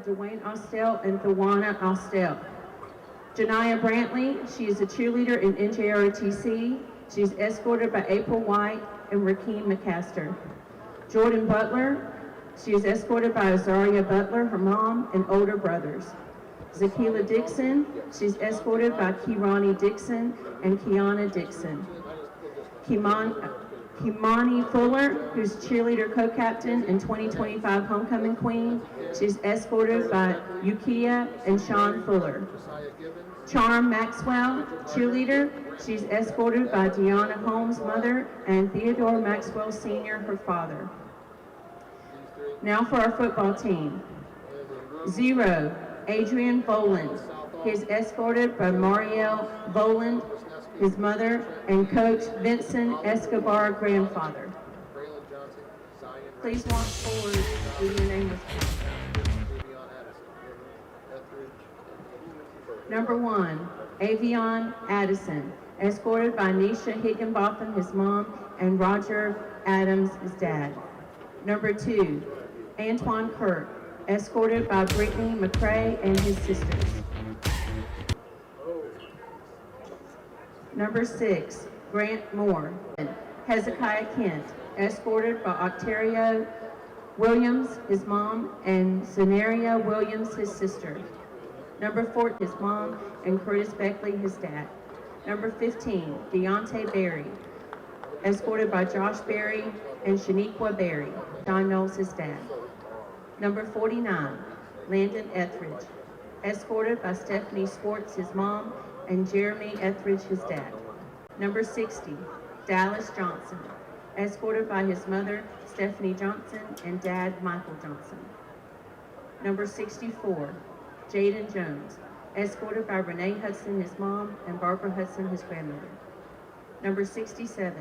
Dwayne Austell and Thawana Austell. Janiyah Brantley, she is a cheerleader in NJROTC. She is escorted by April White and Rakeem McCaster. Jordan Butler, she is escorted by Azaria Butler, her mom, and older brothers. Zakila Dixon, she's escorted by Kirani Dixon and Kiana Dixon. Kimani Fuller, who's cheerleader co-captain and 2025 homecoming queen. She's escorted by Yukia and Sean Fuller. Charm Maxwell, cheerleader. She's escorted by Deanna Holmes' mother and Theodore Maxwell Sr., her father. Now for our football team. 0, Adrian Boland. He is escorted by Marielle Boland, his mother, and Coach Vincent Escobar, grandfather. Please walk forward when your name is called. Number 1, Avion Addison, escorted by Nisha Higginbotham, his mom, and Roger Adams, his dad. Number 2, Antoine Kirk, escorted by Brittany McCrae and his sisters. Number 6, Grant Moore. Hezekiah Kent, escorted by Octario Williams, his mom, and Zenaria Williams, his sister. Number 4, his mom, and Curtis Beckley, his dad. Number 15, Deontay Berry, escorted by Josh Berry and Shaniqua Berry, John Knowles, his dad. Number 49, Landon Etheridge, escorted by Stephanie Swartz, his mom, and Jeremy Etheridge, his dad. Number 60, Dallas Johnson, escorted by his mother, Stephanie Johnson, and dad, Michael Johnson. Number 64, Jaden Jones, escorted by Renee Hudson, his mom, and Barbara Hudson, his grandmother. Number 67,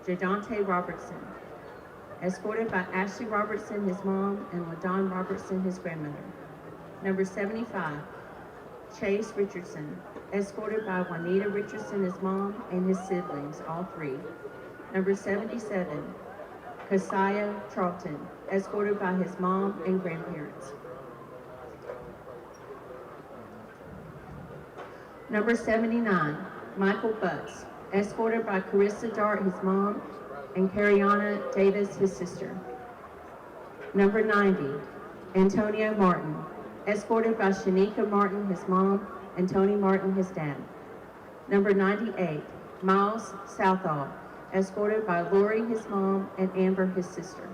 Jadante Robertson, escorted by Ashley Robertson, his mom, and LaDon Robertson, his grandmother. Number 75, Chase Richardson, escorted by Juanita Richardson, his mom, and his siblings, all 3. Number 77, Keziah Charlton, escorted by his mom and grandparents. Number 79, Michael Butts, escorted by Carissa Dart, his mom, and Cariana Davis, his sister. Number 90, Antonio Martin, escorted by Shanika Martin, his mom, and Tony Martin, his dad. Number 98, Miles Southall, escorted by Lori, his mom, and Amber, his sister.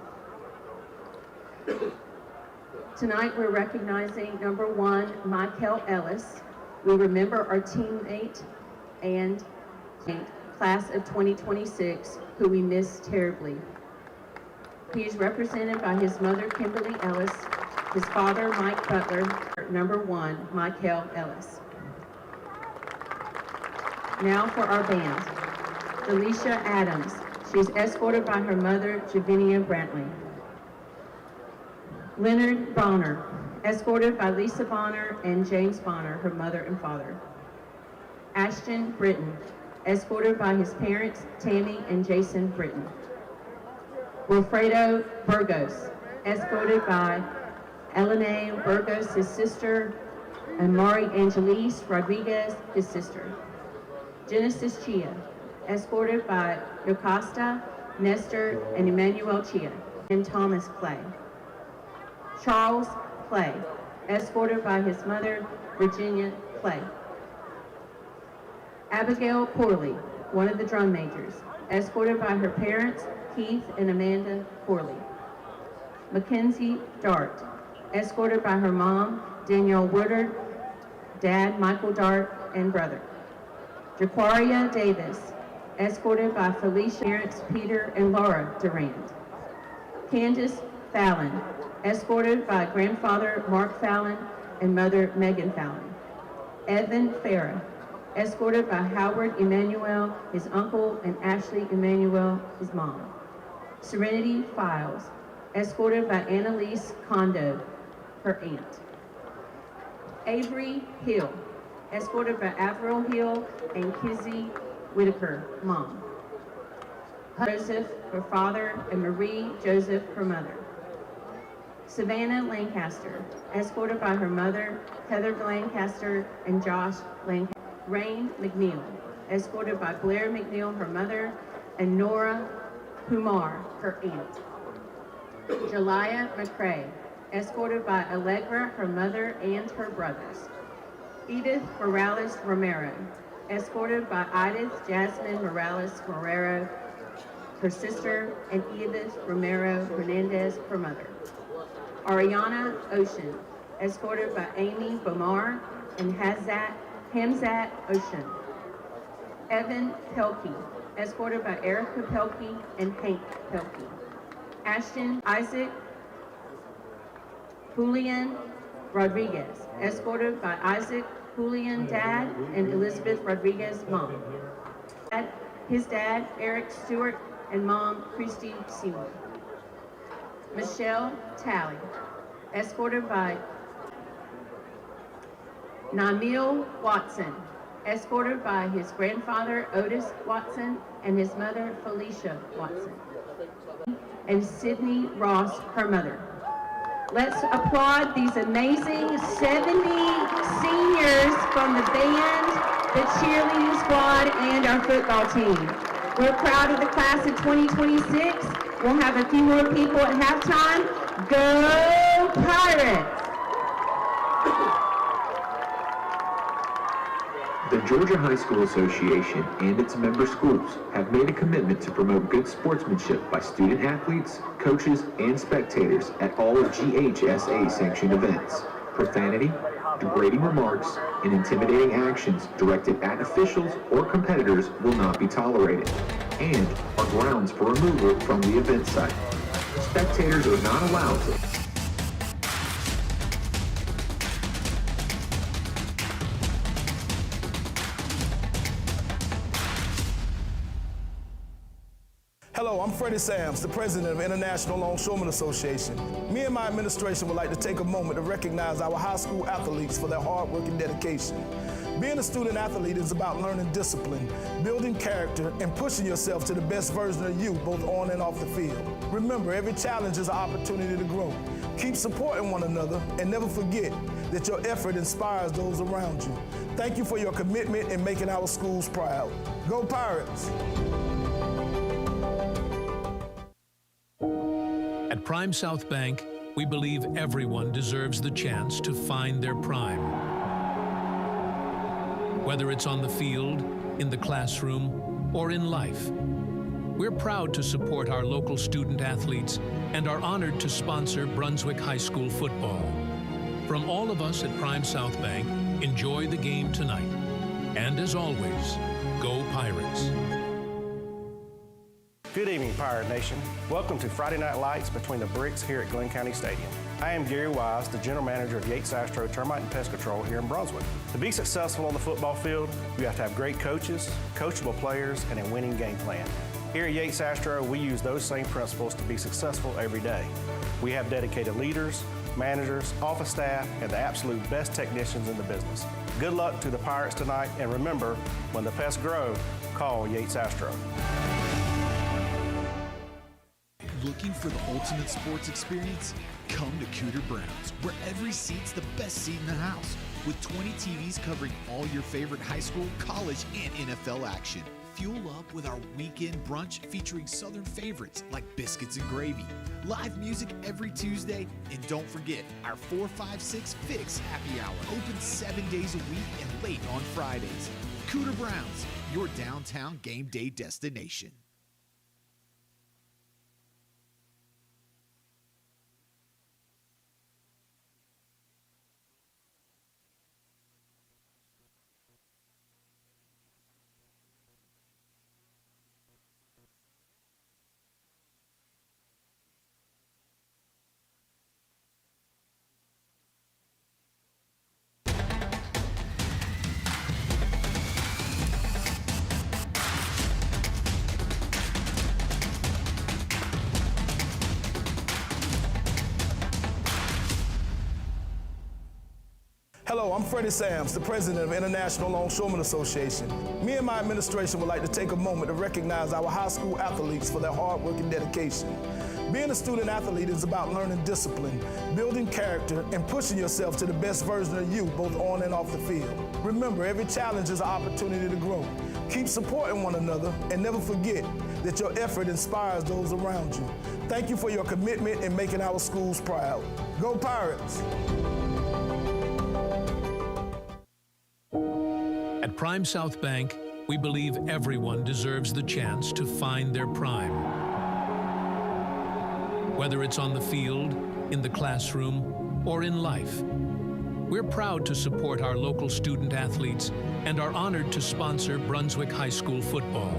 Tonight we're recognizing number 1, Michael Ellis. We remember our teammate and class of 2026, who we miss terribly. He is represented by his mother, Kimberly Ellis, his father, Mike Butler, number 1, Michael Ellis. Now for our band. Alicia Adams. She's escorted by her mother, Javinia Brantley. Leonard Bonner, escorted by Lisa Bonner and James Bonner, her mother and father. Ashton Britton, escorted by his parents, Tammy and Jason Britton. Wilfredo Burgos, escorted by Elena Burgos, his sister, and Mari Angelis Rodriguez, his sister. Genesis Chia, escorted by Yocasta, Nestor, and Emmanuel Chia, and Thomas Clay. Charles Clay, escorted by his mother, Virginia Clay. Abigail Corley, one of the drum majors, escorted by her parents, Keith and Amanda Corley. Mackenzie Dart, escorted by her mom, Danielle Woodard, dad, Michael Dart, and brother. Jaquaria Davis, escorted by Felicia, parents, Peter and Laura Durand. Candace Fallon, escorted by grandfather, Mark Fallon, and mother, Megan Fallon. Evan Farah, escorted by Howard Emanuel, his uncle, and Ashley Emanuel, his mom. Serenity Files, escorted by Annalise Kondo, her aunt. Avery Hill, escorted by Avril Hill and Kizzy Whitaker, mom. Joseph, her father, and Marie Joseph, her mother. Savannah Lancaster, escorted by her mother, Heather Lancaster and Josh Lancaster. Rain McNeil, escorted by Blair McNeil, her mother, and Nora Kumar, her aunt. Jelia McCrae, escorted by Allegra, her mother, and her brothers. Edith Morales Romero, escorted by Edith Jasmine Morales Morero, her sister, and Edith Romero Hernandez, her mother. Ariana Ocean, escorted by Amy Bomar and Hamzat Ocean. Evan Pelkey, escorted by Erica Pelkey and Hank Pelkey. Ashton Isaac Julian Rodriguez, escorted by Isaac Julian dad and Elizabeth Rodriguez mom. His dad, Eric Stewart, and mom, Christy Seymour. Michelle Talley, escorted by Namil Watson, escorted by his grandfather, Otis Watson, and his mother, Felicia Watson, and Sydney Ross, her mother. Let's applaud these amazing 70 seniors from the band, the cheerleading squad, and our football team. We're proud of the class of 2026. We'll have a few more people at halftime. Go Pirates! The Georgia High School Association and its member schools have made a commitment to promote good sportsmanship by student athletes, coaches, and spectators at all of GHSA-sanctioned events. Profanity, degrading remarks, and intimidating actions directed at officials or competitors will not be tolerated, and are grounds for removal from the event site. Spectators are not allowed to Hello, I'm Freddie Sams, the president of International Longshoremen Association. Me and my administration would like to take a moment to recognize our high school athletes for their hard work and dedication. Being a student athlete is about learning discipline, building character, and pushing yourself to the best version of you, both on and off the field. Remember, every challenge is an opportunity to grow. Keep supporting one another, and never forget that your effort inspires those around you. Thank you for your commitment in making our schools proud. Go Pirates! At Prime South Bank, we believe everyone deserves the chance to find their prime. Whether it's on the field, in the classroom, or in life. We're proud to support our local student athletes and are honored to sponsor Brunswick High School football. From all of us at Prime South Bank, enjoy the game tonight. And as always, go Pirates. Good evening, Pirate Nation. Welcome to Friday Night Lights Between the Bricks here at Glynn County Stadium. I am Gary Wise, the General Manager of Yates Astro Termite and Pest Control here in Brunswick. To be successful on the football field, you have to have great coaches, coachable players, and a winning game plan. Here at Yates Astro, we use those same principles to be successful every day. We have dedicated leaders, managers, office staff, and the absolute best technicians in the business. Good luck to the Pirates tonight, and remember, when the pests grow, call Yates Astro. Looking for the ultimate sports experience? Come to Cooter Browns, where every seat's the best seat in the house, with 20 TVs covering all your favorite high school, college, and NFL action. Fuel up with our weekend brunch featuring Southern favorites like biscuits and gravy, live music every Tuesday, and don't forget our 4-5-6 Fix happy hour, open 7 days a week and late on Fridays. Cooter Browns, your downtown game day destination. Hello, I'm Freddie Sams, the president of International Longshoremen Association. Me and my administration would like to take a moment to recognize our high school athletes for their hard work and dedication. Being a student athlete is about learning discipline, building character, and pushing yourself to the best version of you, both on and off the field. Remember, every challenge is an opportunity to grow. Keep supporting one another and never forget that your effort inspires those around you. Thank you for your commitment in making our schools proud. Go Pirates! At Prime South Bank, we believe everyone deserves the chance to find their prime. Whether it's on the field, in the classroom, or in life, we're proud to support our local student athletes and are honored to sponsor Brunswick High School football.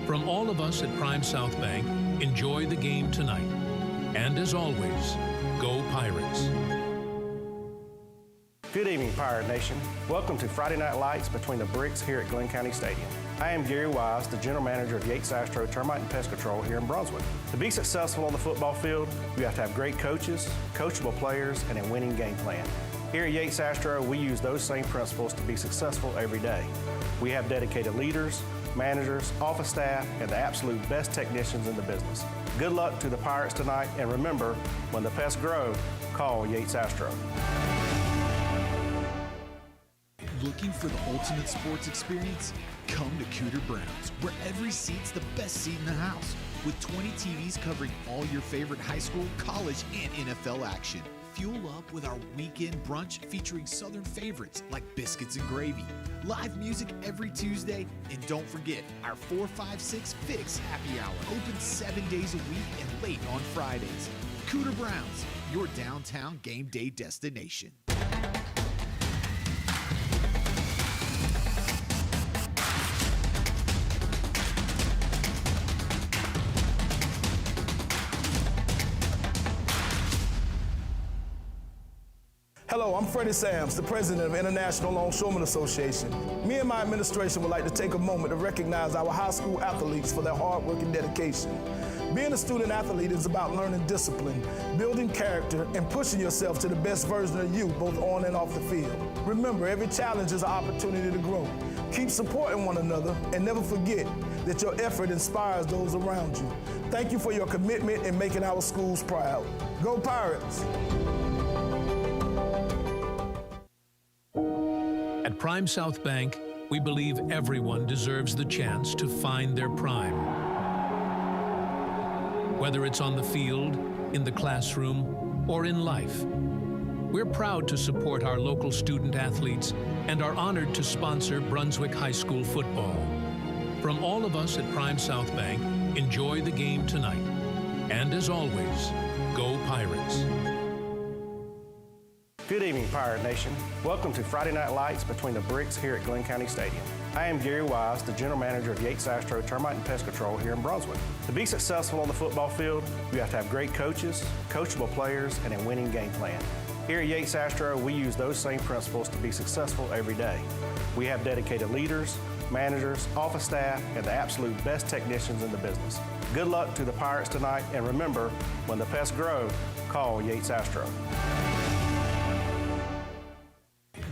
From all of us at Prime South Bank, enjoy the game tonight. And as always, go Pirates. Good evening, Pirate Nation. Welcome to Friday Night Lights between the bricks here at Glynn County Stadium. I am Gary Wise, the General Manager of Yates Astro Termite and Pest Control here in Brunswick. To be successful on the football field, you have to have great coaches, coachable players, and a winning game plan. Here at Yates Astro, we use those same principles to be successful every day. We have dedicated leaders, managers, office staff, and the absolute best technicians in the business. Good luck to the Pirates tonight, and remember, when the pests grow, call Yates Astro. Looking for the ultimate sports experience? Come to Cooter Browns, where every seat's the best seat in the house, with 20 TVs covering all your favorite high school, college, and NFL action. Fuel up with our weekend brunch featuring Southern favorites like biscuits and gravy. Live music every Tuesday, and don't forget our 4-5-6 Fix happy hour, open 7 days a week and late on Fridays. Cooter Browns, your downtown game day destination. Hello, I'm Freddie Sams, the president of International Longshoremen Association. Me and my administration would like to take a moment to recognize our high school athletes for their hard work and dedication. Being a student athlete is about learning discipline, building character, and pushing yourself to the best version of you, both on and off the field. Remember, every challenge is an opportunity to grow. Keep supporting one another and never forget that your effort inspires those around you. Thank you for your commitment in making our schools proud. Go Pirates! At Prime South Bank, we believe everyone deserves the chance to find their prime. Whether it's on the field, in the classroom, or in life, we're proud to support our local student athletes and are honored to sponsor Brunswick High School football. From all of us at Prime South Bank, enjoy the game tonight. And as always, go Pirates. Good evening, Pirate Nation. Welcome to Friday Night Lights between the bricks here at Glynn County Stadium. I am Gary Wise, the General Manager of Yates Astro Termite and Pest Control here in Brunswick. To be successful on the football field, you have to have great coaches, coachable players, and a winning game plan. Here at Yates Astro, we use those same principles to be successful every day. We have dedicated leaders, managers, office staff, and the absolute best technicians in the business. Good luck to the Pirates tonight, and remember, when the pests grow, call Yates Astro.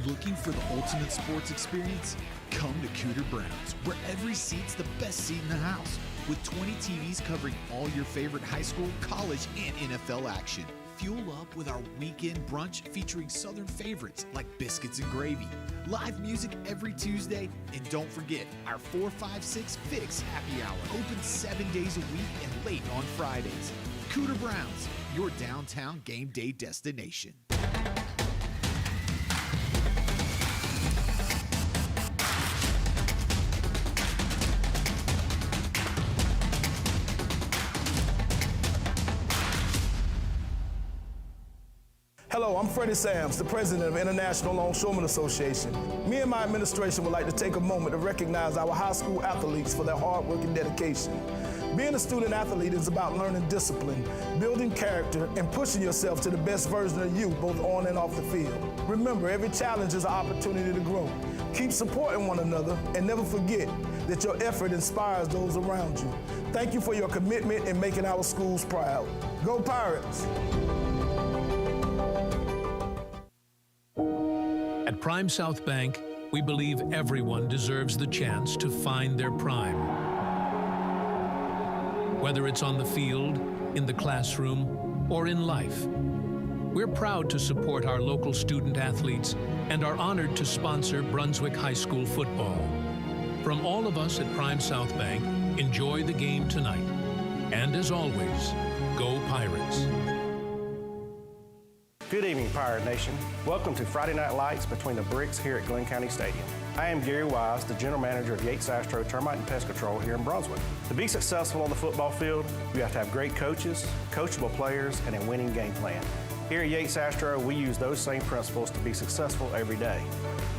Looking for the ultimate sports experience? Come to Cooter Browns, where every seat's the best seat in the house, with 20 TVs covering all your favorite high school, college, and NFL action. Fuel up with our weekend brunch featuring Southern favorites like biscuits and gravy. Live music every Tuesday, and don't forget our 4-5-6 Fix happy hour, open 7 days a week and late on Fridays. Cooter Browns, your downtown game day destination. Hello, I'm Freddie Sams, the president of International Longshoremen Association. Me and my administration would like to take a moment to recognize our high school athletes for their hard work and dedication. Being a student athlete is about learning discipline, building character, and pushing yourself to the best version of you, both on and off the field. Remember, every challenge is an opportunity to grow. Keep supporting one another and never forget that your effort inspires those around you. Thank you for your commitment in making our schools proud. Go Pirates! At Prime South Bank, we believe everyone deserves the chance to find their prime. Whether it's on the field, in the classroom, or in life. We're proud to support our local student athletes and are honored to sponsor Brunswick High School football. From all of us at Prime South Bank, enjoy the game tonight. And as always, go Pirates. Good evening, Pirate Nation. Welcome to Friday Night Lights between the bricks here at Glynn County Stadium. I am Gary Wise, the General Manager of Yates Astro Termite and Pest Control here in Brunswick. To be successful on the football field, you have to have great coaches, coachable players, and a winning game plan. Here at Yates Astro, we use those same principles to be successful every day.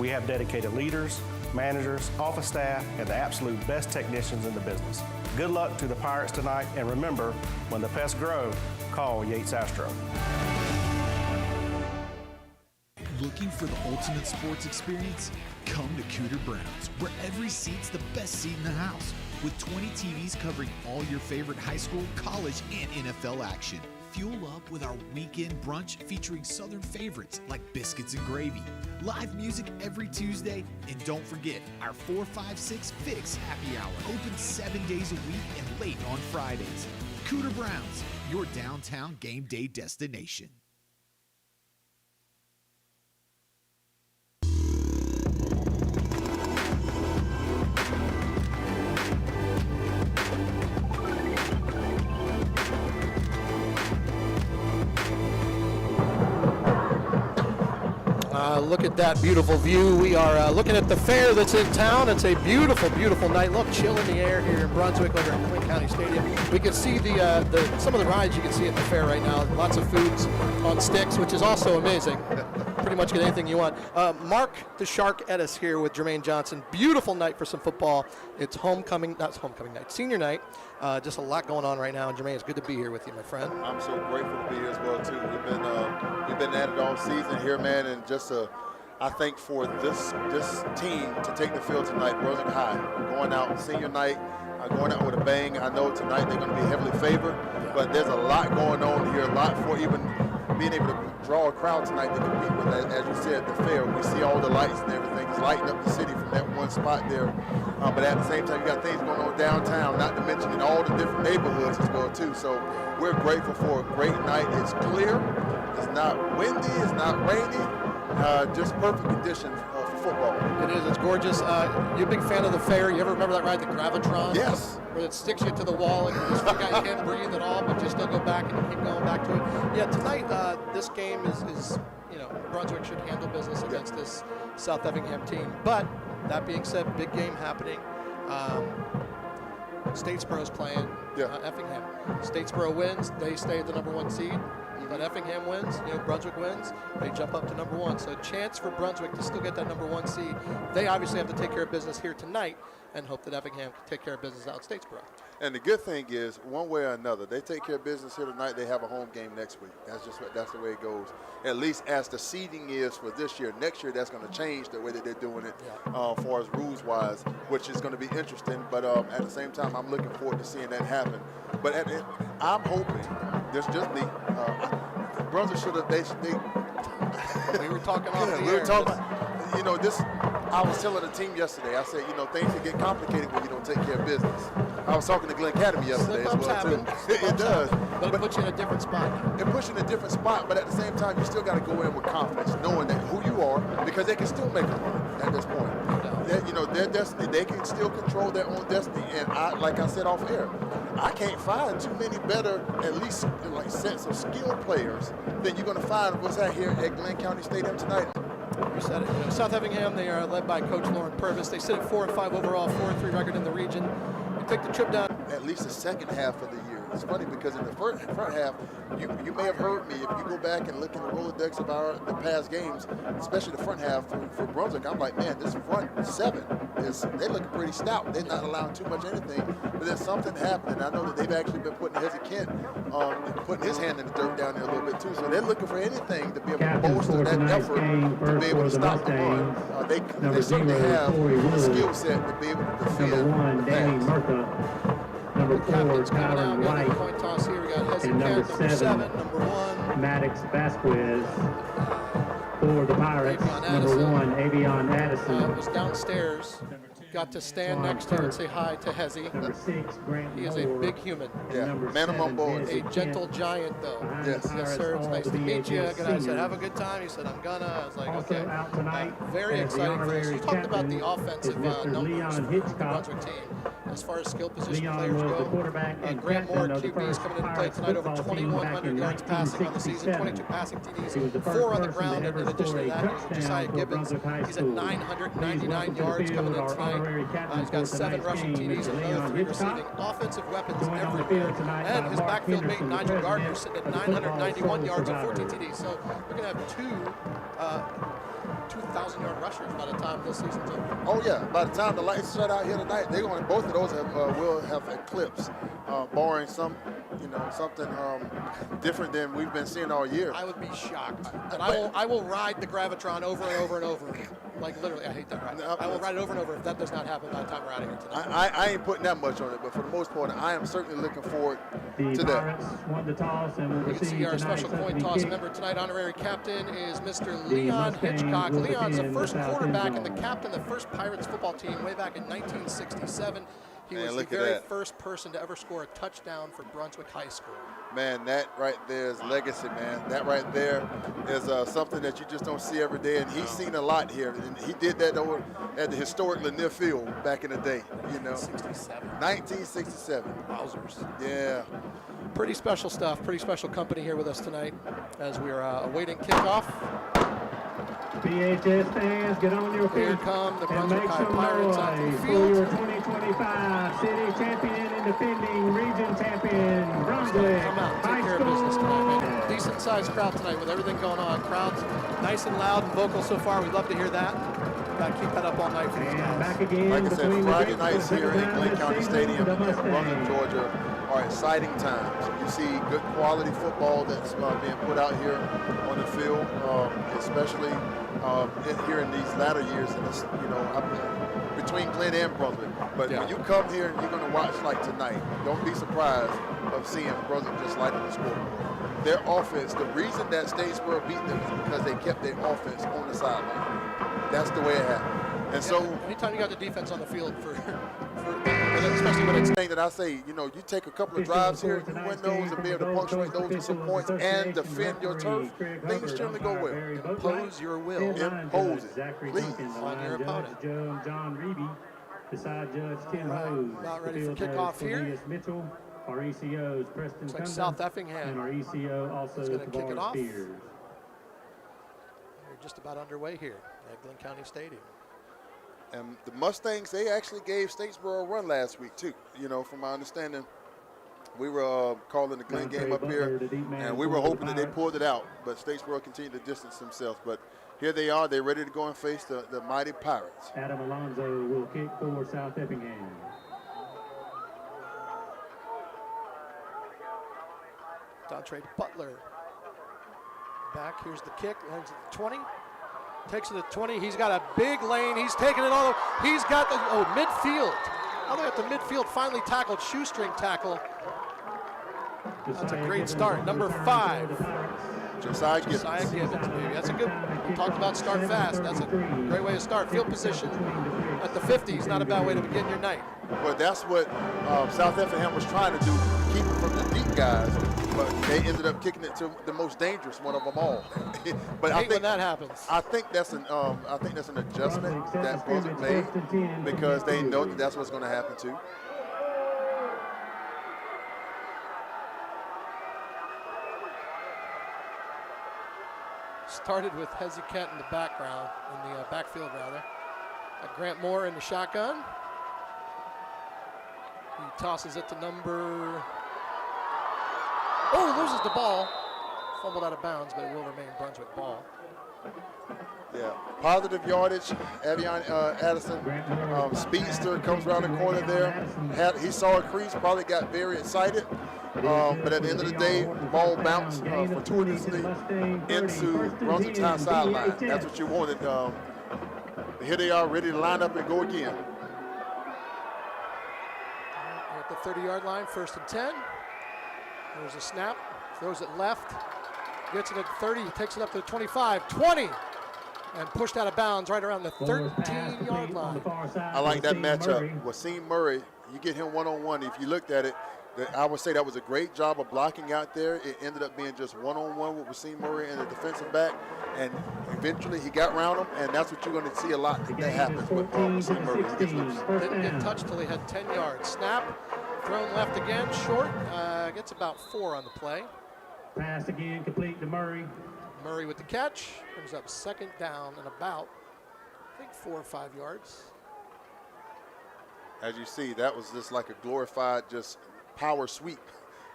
We have dedicated leaders, managers, office staff, and the absolute best technicians in the business. Good luck to the Pirates tonight, and remember, when the pests grow, call Yates Astro. Looking for the ultimate sports experience? Come to Cooter Browns, where every seat's the best seat in the house, with 20 TVs covering all your favorite high school, college, and NFL action. Fuel up with our weekend brunch featuring Southern favorites like biscuits and gravy. Live music every Tuesday, and don't forget our 4-5-6 Fix happy hour, open 7 days a week and late on Fridays. Cooter Browns, your downtown game day destination. Look at that beautiful view. We are looking at the fair that's in town. It's a beautiful, beautiful night. Look, chill in the air here in Brunswick over at Glynn County Stadium. We can see some of the rides you can see at the fair right now. Lots of foods on sticks, which is also amazing. Pretty much get anything you want. Mark the Shark Edis here with Jermaine Johnson. Beautiful night for some football. It's homecoming night, senior night. Just a lot going on right now. And Jermaine, it's good to be here with you, my friend. I'm so grateful to be here as well too. We've been at it all season here, man, and just I think for this team to take the field tonight, Brunswick High, going out senior night, going out with a bang. I know tonight they're going to be heavily favored, but there's a lot going on here, a lot for even being able to draw a crowd tonight to compete with, as you said, the fair. We see all the lights and everything. It's lighting up the city from that one spot there. But at the same time, you got things going on downtown, not to mention in all the different neighborhoods as well, too. So we're grateful for a great night. It's clear. It's not windy. It's not rainy. Just perfect conditions for football. It is. It's gorgeous. You a big fan of the fair? You ever remember that ride, the Gravitron? Yes. Where it sticks you to the wall and you just forget you can't breathe at all, but you still go back and you keep going back to it. Yeah, tonight this game is Brunswick should handle business against this South Effingham team. But that being said, big game happening. Statesboro's playing Effingham. Statesboro wins, they stay at the #1 seed. But Effingham wins, Brunswick wins, they jump up to #1. So a chance for Brunswick to still get that #1 seed. They obviously have to take care of business here tonight and hope that Effingham can take care of business out at Statesboro. And the good thing is, one way or another, they take care of business here tonight, they have a home game next week. That's the way it goes. At least as the seeding is for this year. Next year, that's going to change the way that they're doing it as far as rules-wise, which is going to be interesting. But at the same time, I'm looking forward to seeing that happen. But I'm hoping, this just me, Brunswick should have, We were talking off the we were air. talking, I was telling the team yesterday, I said, things can get complicated when you don't take care of business. I was talking to Glynn Academy yesterday as well, too. It does. But it puts you in a different spot. It puts you in a different spot, but at the same time, you still got to go in with confidence, knowing that who you are, because they can still make a run at this point. Their destiny, they can still control their own destiny. And like I said off air, I can't find too many better, at least like sets of skilled players than you're going to find what's out here at Glynn County Stadium tonight. You said it. South Effingham, they are led by Coach Lauren Purvis. They sit at 4-5 overall, 4-3 record in the region. You take the trip down. At least the second half of the year. It's funny because in the front half, you may have heard me, if you go back and look in the Rolodex of the past games, especially the front half for Brunswick, I'm like, man, this front seven, they're looking pretty stout. They're not allowing too much anything. But then something happened, and I know that they've actually been putting Kent, putting his hand in the dirt down there a little bit too. So they're looking for anything to be able to bolster that effort to be able to stop the run. They certainly have the skill set to be able to defend the pass. Number 4, Tyler White, Coin toss here. We got and number 7, number 1. Maddox Vasquez. For the Pirates, number 1, Avion Addison. Was downstairs. got to stand next to and say hi to Hezzy. Number 6, Grant He is a Moore. big human. Yeah, Number minimum 7, boys. A gentle giant, though. Behind Yes. the Yes, Pirates, sir. It's all nice the to meet you. VHS Good. I said, seniors. have a good time. He said, I'm gonna. I was like, Also okay. out tonight Very as the exciting for this. You honorary talked about the captain offensive is Mr. numbers Leon for the Hitchcock. Brunswick team. As far as skill position Leon players was the go, quarterback and Grant Moore, captain of the QB, is first coming into play Pirates tonight. Over football team back 2,100 in yards passing on the season, 22 1967. passing TDs, He was the 4 first on the person ground. to And in ever addition score to a that, touchdown Josiah for Gibbons. Brunswick High He's at School. 999 Please welcome to the yards coming in field our tonight. honorary captain He's got for 7 tonight's rushing game, TDs Mr. and Leon another 3 Hitchcock. receiving. Offensive weapons Joined on the everywhere. field tonight And by his Mark backfield mate, Henderson, the Nigel Gardner, president sitting at of the Football 991 Soul yards and 14 Survivors. TDs. So we're going to have 2,000-yard rushers by the time this season's over. Oh yeah, by the time the lights shut out here tonight, they're going. Both of those will have eclipsed, barring something different than we've been seeing all year. I would be shocked, and I will ride the Gravitron over and over and over. Like literally, I hate that ride. I will ride it over and over if that does not happen by the time we're out of here tonight. I ain't putting that much on it, but for the most part, I am certainly looking forward The to that. Pirates won the toss and will You can receive see our tonight's special coin opening toss kick. member tonight. Honorary captain is Mr. The Leon Mustangs Hitchcock. will Leon's the begin first the south quarterback end and the zone. captain of the first Pirates football team way back in 1967. He Man, was the look at very that. first person to ever score a touchdown for Brunswick High School. Man, that right there is legacy, man. That right there is something that you just don't see every day, and he's seen a lot here. And he did that over at the historic Lanier Field back in the day, you know. 1967. Wowzers. Yeah. Pretty special stuff. Pretty special company here with us tonight as we are awaiting kickoff. VHS fans, get on your feet Here come the and Brunswick make High some Pirates out to noise the for field. your 2025 city champion and defending region champion, Brunswick Come out and take High care of business tonight, School. man. Decent sized crowd tonight with everything going on. Crowd's nice and loud and vocal so far. We'd love to hear that. Got to keep that up all night for these And guys. back again Like I said, between the Friday gates nights for the here second at time Glynn this County season, Stadium the in Brunswick, Mustangs. Georgia, are exciting times. You see good quality football that's being put out here on the field, especially here in these latter years. And it's, you know, between Glynn and Brunswick. But when you come here and you're going to watch like tonight, don't be surprised of seeing Brunswick just light on the scoreboard. Their offense, the reason that Statesboro beat them is because they kept their offense on the sideline. That's the way it happened. And so, anytime you got the defense on the field for especially when it's thing that I say, you know, you take a couple of drives here, you win those and be able to punctuate those with some points and defend your turf, things generally go well. impose your will Impose it, please. on your opponent. John Reeby, beside Judge Tim All right, Hose. about ready The for field kickoff judge here. Cornelius Mitchell. Our ECOs Preston Looks like Cumber, South Effingham and our ECO also is gonna kick it Tavares off. Spears. We're just about underway here at Glynn County Stadium. And the Mustangs, they actually gave Statesboro a run last week too. You know, from my understanding, we were calling the Glynn game up here, and we were hoping that they pulled it out, but Statesboro continued to distance themselves. But here they are, they're ready to go and face the mighty Pirates. Adam Alonso will kick for South Effingham. Dontre Butler back. Here's the kick. Lands at the 20. Takes it to 20. He's got a big lane. He's taking it all. He's got the midfield. All the way up to midfield. Finally tackled. Shoestring tackle. That's a great start. Number 5. Josiah Gibbons. Josiah Gibbons, baby. That's a good. We talked about start fast. That's a great way to start. Field position at the 50 is not a bad way to begin your night. Well, that's what South Effingham was trying to do, keep it from the deep guys, but they ended up kicking it to the most dangerous one of them all. But I think when that happens. I think that's an adjustment that Brunswick made because they know that that's what's going to happen too. Started with Hezzy Kent in the background, in the backfield rather. Got Grant Moore in the shotgun. He tosses it to number. Oh, loses the ball. Fumbled out of bounds, but it will remain Brunswick ball. Yeah, positive yardage. Avion Addison, speedster, comes around the corner there. He saw a crease, probably got very excited. But at the end of the day, the ball bounced fortuitously into Brunswick's high sideline. That's what you wanted. Here they are, ready to line up and go again. We're at the 30-yard line, 1st and 10. There's a snap, throws it left, gets it at 30, takes it up to the 25, 20. and pushed out of bounds right around the 13-yard line. I like that matchup. Wasim Murray, you get him one-on-one. If you looked at it, I would say that was a great job of blocking out there. It ended up being just one-on-one with Wasim Murray and the defensive back, and eventually he got around him, and that's what you're going to see a lot that happens with Wasim Murray. He gets loose. Didn't get touched till he had 10 yards. Snap, thrown left again, short, gets about 4 on the play. Pass again, complete to Murray. Murray with the catch, brings up 2nd down and about, I think 4 or 5 yards. As you see, that was just like a glorified just power sweep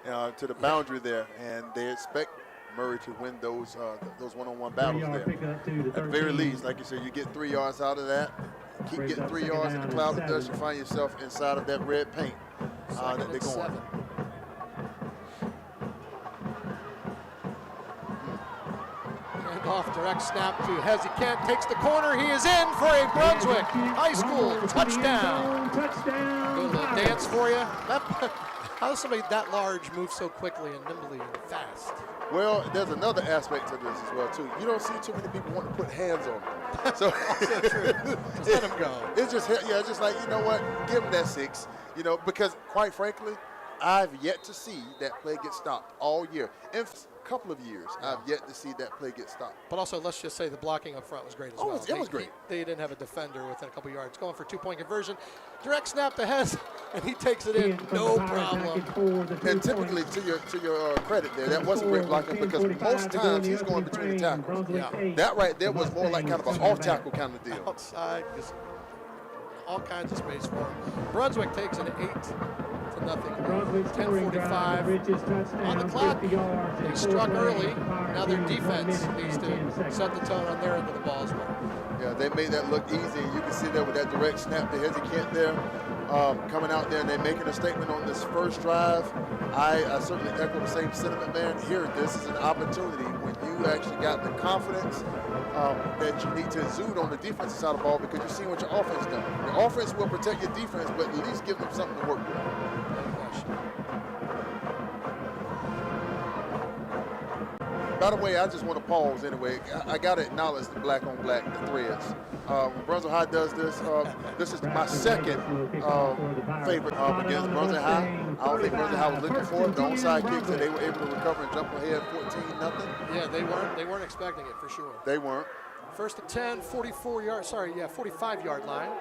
to the boundary there, and they expect Murray to win those one-on-one battles there. At the very least, like you said, you get 3 yards out of that. Keep getting 3 yards in the cloud of dust, you find yourself inside of that red paint that they're going. Off direct snap to Hezzy Kent, takes the corner, he is in for a Brunswick High School touchdown. A little dance for you. How does somebody that large move so quickly and nimbly and fast? Well, there's another aspect to this as well too. You don't see too many people want to put hands on them. So also true. Just let them go. It's just just like, you know what, give them that 6. You know, because quite frankly, I've yet to see that play get stopped all year. In a couple of years, I've yet to see that play get stopped. But also, let's just say the blocking up front was great as well. It was great. They didn't have a defender within a couple yards. Going for 2-point conversion. Direct snap to Hez, and he takes it in, no problem. And typically, to your credit there, that wasn't great blocking because most times he's going between the tackles. Yeah. That right there was more like kind of an off-tackle kind of deal. Outside, just all kinds of space for him. Brunswick takes an 8-0. 10:45 on the clock. They struck early. Now their defense needs to set the tone on their end of the ball as well. Yeah, they made that look easy. You can see that with that direct snap to Hezzy Kent there, coming out there, and they're making a statement on this first drive. I certainly echo the same sentiment, man. Here, this is an opportunity when you actually got the confidence that you need to exude on the defensive side of the ball because you're seeing what your offense does. Your offense will protect your defense, but at least give them something to work with. By the way, I just want to pause anyway. I got to acknowledge the black on black, the threads. When Brunswick High does this, this is my second favorite against Brunswick High. I don't think Brunswick High was looking for it. The onside kicks that they were able to recover and jump ahead 14-0. Yeah, they weren't expecting it for sure. They weren't. First and 10, 45-yard line.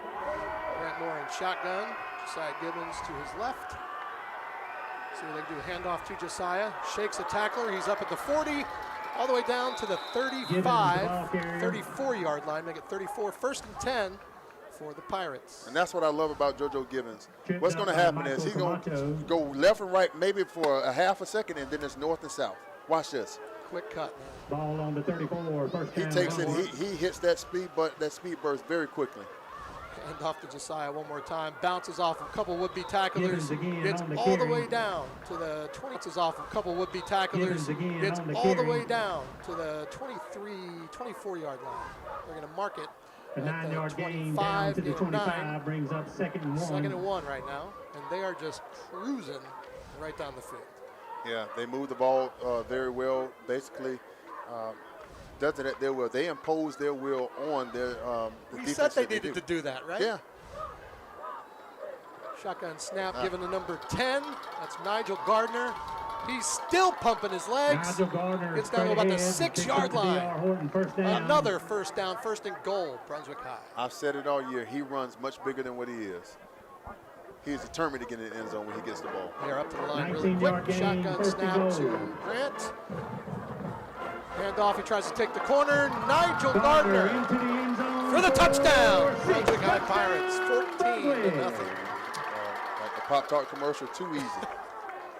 Grant Moore in shotgun. Josiah Gibbons to his left. See what they do. Handoff to Josiah. Shakes a tackler. He's up at the 40, all the way down to the 35, 34-yard line. Make it 34. First and 10 for the Pirates. And that's what I love about JoJo Gibbons. What's going to happen is he's going to go left and right maybe for a half a second, and then it's north and south. Watch this. Quick cut. Ball on the 34. First he takes it. He hits that speed burst very quickly. Hand off to Josiah one more time. Bounces off a couple would-be tacklers. Gets all the way down to the 20. Bounces off a couple would-be tacklers. Gets all the way down to the 24-yard line. We're going to mark it. A 9-yard gain down to the 25 brings up 2nd and 1. 2nd and 1 right now, and they are just cruising right down the field. Yeah, they move the ball very well. Basically, does it at their will. They impose their will on their the we defense. Said they needed to do that, right? Yeah. Shotgun snap given to number 10. That's Nigel Gardner. He's still pumping his legs. Nigel Gardner gets down to about the 6-yard line. Another first down, 1st and goal, Brunswick High. I've said it all year. He runs much bigger than what he is. He's determined to get in the end zone when he gets the ball. They're up to the line really quick. Shotgun snap to Grant. Handoff, he tries to take the corner. Nigel Gardner for the touchdown. Brunswick High Pirates, 14-0. Like the Pop-Tart commercial, too easy.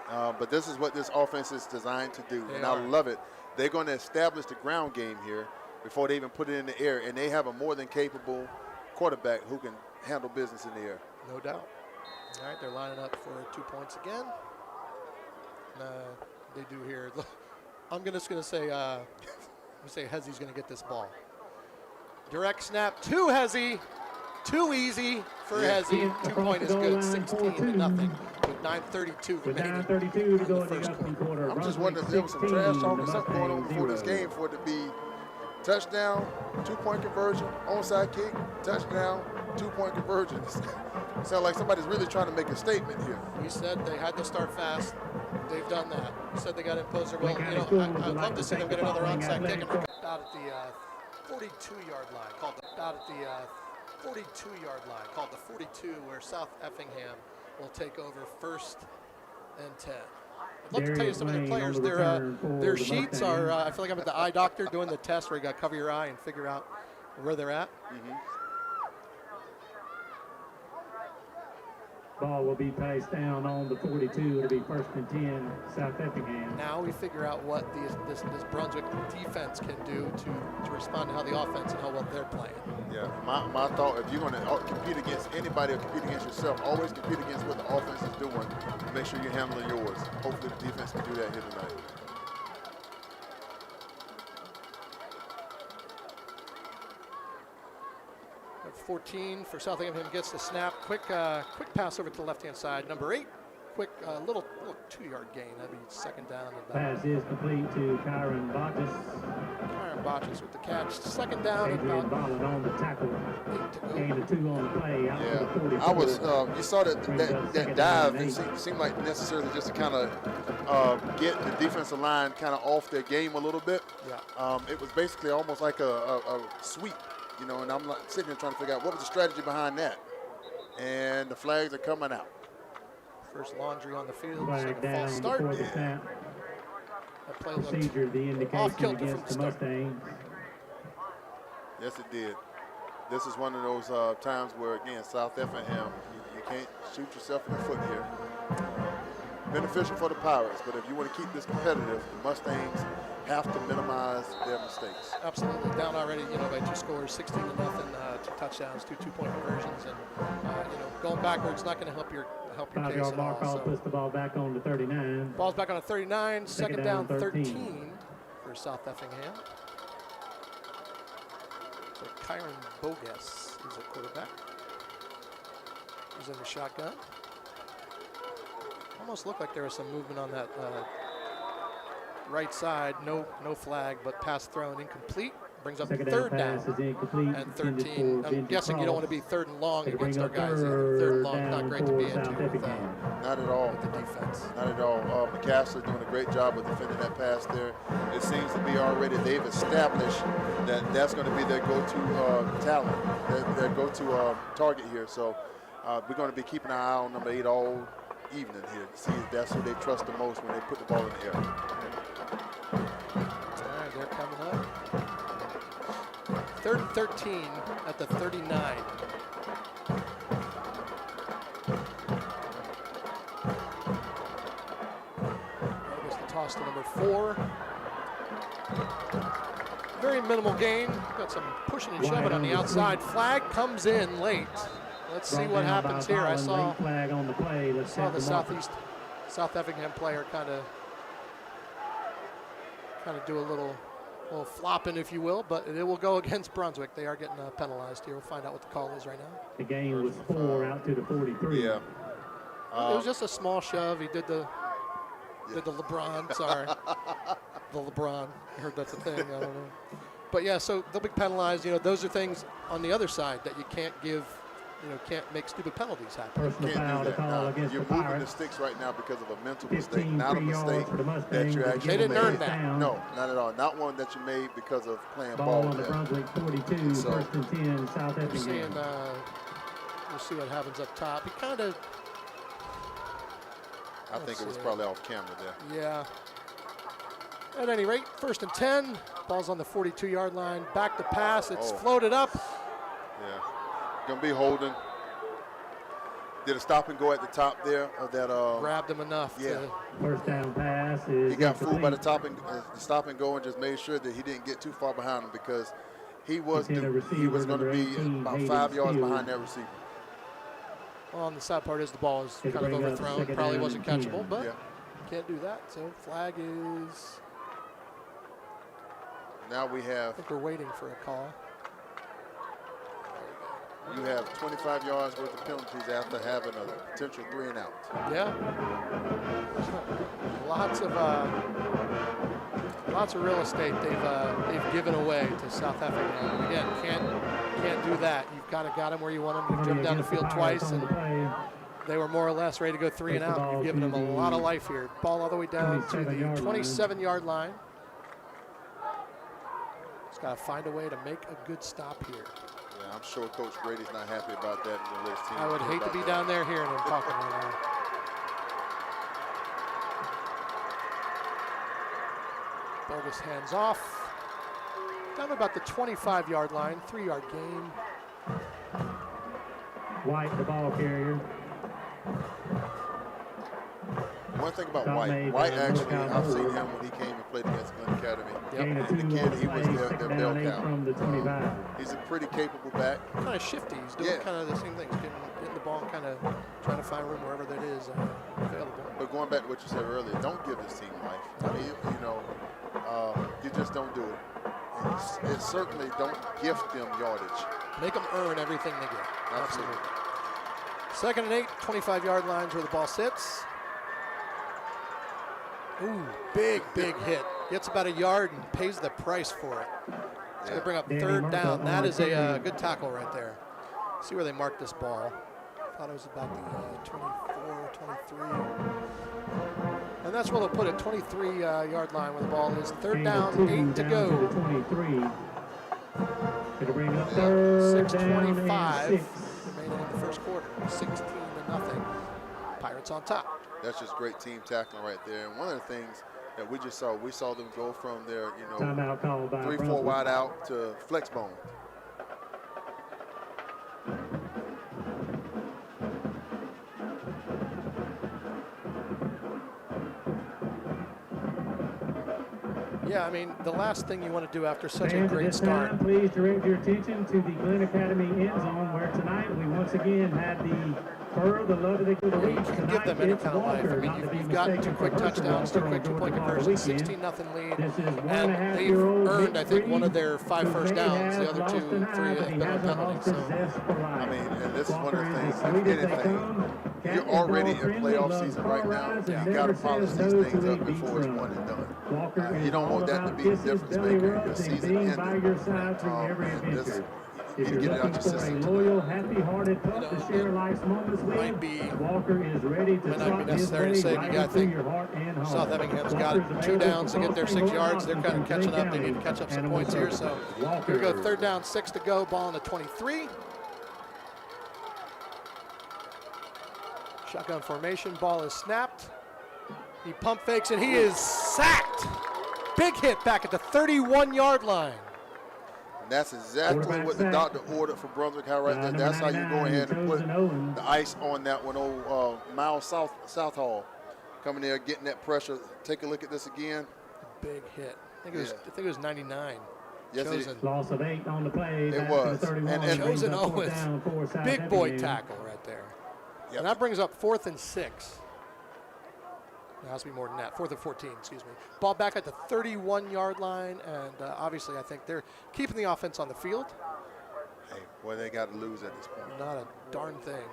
But this is what this offense is designed to do, and I love it. They're going to establish the ground game here before they even put it in the air, and they have a more than capable quarterback who can handle business in the air. No doubt. All right, they're lining up for 2 points again. They do here. I'm just going to say, Hezzy's going to get this ball. Direct snap to Hezzy. Too easy for Hezzy. 2-point is good, 16-0. With 9:32 remaining. 9:32 to go in the first quarter. I'm just wondering if there was some trash talk or something going on before this game for it touchdown, 2-point conversion, onside kick, touchdown, 2-point conversion. It sounds like somebody's really trying to make a statement here. We said they had to start fast. They've done that. We said they got to impose their will. You know, I'd love to see them get another onside kick and out at the 42-yard line. Called out at the 42-yard line. Called the 42, where South Effingham will take over 1st and 10. I'd love to tell you some of their players. Their sheets are. I feel like I'm at the eye doctor doing the test where you got to cover your eye and figure out where they're at. Ball will be placed down on the 42. It'll be 1st and 10, South Effingham. Now we figure out what this Brunswick defense can do to respond to how the offense and how well they're playing. Yeah, my thought, if you're going to compete against anybody or compete against yourself, always compete against what the offense is doing. Make sure you're handling yours. Hopefully the defense can do that here tonight. At 14 for South Effingham gets the snap. Quick pass over to the left-hand side. Number 8, quick little 2-yard gain. That'd be 2nd down. Pass is complete to Kyron Bottis. Kyron Bottis with the catch. 2nd down. Adrian Bolland on the tackle. Gain of 2 on the play. Out to the 44. I was. You saw that dive. It seemed like necessarily just to kind of get the defensive line kind of off their game a little bit. Yeah. It was basically almost like a sweep. You know, and I'm like sitting here trying to figure out what was the strategy behind that. And the flags are coming out. First laundry on the field. Flag down false start. before the snap. That play Procedure, the indication against the Mustangs. Yes, it did. This is one of those times where, again, South Effingham, you can't shoot yourself in the foot here. Beneficial for the Pirates, but if you want to keep this competitive, the Mustangs have to minimize their mistakes. Absolutely. Down already, by 2 scores, 16-0, 2 touchdowns, 2 2-point conversions, and going backwards not going to help your case at all. Markov puts the ball back on the 39. Ball's back on a 39, 2nd down 13 for South Effingham. So Kyron Bogus is a quarterback. He's in the shotgun. Almost looked like there was some movement on that right side. No flag, but pass thrown incomplete. Brings up 3rd down and 13. I'm guessing you don't want to be 3rd and long against our guys here. 3rd and long, not great to be into Not at all. with the defense. Not at all. McCaster doing a great job of defending that pass there. It seems to be already they've established that that's going to be their go-to talent, their go-to target here. So we're going to be keeping our eye on number 8 all evening here to see if that's who they trust the most when they put the ball in the air. All right, they're coming up. 3rd and 13 at the 39. That was the toss to number 4. Very minimal gain. Got some pushing and shoving on the outside. Flag comes in late. Let's see what happens here. I saw the South Effingham player kind of do a little flopping, if you will, but it will go against Brunswick. They are getting penalized here. We'll find out what the call is right now. The game was 4 out to the 43. Yeah. It was just a small shove. He did the LeBron. Sorry, the LeBron. I heard that's a thing. I don't know. But yeah, so they'll be penalized. Those are things on the other side that you can't give. Can't make stupid penalties happen. Personal foul to call against You're the moving the Pirates. sticks right now because of a mental 15 mistake, not a free yards mistake for the that Mustangs. you actually They didn't made. earn that. No, not at all. Not one that you made because of playing Ball ball on the there. Brunswick 42, So- 1st and 10, South We're Effingham. seeing, we'll see what happens up top. He kind of, I think it was probably off camera there. yeah. At any rate, 1st and 10. Ball's on the 42-yard line. Back to pass. It's floated up. Yeah. Gonna be holding. Did a stop and go at the top there of that. Grabbed him enough. Yeah. First down pass is He got fooled by the incomplete. stop and go and just made sure that he didn't get too far behind him because he was Lieutenant he was receiver, going to be number 18, about Hayden 5 yards Steele. behind that receiver. Well, on the sad part is the ball is They kind of bring up overthrown. second Probably down wasn't and 10. catchable, but Yeah. can't do that. So flag is, Now we have I think we're waiting for a call. you have 25 yards worth of penalties after having a potential 3 and out. Yeah. Lots Lots of real estate they've given away to South Effingham. Again, can't do that. You've kind of got them where you want them. You've driven down the field twice, and they were more or less ready to go 3 and out. You've given them a lot of life here. Ball all the way down to the 27-yard line. Just got to find a way to make a good stop here. Yeah, I'm sure Coach Grady's not happy about that. I would hate to be down there hearing him talking right now. Bogus hands off. Down about the 25-yard line, 3-yard gain. White, the ball carrier. One thing about White actually, I've seen him when he came and played against Glynn Academy. Yep. As a kid, he was their bell cow. From the 25. He's a pretty capable back. Kind of shifty. He's doing kind of the same things, getting the ball and kind of trying to find room wherever that is available. But going back to what you said earlier, don't give this team life. I mean, you just don't do it. And certainly don't gift them yardage. Make them earn everything they get. Absolutely. 2nd and 8, 25-yard lines where the ball sits. Ooh, big hit. Gets about a yard and pays the price for it. It's going to bring up 3rd down. That is a good tackle right there. See where they marked this ball. Thought it was about the 24, 23. And that's where they'll put it, 23-yard line where the ball is. 3rd down, 8 to go. 23. It'll bring up 3rd down 6:25 and 6. remaining in the first quarter. 16-0. Pirates on top. That's just great team tackling right there. And one of the things that we just saw, we saw them go from their, Timeout called by 3-4 wide out to flex bone. Yeah, I mean, the last thing you want to do after such a Fans, at great this start. time, please direct your attention to the Glynn Academy end zone, where tonight we once again had the fur, the love of the week. You can give them any kind of life. I mean, you've gotten 2 quick touchdowns, 2 quick 2-point conversions, 16-0 lead, and they've earned, I think, one of their 5 first downs. The other 2, 3 have been on penalties. So. I mean, and this is one of the things, if anything, you're already in playoff season right now. You got to polish these things up before it's one and done. You don't want that to be the difference maker in your season ending. You need to get it out your system happy-hearted pup to share life's moments with. Walker is ready to might not be necessary to say, you got to think South Effingham's got 2 downs to get their 6 yards. They're kind of catching up. They need to catch up some points here. So here we go, 3rd down, 6 to go. Ball on the 23. Shotgun formation. Ball is snapped. He pump fakes and he is sacked. Big hit back at the 31-yard line. And that's exactly what the doctor ordered for Brunswick High right there. That's how you go ahead and put the ice on that one. Miles South Hall coming there, getting that pressure. Take a look at this again. Big hit. I think it was 99. Yes, Chosen. Loss of 8 on the play. It was. And Chosen Owens. Big boy tackle right there. Yep. And that brings up 4th and 6. It has to be more than that. 4th and 14, excuse me. Ball back at the 31-yard line, and obviously I think they're keeping the offense on the field. Hey, boy, they got to lose at this point. Not a darn thing.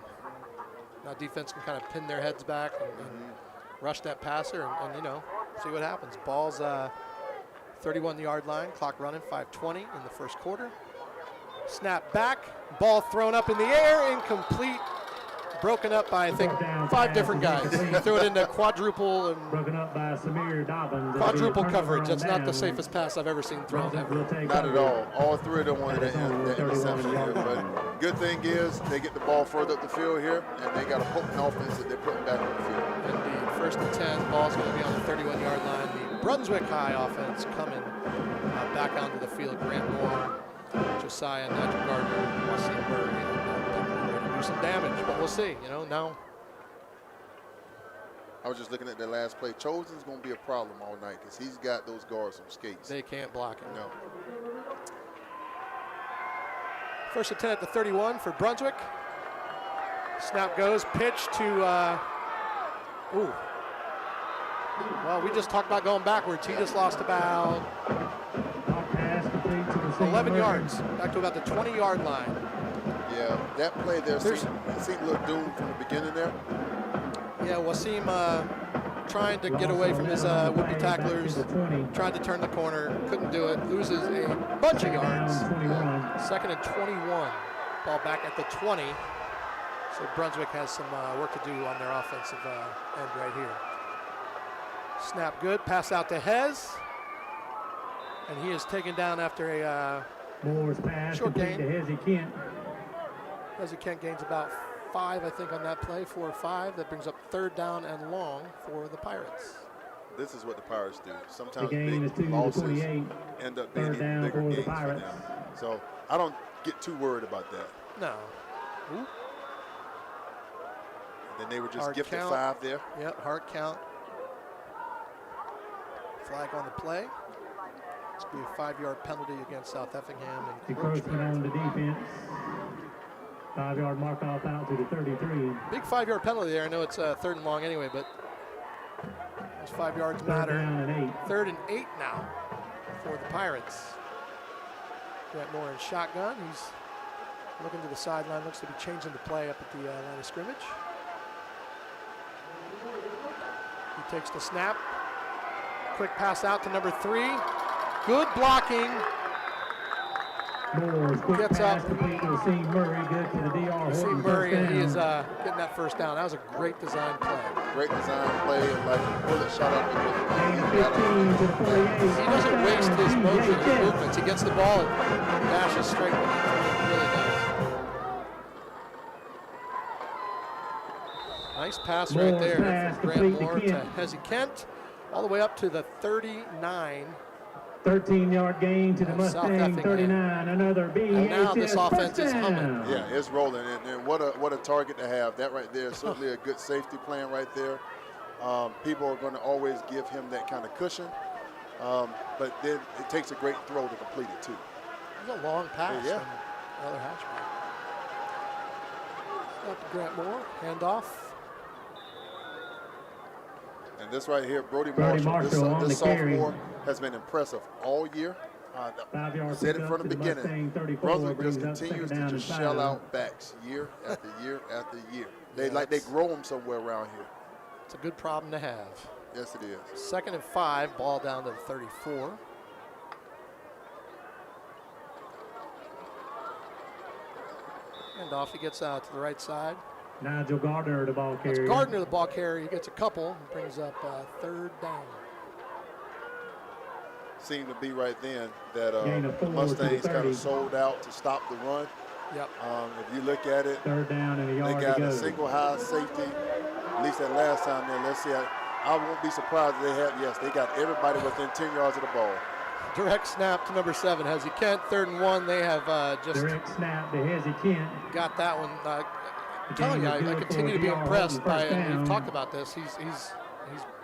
Now defense can kind of pin their heads back and rush that passer and see what happens. Ball's 31-yard line, clock running, 5:20 in the first quarter. Snap back, ball thrown up in the air, incomplete. Broken up by, I think, 5 different guys. He threw it into quadruple and quadruple coverage. That's not the safest pass I've ever seen thrown ever. Not at all. All 3 of them wanted that interception here. But good thing is they get the ball further up the field here, and they got a potent offense that they're putting back on the field. Indeed. 1st and 10. Ball's going to be on the 31-yard line. The Brunswick High offense coming back onto the field. Grant Moore, Josiah, Nigel Gardner, Wasim Burry. Do some damage, but we'll see. Now. I was just looking at the last play. Chosen's going to be a problem all night because he's got those guards on skates. They can't block him. No. 1st and 10 at the 31 for Brunswick. Snap goes, pitch to. Well, we just talked about going backwards. He just lost about 11 yards, back to about the 20-yard line. Yeah, that play there seemed a little doomed from the beginning there. Yeah, Wasim trying to get away from his would-be tacklers, tried to turn the corner, couldn't do it, loses a bunch of yards. 2nd and 21. Ball back at the 20. So Brunswick has some work to do on their offensive end right here. Snap good, pass out to Hez. And he is taken down after a Moore's pass short gain. to Hezzy Kent. Hezzy Kent gains about 5, I think, on that play, 4 or 5. That brings up 3rd down and long for the Pirates. This is what the Pirates do. Sometimes The game is big 2 to losses 28. end up being Third down bigger for the gains for Pirates. them. So I don't get too worried about that. No. Ooh. And then they were just Hard gifted count. 5 there. Yep, hard count. Flag on the play. This will be a 5-yard penalty against South Effingham. Encroachment on the defense. 5-yard mark off out to the 33. Big 5-yard penalty there. I know it's 3rd and long anyway, but those 5 yards matter. 3rd down and 8. 3rd and 8 now for the Pirates. Grant Moore in shotgun. He's looking to the sideline. Looks to be changing the play up at the line of scrimmage. He takes the snap. Quick pass out to number 3. Good blocking. Moore's quick Gets pass up. complete to Rasheem Murray. Good to the DR. See Horton, Murray, first and he down. is getting that 1st down. That was a great design play. Great design play, and like a bullet shot out the Gain of 15 to the 48. He doesn't waste his Touchdown, motion, his GHS. movements. He gets the ball and dashes straight with it. He really does. Nice pass right Moore's there pass from complete Grant to Moore to Kent. Hezzy Kent, all the way up to the 39. 13-yard gain to the South Mustang, Effingham. 39. Another BHS. And now this offense is first humming. down. Yeah, it's rolling, and what a target to have. That right there is certainly a good safety plan right there. People are going to always give him that kind of cushion, but then it takes a great throw to complete it too. It's a long pass Yeah. from another hatchback. Up to Grant Moore, handoff. And this right here, Brody Brody Marshall, on this the carry. sophomore has been impressive all year. 5-yard Said it pickup from the to beginning. Mustang, 34, Brunswick just brings up continues 2nd to down just and shell 5. out backs year after year after year. They Yeah, like they that's- grow them somewhere around here. It's a good problem to have. Yes, it is. 2nd and 5, ball down to the 34. And off he gets out to the right side. Nigel Gardner, the ball That's carrier. Gardner, the ball carrier. He gets a couple and brings up 3rd down. Seemed to be right then that Gain of 4 to the Mustangs kind 30. of sold out to stop the run. Yep. If you look at it, 3rd down and a they yard got to go. a single high safety. At least that last time there. Let's see. I won't be surprised if they have. Yes, they got everybody within 10 yards of the ball. Direct snap to number 7, Hezzy Kent. 3rd and 1. They have just Direct snap to Hezzy Kent. got that one. I'm telling you, I continue to be impressed by, and we've talked about this. He's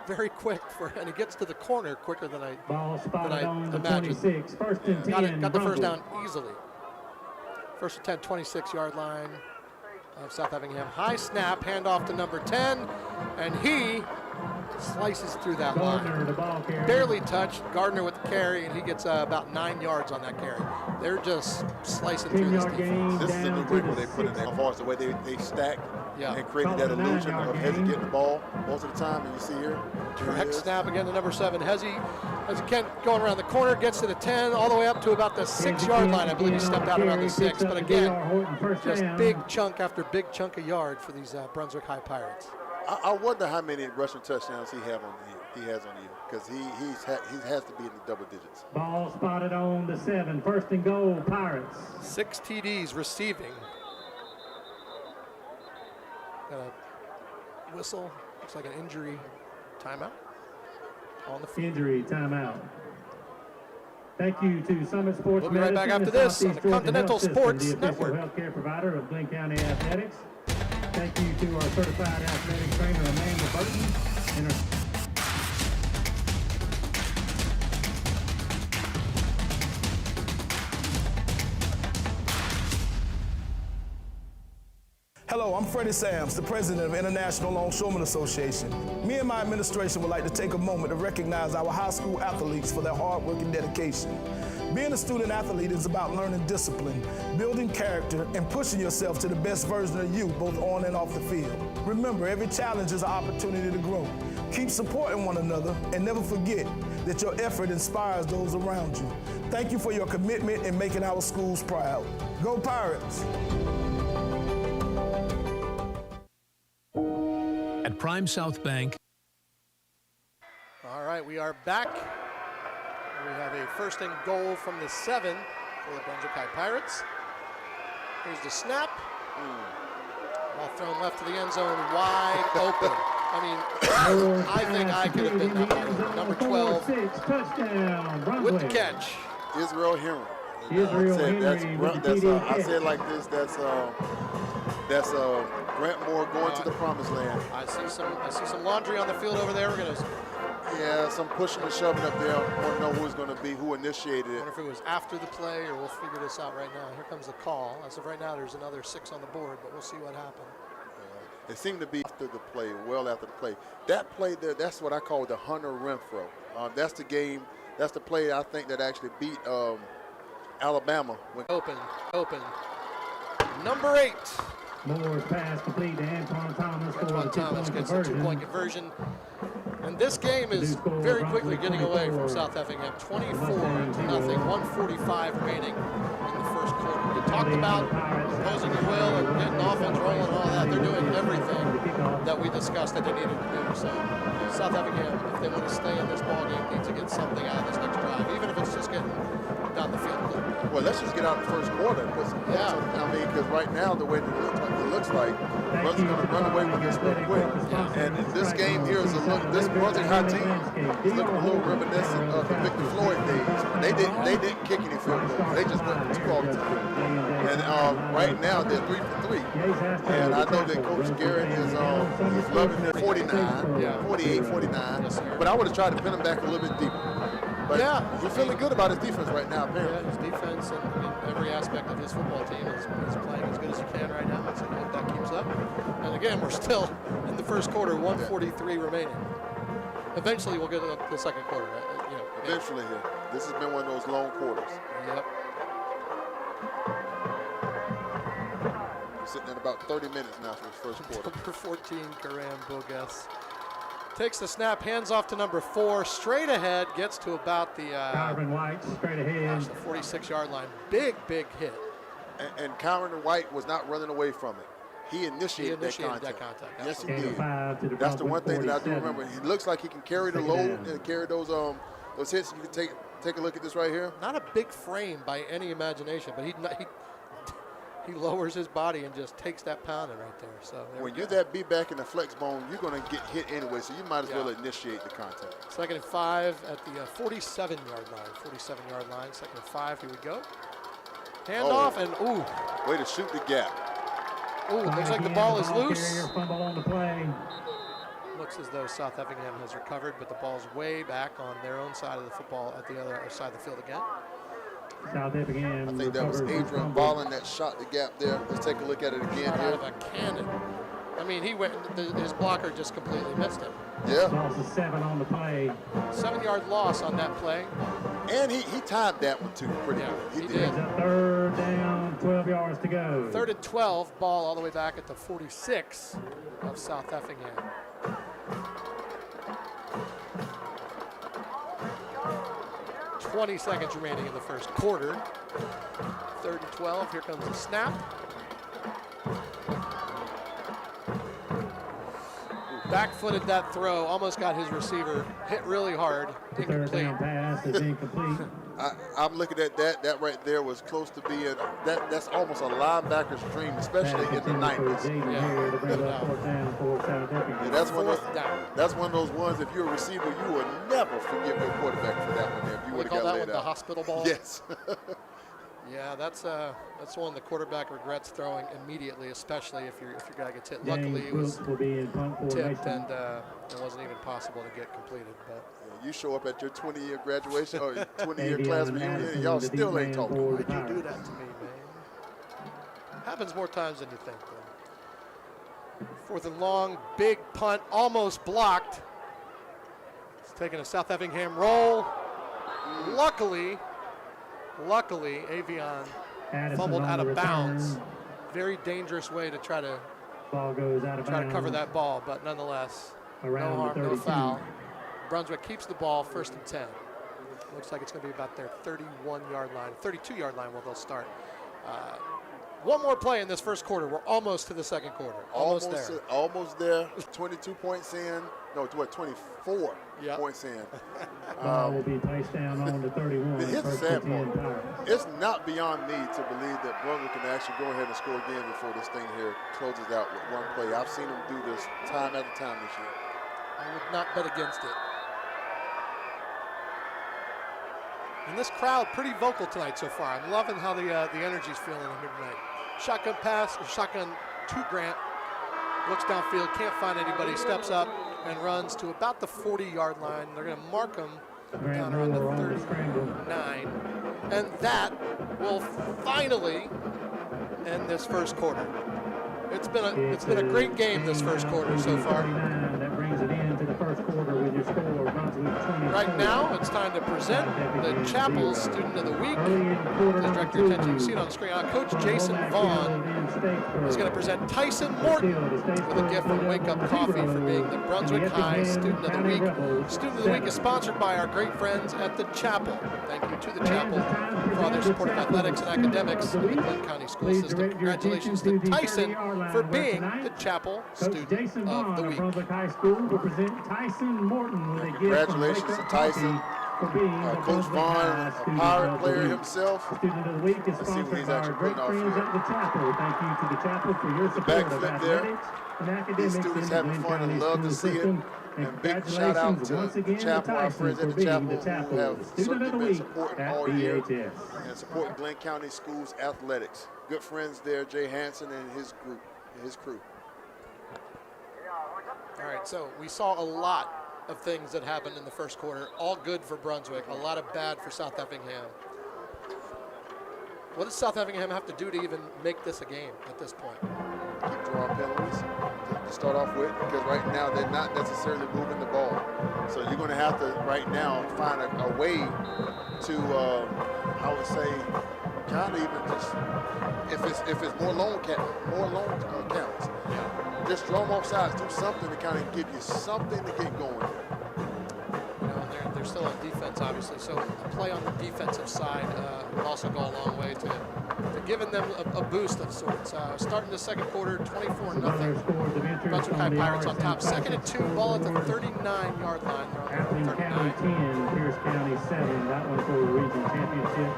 very quick and he gets to the corner quicker than I Ball spotted on the imagined. 26. 1st and 10. Got the 1st Brunswick. down easily. 1st and 10, 26-yard line of South Effingham. High snap, handoff to number 10, and he slices through that Gardner, line. the ball carrier. Barely touched. Gardner with the carry, and he gets about 9 yards on that carry. They're just slicing through this 10-yard defense. gain This is a down new to wrinkle the they put in 6. there. As far as the way they stack Yeah. and created that Call it a illusion 9-yard of Hezzy gain. getting the ball most of the time. And you see here, Direct snap again to number 7, Hezzy. Hezzy Kent going around the corner, gets to the 10, all the way up to about the 6-yard line. I believe he stepped out around the 6, but again, just big chunk after big chunk of yard for these Brunswick High Pirates. I wonder how many rushing touchdowns he has on the year. Because he has to be in the double digits. Ball spotted on the 7. 1st and goal, Pirates. 6 TDs receiving. Got a whistle. Looks like an injury timeout on the field. Injury timeout. Thank you to Summit Sports We'll be right back Medicine, after the this on Southeast the Georgia Continental Health System, Sports the official Network. healthcare provider of Glynn County Athletics. Thank you to our certified athletic trainer, Amanda Burton, and our Hello, I'm Freddie Sams, the president of International Longshoremen Association. Me and my administration would like to take a moment to recognize our high school athletes for their hard work and dedication. Being a student athlete is about learning discipline, building character, and pushing yourself to the best version of you, both on and off the field. Remember, every challenge is an opportunity to grow. Keep supporting one another, and never forget that your effort inspires those around you. Thank you for your commitment in making our schools proud. Go Pirates! At Prime South Bank. All right, we are back. We have a first and goal from the 7 for the Brunswick High Pirates. Here's the snap. Ball thrown left to the end zone, wide open. I mean, I think I could have been that number 12 with the catch. Israel Henry. Israel Henry I say it like this. That's Grant Moore going to the promised land. I see some laundry on the field over there. We're gonna. Yeah, some pushing and shoving up there. I want to know who's going to be, who initiated it. I wonder if it was after the play, or we'll figure this out right now. Here comes the call. As of right now, there's another 6 on the board, but we'll see what happened. It seemed to be after the play, well after the play. That play there, that's what I call the Hunter Renfro. That's the game. That's the play I think that actually beat Alabama. Open. Number 8. Moore's pass complete to Antoine Thomas. Antoine Thomas gets a 2-point conversion. And this game is very quickly getting away from South Effingham. 24-0, 1:45 remaining in the first quarter. We talked about imposing your will and getting offense rolling and all that. They're doing everything that we discussed that they needed to do. So South Effingham, if they want to stay in this ballgame, need to get something out of this next drive, even if it's just getting down the field a little bit. Well, let's just get out the first quarter. Because right now, the way it looks like Brunswick's going to run away with this real quick. And this game here is this Brunswick High team is looking a little reminiscent of the Victor Floyd days. They didn't kick any field goals. They just went 2 all the time. And right now they're 3 for 3. And I know that Coach Garrett is he's loving their 49, 48, 49. But I would have tried to pin him back a little bit deeper. But he's feeling good about his defense right now, apparently. Yeah, his defense and every aspect of his football team is playing as good as he can right now. So I hope that keeps up. And again, we're still in the first quarter, 1:43 remaining. Eventually, we'll get to the second quarter. Eventually, here. This has been one of those long quarters. Yep. We're sitting at about 30 minutes now for this first quarter. Number 14, Karam Bogas. Takes the snap, hands off to number 4, straight ahead, gets to about the White, straight ahead. The 46-yard line. Big hit. And Kyron White was not running away from it. He initiated that contact. Yes, he did. That's the one thing that I do remember. He looks like he can carry the load and carry those hits. You can take a look at this right here. Not a big frame by any imagination, but he lowers his body and just takes that pounding right there. So when you're that beat back in the flex bone, you're going to get hit anyway, so you might as well initiate the contact. 2nd and 5 at the 47-yard line. 47-yard line, 2nd and 5. Here we go. Hand off and way to shoot the gap. Looks like the ball is loose. Fumble on the play. Looks as though South Effingham has recovered, but the ball's way back on their own side of the football at the other side of the field again. South Effingham. I think that was Adrian Ballin that shot the gap there. Let's take a look at it again Shot here. out of a cannon. I mean, his blocker just completely missed him. Yeah. Loss of 7 on the play. 7-yard loss on that play. And he timed that one too pretty good. He did. 3rd down, 12 yards to go. 3rd and 12, ball all the way back at the 46 of South Effingham. "20 seconds remaining in the first quarter. 3rd and 12. Here comes the snap. Back-footed that throw. Almost got his receiver hit really hard. Incomplete. 3rd down pass is incomplete. I'm looking at that. That right there was close to being that's almost a linebacker's dream, especially in the 90s. That's one of those ones. If you're a receiver, you will never forgive your quarterback for that one. If you would have got that laid one the out. hospital ball. Yes. Yeah, that's one the quarterback regrets throwing immediately, especially if your guy gets hit. Luckily, it was tipped and it wasn't even possible to get completed. But you show up at your 20-year graduation or 20-year class reunion, and y'all still ain't talking. Why'd you do that to me, man? Happens more times than you think, though. 4th and long, big punt, almost blocked. It's taking a South Effingham roll. Luckily, Luckily, Avion Addison fumbled on out the of bounds. return. Very dangerous way to try to Ball goes out of bounds. cover that ball, but nonetheless, Around no the harm, no 32. foul. Brunswick keeps the ball, 1st and 10. Looks like it's going to be about their 31-yard line, 32-yard line where they'll start. One more play in this first quarter. We're almost to the second quarter. Almost there. Almost there. 22 points in. No, what, 24 points in. Ball will be placed down on the 31. But here's the First sad and 10 part. Pirates. It's not beyond me to believe that Brunswick can actually go ahead and score again before this thing here closes out with one play. I've seen them do this time after time this year. I would not bet against it. And this crowd pretty vocal tonight so far. I'm loving how the energy's feeling here tonight. Shotgun pass, or shotgun to Grant. Looks downfield, can't find anybody, steps up and runs to about the 40-yard line. They're going to mark him down around the 39. And that will finally end this first quarter. It's been a great game this first quarter so far. That brings it into the first quarter with your score. Right now, it's time to present the Chapel Student of the Week. Please direct your attention. You see it on the screen. Coach Jason Vaughn is going to present Tyson Morton with a gift from Wake Up Coffee for being the Brunswick High Student of the Week. Student of the Week is sponsored by our great friends at the Chapel. Thank you to the Chapel for all their support of athletics and academics in the Glynn County School System. Congratulations to Tyson for being the Chapel Student of the Week. Brunswick High School will present Tyson Morton with a gift. Congratulations to Tyson. Coach Vaughn, a Pirate player himself. Student of the Week is sponsored by our great friends at the Chapel. Thank you to the Chapel for your support of athletics and academics. These students in the having Glynn fun County and love school to see it. system. And big shout out to the Chapel, our friends at the Chapel, who have certainly been supporting all year and supporting Glynn County Schools athletics. Good friends there, Jay Hansen and his group, his crew. All right, so we saw a lot of things that happened in the first quarter, all good for Brunswick, a lot of bad for South Effingham. What does South Effingham have to do to even make this a game at this point? Keep drawing penalties to start off with, because right now they're not necessarily moving the ball. So you're going to have to right now find a way to, I would say, kind of even just if it's more long counts. Just throw them off sides, do something to kind of give you something to get going. You know, they're still on defense, obviously, so a play on the defensive side would also go a long way to giving them a boost of sorts. Starting the second quarter, 24-0. Brunswick High Pirates on top. 2nd and 2, ball at the 39-yard line. Effingham County 10, Pierce County 7. That one for the region championship.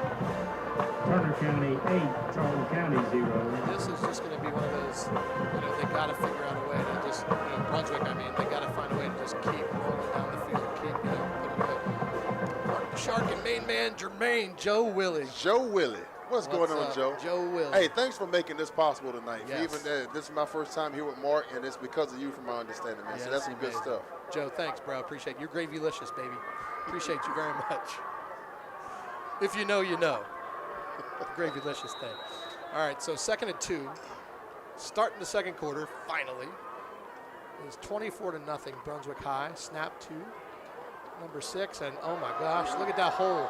Turner County 8, Charlton County 0. This is just going to be one of those, they got to figure out a way to just, Brunswick, they got to find a way to just keep rolling down the field, keep, putting it. Mark the Shark and main man, Jermaine, Joe Willie. Joe Willie. What's going on, Joe? Joe Willie. Hey, thanks for making this possible tonight. Yes. Even this is my first time here with Mark, and it's because of you, from my understanding, man. Yes, so that's some good stuff. Joe, thanks, bro. Appreciate it. You're gravy-licious, baby. Appreciate you very much. If you know, you know. Gravy-licious thing. All right, so 2nd and 2. Starting the second quarter, finally. It's 24-0, Brunswick High. Snap to number 6, and oh my gosh, look at that hole.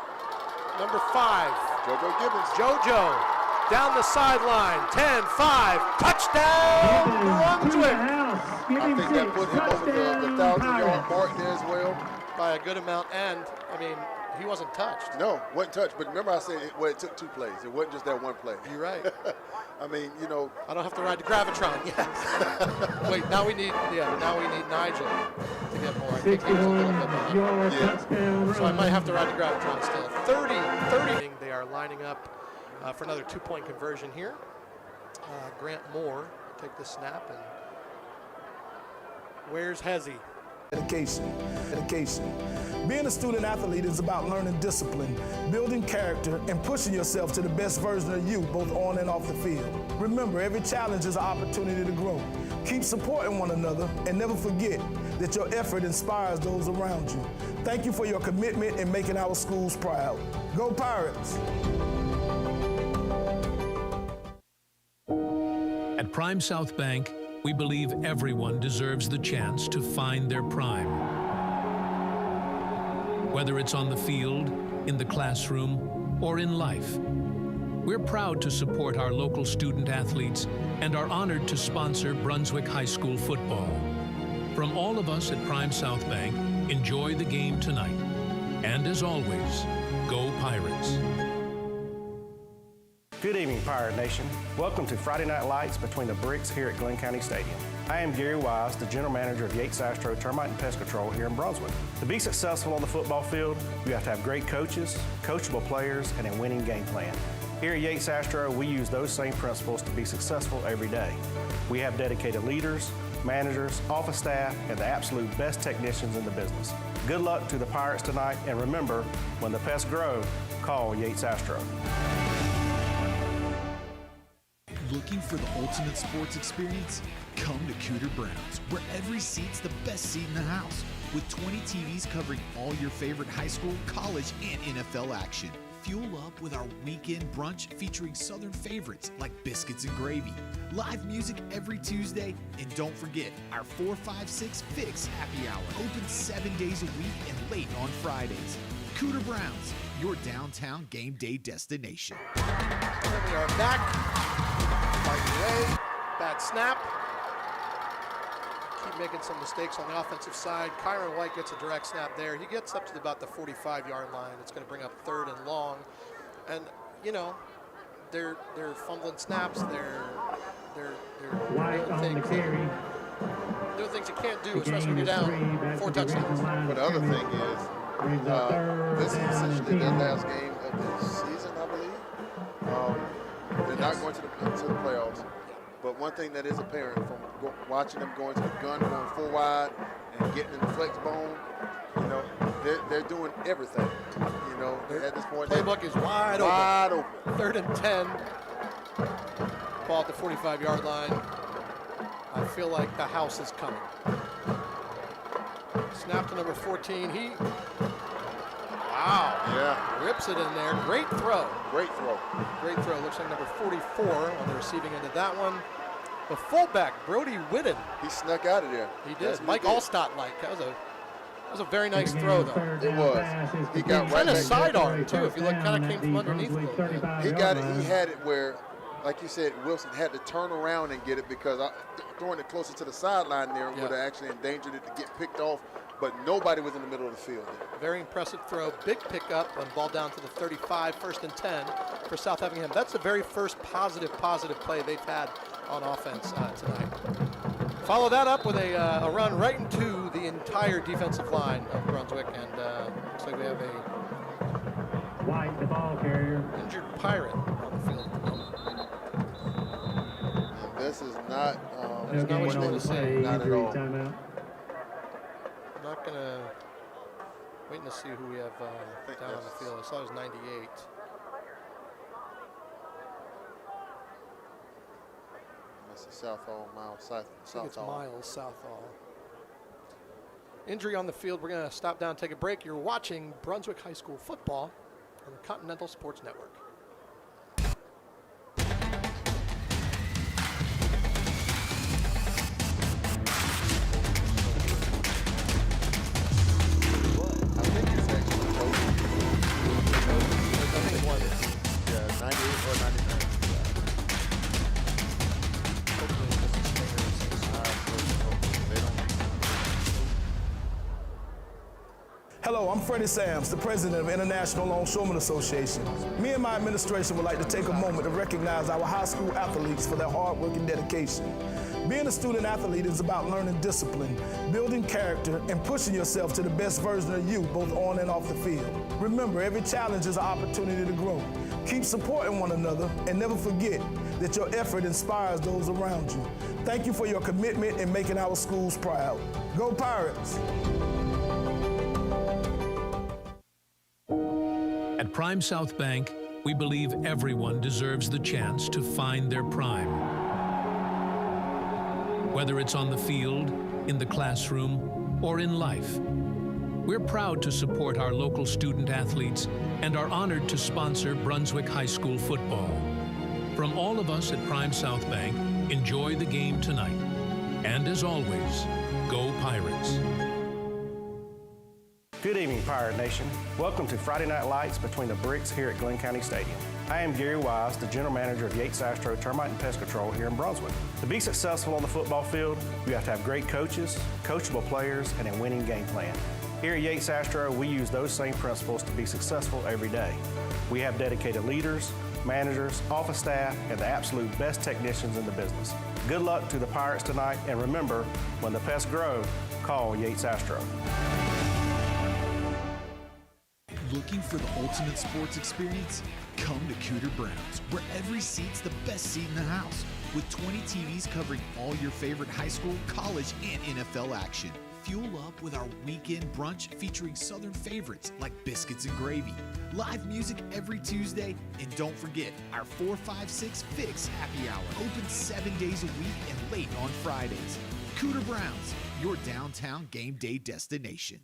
Number 5. JoJo Gibbons. JoJo down the sideline. 10-5. Touchdown, Brunswick. I think that put him over the 1,000-yard mark there as well. By a good amount, and, he wasn't touched. No, wasn't touched. But remember I said it took 2 plays. It wasn't just that one play. You're right. I don't have to ride the Gravitron. Yes. Wait, now we need Nigel to get more. I think he was a little bit behind. So I might have to ride the Gravitron still. 30. They are lining up for another 2-point conversion here. Grant Moore take the snap, and where's Hezzy? Dedication. Being a student athlete is about learning discipline, building character, and pushing yourself to the best version of you, both on and off the field. Remember, every challenge is an opportunity to grow. Keep supporting one another, and never forget that your effort inspires those around you. Thank you for your commitment in making our schools proud. Go Pirates! At Prime South Bank, we believe everyone deserves the chance to find their prime. Whether it's on the field, in the classroom, or in life. We're proud to support our local student athletes and are honored to sponsor Brunswick High School football. From all of us at Prime South Bank, enjoy the game tonight. And as always, go Pirates. Good evening, Pirate Nation. Welcome to Friday Night Lights between the bricks here at Glynn County Stadium. I am Gary Wise, the General Manager of Yates Astro Termite and Pest Control here in Brunswick. To be successful on the football field, you have to have great coaches, coachable players, and a winning game plan. Here at Yates Astro, we use those same principles to be successful every day. We have dedicated leaders, managers, office staff, and the absolute best technicians in the business. Good luck to the Pirates tonight, and remember, when the pests grow, call Yates Astro. Looking for the ultimate sports experience? Come to Cooter Browns, where every seat's the best seat in the house, with 20 TVs covering all your favorite high school, college, and NFL action. Fuel up with our weekend brunch featuring Southern favorites like biscuits and gravy, live music every Tuesday, and don't forget our 4-5-6 Fix happy hour, open 7 days a week and late on Fridays. Cooter Browns, your downtown game day destination. Here we are back. Away. Bad snap. Keep making some mistakes on the offensive side. Kyron White gets a direct snap there. He gets up to about the 45-yard line. It's going to bring up 3rd and long. And, you know, they're fumbling snaps. They're White on the carry. doing things you can't do, especially when you're down 4 touchdowns. But the other thing is, this is essentially their last game of the season, I believe. They're not going to the playoffs. But one thing that is apparent from watching them going to the gun, going full wide, and getting in the flex bone, you know, they're doing everything. You know, at this point, playbook is wide open. 3rd and 10. Ball at the 45-yard line. I feel like the house is coming. Snap to number 14. Wow. Yeah. Rips it in there. Great throw. Great throw. Great throw. Looks like number 44 on the receiving end of that one. The fullback, Brody Whitten. He snuck out of there. He did. Mike Allstott-like. That was a very nice throw, though. It was. He got right kind of back. sidearm, too. If you look, kind of came from underneath a little bit. He got it. He had it where, like you said, Wilson had to turn around and get it because throwing it closer to the sideline there would have actually endangered it to get picked off. But nobody was in the middle of the field. Very impressive throw. Big pickup on ball down to the 35, 1st and 10 for South Effingham. That's the very first positive play they've had on offense tonight. Follow that up with a run right into the entire defensive line of Brunswick, and looks like we have a White, the ball carrier. Injured Pirate on the field at the moment. This is not. There's not what you want to say. Not at all. Timeout. Not gonna waiting to see who we have down on the field. I saw it was 98. That's the Southall, Miles Southall. I think it's Miles Southall. Injury on the field. We're gonna stop down, take a break. You're watching Brunswick High School football on the Continental Sports Network. Hello, I'm Freddie Sams, the president of International Longshoremen Association. Me and my administration would like to take a moment to recognize our high school athletes for their hard work and dedication. Being a student athlete is about learning discipline, building character, and pushing yourself to the best version of you, both on and off the field. Remember, every challenge is an opportunity to grow. Keep supporting one another, and never forget that your effort inspires those around you. Thank you for your commitment in making our schools proud. Go Pirates! At Prime South Bank, we believe everyone deserves the chance to find their prime. Whether it's on the field, in the classroom, or in life, we're proud to support our local student athletes and are honored to sponsor Brunswick High School football. From all of us at Prime South Bank, enjoy the game tonight. And as always, go Pirates. Good evening, Pirate Nation. Welcome to Friday Night Lights between the bricks here at Glynn County Stadium. I am Gary Wise, the General Manager of Yates Astro Termite and Pest Control here in Brunswick. To be successful on the football field, you have to have great coaches, coachable players, and a winning game plan. Here at Yates Astro, we use those same principles to be successful every day. We have dedicated leaders, managers, office staff, and the absolute best technicians in the business. Good luck to the Pirates tonight, and remember, when the pests grow, call Yates Astro. Looking for the ultimate sports experience? Come to Cooter Browns, where every seat's the best seat in the house, with 20 TVs covering all your favorite high school, college, and NFL action. Fuel up with our weekend brunch featuring Southern favorites like biscuits and gravy, live music every Tuesday, and don't forget our 4-5-6 Fix happy hour, open 7 days a week and late on Fridays. Cooter Browns, your downtown game day destination.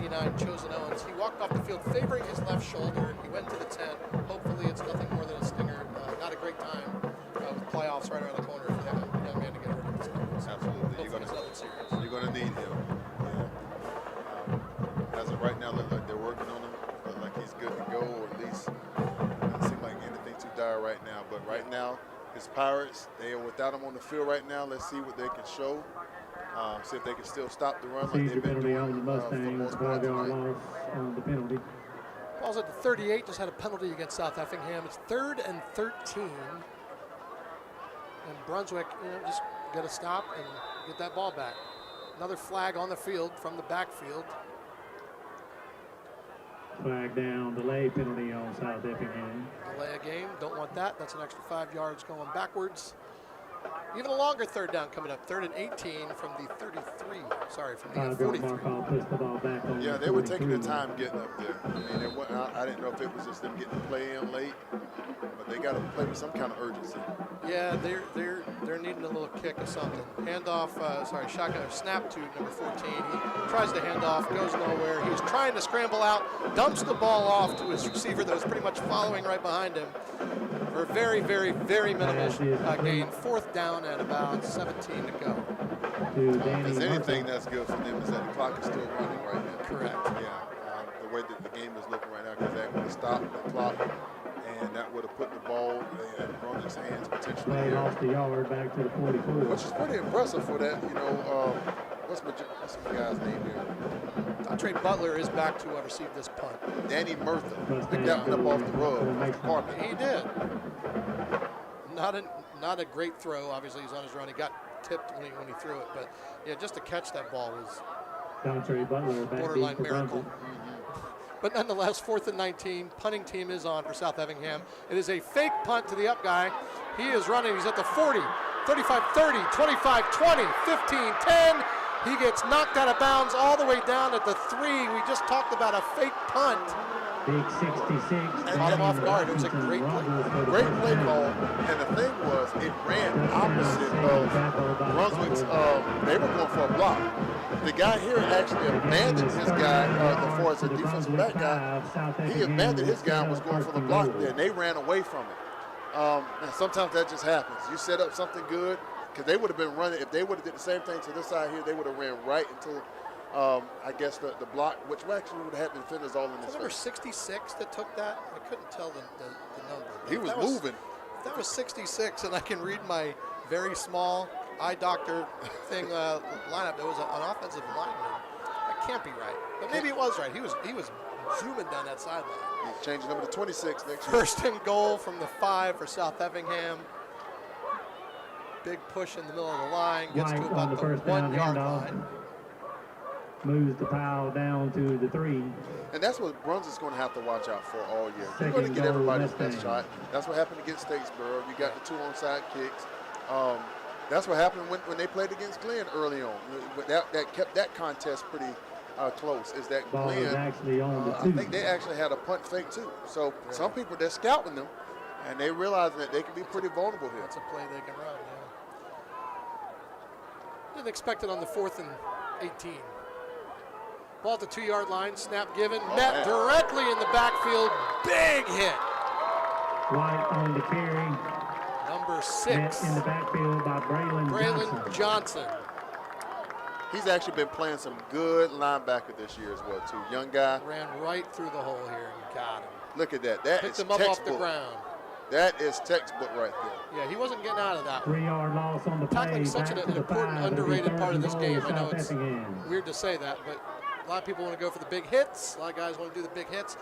99 chosen Owens. He walked off the field favoring his left shoulder. He went to the tent. Hopefully it's nothing more than a stinger. Not a great time with playoffs right around the corner for that young man to get hurt at this point. Absolutely. You're going to need him. Yeah. As of right now, look like they're working on him. Look like he's good to go, or at least doesn't seem like anything too dire right now. But right now, his Pirates, they are without him on the field right now. Let's see what they can show. See if they can still stop the run like they've been doing on the Mustangs, 5-yard loss on the penalty. Ball's at the 38, just had a penalty against South Effingham. It's 3rd and 13. And Brunswick, just got to stop and get that ball back. Another flag on the field from the backfield. Flag down, delay penalty on South Effingham. Delay a game, don't want that. That's an extra 5 yards going backwards. Even a longer third down coming up, 3rd and 18 from the 33. Sorry, from the 43. Yeah, they were taking their time getting up there. I mean, I didn't know if it was just them getting the play in late, but they got to play with some kind of urgency. Yeah, they're needing a little kick or something. Handoff, shotgun snap to number 14. He tries to hand off, goes nowhere. He was trying to scramble out, dumps the ball off to his receiver that was pretty much following right behind him. For a very, very, very minimal gain. 4th down at about 17 to go. If there's anything that's good for them is that the clock is still running right now. Correct. Yeah, the way that the game is looking right now, because that would have stopped the clock, and that would have put the ball in Brun's hands potentially. They lost the yard back to the 44. Which is pretty impressive for that, what's the guy's name here? Trey Butler is back to receive this punt. Danny Murtha picked that one up off the rug, off the carpet. He did. Not a great throw. Obviously, he's on his run. He got tipped when he threw it, but yeah, just to catch that ball was borderline miracle. But nonetheless, 4th and 19. Punting team is on for South Effingham. It is a fake punt to the up guy. He is running. He's at the 40, 35, 30, 25, 20, 15, 10. He gets knocked out of bounds all the way down at the 3. We just talked about a fake punt. Big 66. Caught him off guard. It was a great play. Great play call. And the thing was, it ran opposite of Brunswick's. They were going for a block. The guy here actually abandoned his guy, as far as the defensive back guy. He abandoned his guy and was going for the block there, and they ran away from it. And sometimes that just happens. You set up something good, because they would have been running. If they would have did the same thing to this side here, they would have ran right into, I guess, the block, which actually would have had the defenders all in this. Number 66 that took that? I couldn't tell the number. He was moving. If that was 66, and I can read my very small eye doctor thing lineup, there was an offensive lineman. That can't be right. But maybe it was right. He was zooming down that sideline. He's changing number to 26 next year. 1st and goal from the 5 for South Effingham. Big push in the middle of the line, gets to about the 1-yard line. Moves the pile down to the 3. And that's what Brunswick's going to have to watch out for all year. You're going to get everybody's best shot. That's what happened against Statesboro. You got the 2 onside kicks. That's what happened when they played against Glynn early on. That kept that contest pretty close. Is that Glynn? I think they actually had a punt fake too. So some people, they're scouting them, and they realize that they can be pretty vulnerable here. That's a play they can run. Yeah. Didn't expect it on the 4th and 18. Ball at the 2-yard line, snap given, met directly in the backfield, big hit. White on the carry. Number 6. Met in the backfield by Braylon Johnson. He's actually been playing some good linebacker this year as well, too. Young guy. Ran right through the hole here and got him. Look at that. That Picked is him up textbook. off the ground. That is textbook right there. Yeah, he wasn't getting out of that one. 3-yard loss on the play. Tackling such an Back to the important, 5. underrated part of this It'll be game. third I know and goal, it's South Effingham. weird to say that, but a lot of people want to go for the big hits. A lot of guys want to do the big hits.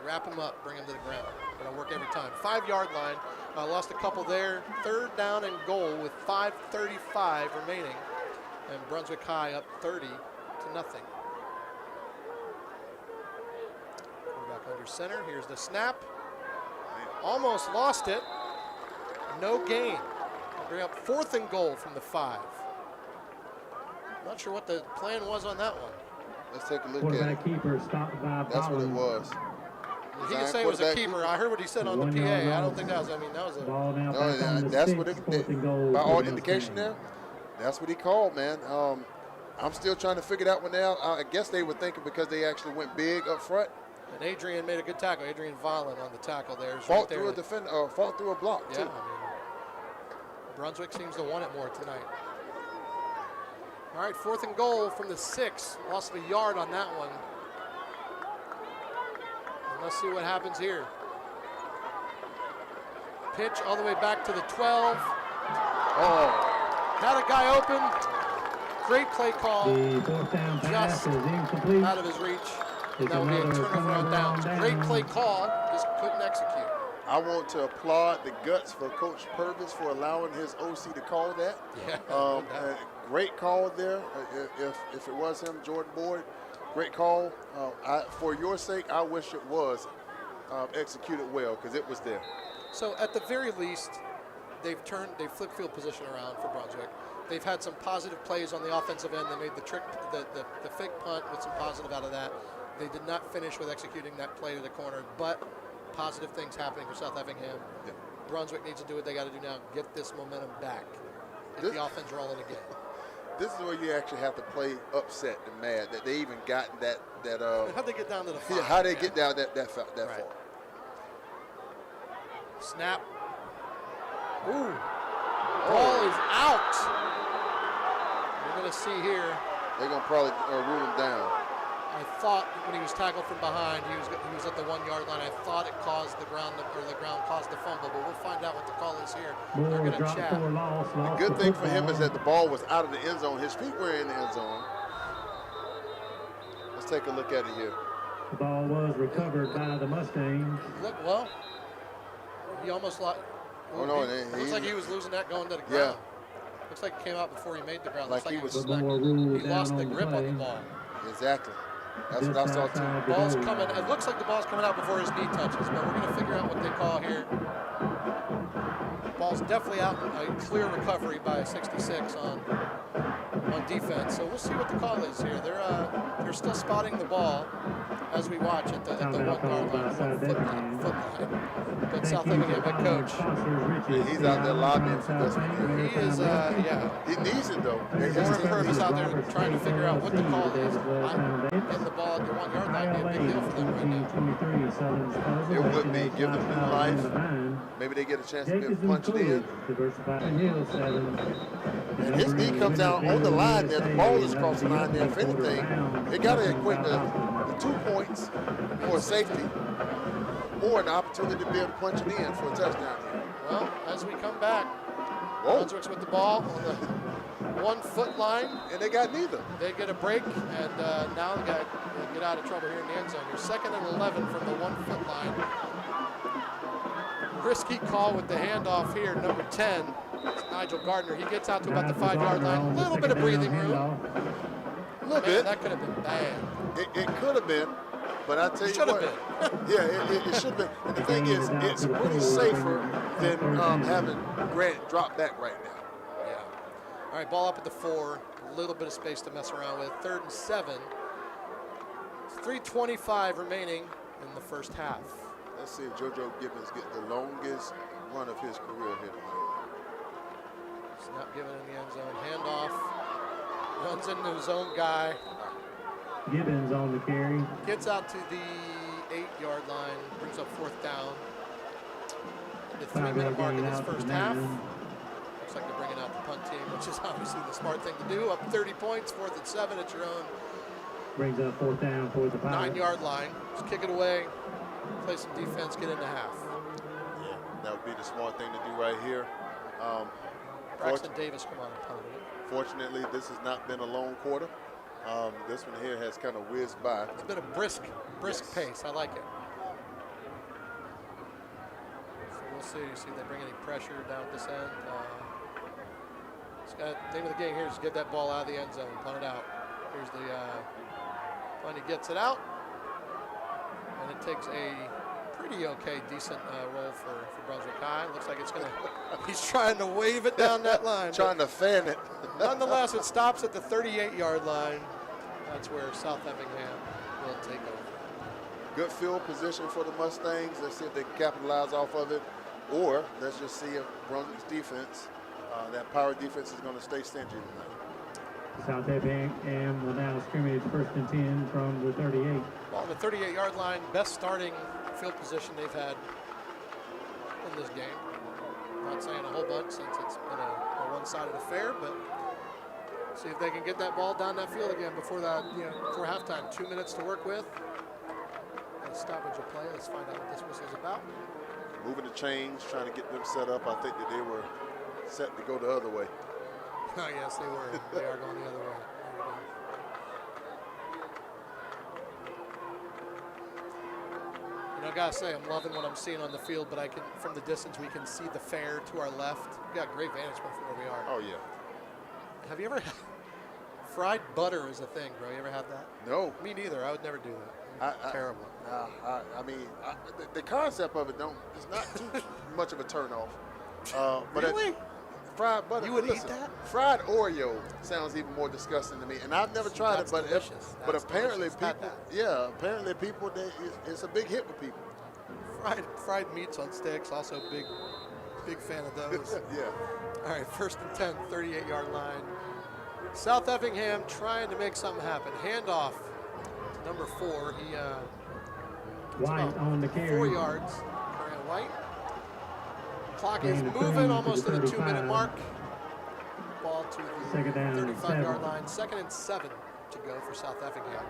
Wrap them up, bring them to the ground. It'll work every time. 5-yard line. Lost a couple there. 3rd down and goal with 5:35 remaining. And Brunswick High up 30-0. Quarterback under center. Here's the snap. Almost lost it. No gain. Bring up 4th and goal from the 5. Not sure what the plan was on that one. Let's take a look at Quarterback it. keeper stopped by That's what it Collins. was. He can say it was a keeper. I heard what he said on the 1 PA. yard I don't loss. think that was, that was a... Ball now No, back on the that's 6, what 4th and goal by for all the indication Mustangs. there, that's what he called, man. I'm still trying to figure that one out. I guess they were thinking because they actually went big up front. And Adrian made a good tackle. Adrian Volin on the tackle there. Fought through a defender, fought through a block, yeah, too. I mean, Brunswick seems to want it more tonight. All right, 4th and goal from the 6. Lost a yard on that one. And let's see what happens here. Pitch all the way back to the 12. Oh, Had a guy open. Great play call. The 4th down pass Just is incomplete. out of his reach. And It's that would be a another turnover on downs. down. Great play call. Just couldn't execute. I want to applaud the guts for Coach Purvis for allowing his OC to call that. Yeah. Great call there. If it was him, Jordan Boyd, great call. For your sake, I wish it was executed well because it was there. So at the very least, they've flipped field position around for Brunswick. They've had some positive plays on the offensive end. They made the trick, the fake punt with some positive out of that. They did not finish with executing that play to the corner, but positive things happening for South Effingham. Yeah. Brunswick needs to do what they got to do now, get this momentum back. Get the offense rolling again. This is where you actually have to play upset and mad that they even got that. How'd they get down to the 5? Yeah, how they get down that far. Snap. Ooh. Ball is out. We're going to see here. They're going to probably rule him down. I thought when he was tackled from behind, he was at the 1 yard line. I thought it caused the ground caused the fumble, but we'll find out what the call is here. They're going to chat. The good thing for him is that the ball was out of the end zone. His feet were in the end zone. Let's take a look at it here. The ball was recovered by the Mustangs. Look, well, he almost lost. Oh, no, looks like he was losing that going to the ground. Looks like it came out before he made the ground. Like Looks he was he lost the grip on the ball. Exactly. That's what I saw too. Ball's coming. It looks like the ball's coming out before his knee touches, but we're going to figure out what they call here. Ball's definitely out. A clear recovery by 66 on defense. So we'll see what the call is here. They're still spotting the ball as we watch at the 1 yard line, foot line. But South Effingham head coach. He's out there lobbying for this one. He is, He needs it though. Warren Purvis out there trying to figure out what the call is. Getting the ball at the 1 yard line would be a big deal for them right now. It would be. Give them new life. Maybe they get a chance to get punched in. And his knee comes down on the line there. The ball is across the line there. If anything, they got to equate the 2 points for safety or an opportunity to be able to punch it in for a touchdown here. Well, as we come back, Brunswick's with the ball on the 1 foot line. And they got neither. They get a break, and now they got to get out of trouble here in the end zone. You're 2nd and 11 from the 1 foot line. Risky call with the handoff here, number 10. It's Nigel Gardner. He gets out to about the 5 yard line. A little bit of breathing room. A little bit. That could have been bad. It could have been, but I tell you Should have what. been. It should have been. And the thing is, it's pretty safer than having Grant drop back right now. Yeah. All right, ball up at the 4. A little bit of space to mess around with. 3rd and 7. 3:25 remaining in the first half. Let's see if JoJo Gibbons gets the longest run of his career here tonight. It's not given in the end zone. Handoff. Runs into his own guy. Gibbons on the carry. Gets out to the 8 yard line. Brings up 4th down. The 3-minute mark in this first half. Looks like they're bringing out the punt team, which is obviously the smart thing to do. Up 30 points, 4th and 7 at your own Brings up 4th down for the Pirates. 9-yard line. Just kick it away, play some defense, get into half. Yeah, that would be the smart thing to do right here. Braxton Davis come on and punt it. Fortunately, this has not been a long quarter. This one here has kind of whizzed by. It's been a brisk Yes. pace. I like it. So we'll see if they bring any pressure down at this end. Name of the game here is get that ball out of the end zone, punt it out. Here's the punt. He gets it out, and it takes a pretty decent roll for Brunswick High. Looks like it's gonna. He's trying to wave it down that line. Trying to fan it. Nonetheless, it stops at the 38-yard line. That's where South Effingham will take over. Good field position for the Mustangs. Let's see if they can capitalize off of it, or let's just see if Brunswick's defense, that power defense, is going to stay stingy tonight. South Effingham will now scrimmage 1st and 10 from the 38. Well, the 38-yard line, best starting field position they've had in this game. Not saying a whole bunch since it's been a one-sided affair, but see if they can get that ball down that field again before before halftime. 2 minutes to work with. A stoppage of play. Let's find out what this whistle's about. Moving the chains, trying to get them set up. I think that they were set to go the other way. Oh, yes, they were. They are going the other way. You know, I gotta say, I'm loving what I'm seeing on the field, but from the distance, we can see the fair to our left. We got great vantage point from where we are. Oh, yeah. Have you ever fried butter is a thing, bro? You ever had that? No. Me neither. I would never do that. Terrible. I mean, the concept of it it's not too much of a turnoff. But Really? Fried butter. You would eat listen, that? Fried Oreo sounds even more disgusting to me, and I've never tried it. But delicious. but That's apparently delicious. Not people, apparently people, it's a big hit with people. Fried meats on sticks, also big fan of those. Yeah. All right, 1st and 10, 38-yard line. South Effingham trying to make something happen. Handoff to number 4. He White on the carry. 4 yards. Corinne White. Clock is Gain of moving 3 almost to to the the 2-minute 35. mark. Ball to Second the down, 35-yard 7. line. 2nd and 7 to go for South Effingham.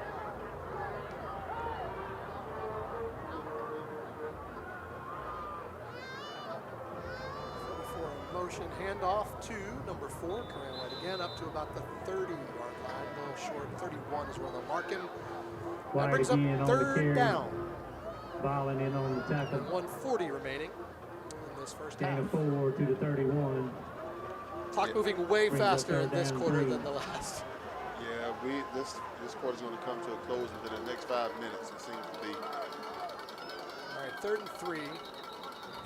Motion handoff to number 4, Corinne White again, up to about the 30-yard line, a little short. 31 is where they'll mark him. That White brings up again on the 3rd carry. down. Balling in on the tackle. And 1:40 remaining in this first Gain half. of 4 to the 31. Clock moving way Brings up faster in 3rd this down, quarter 3. than the last. Yeah, this quarter's going to come to a close within the next 5 minutes. It seems to be. All right, 3rd and 3.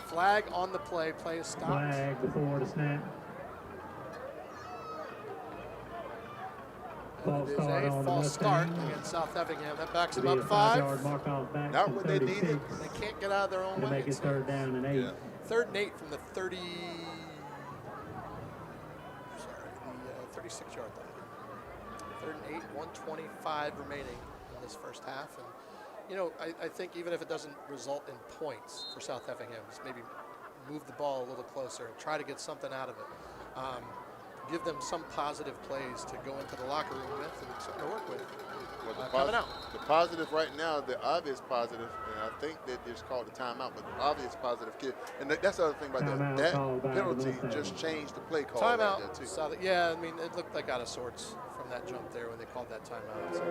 Flag on the play. Play is stopped. Flag before the snap. False It is start a on the false start Mustang. against South Effingham. That backs It'll them be up a 5-yard 5. mark off back Not to what they 36. needed. They can't get out of their own To way. make it 3rd down and 8. Yeah. 3rd and 8 from the 36-yard line. 3rd and 8, 1:25 remaining in this first half. And, you know, I think even if it doesn't result in points for South Effingham, just maybe move the ball a little closer and try to get something out of it. Give them some positive plays to go into the locker room with and something to work with. Well, Coming out. the positive right now, the obvious positive, and I think that just called a timeout, but the obvious positive kid, and that's the other thing about Timeout that called by the penalty Mustangs. just changed the play call Timeout. right there too. South, yeah, I mean, it looked like out of sorts from that jump there when they called that timeout. So.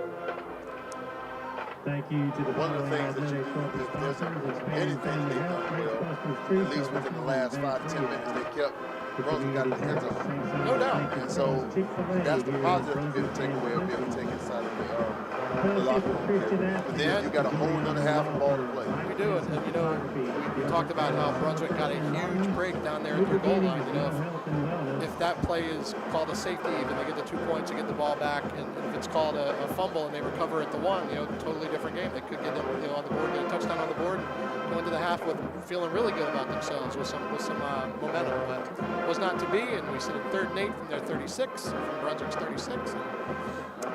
Thank you to the One of the following things that you athletic do, corporate if there's sponsors, Expand anything Family they've Health, done Great well, Busters at Treats, least within the last 5 to 10 minutes, they kept Brunswick got in the end zone. No doubt. And so that's the positive to be able to take away or be able to take inside of the locker room. But then you got a whole another half of ball to play. We do, and you know, we talked about how Brunswick got a huge break down there at their goal line. You know, if that play is called a safety, even they get the 2 points and get the ball back, and if it's called a fumble and they recover at the 1, you know, totally different game. They could get them, you know, on the board, get a touchdown on the board, and go into the half with feeling really good about themselves with some momentum, but it was not to be. And we sit at 3rd and 8 from their 36, from Brunswick's 36. And,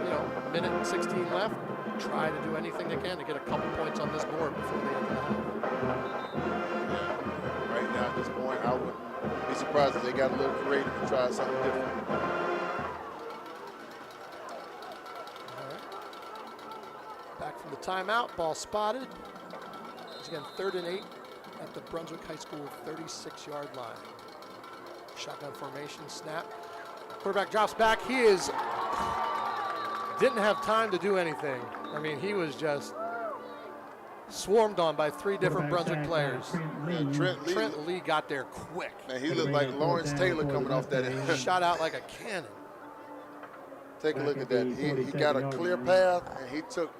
you know, minute and 16 left. Try to do anything they can to get a couple points on this board before the end of the half. Right now at this point, I wouldn't be surprised surprised if they got a little creative and tried something different. Back from the timeout, ball spotted. It's again 3rd and 8 at the Brunswick High School 36-yard line. Shotgun formation, snap. Quarterback drops back. He didn't have time to do anything. I mean, he was just swarmed on by 3 different Brunswick players. Trent Lee got there quick. Man, he looked like Lawrence Taylor coming off that. Shot out like a cannon. Take a look at that. He got a clear path, and he took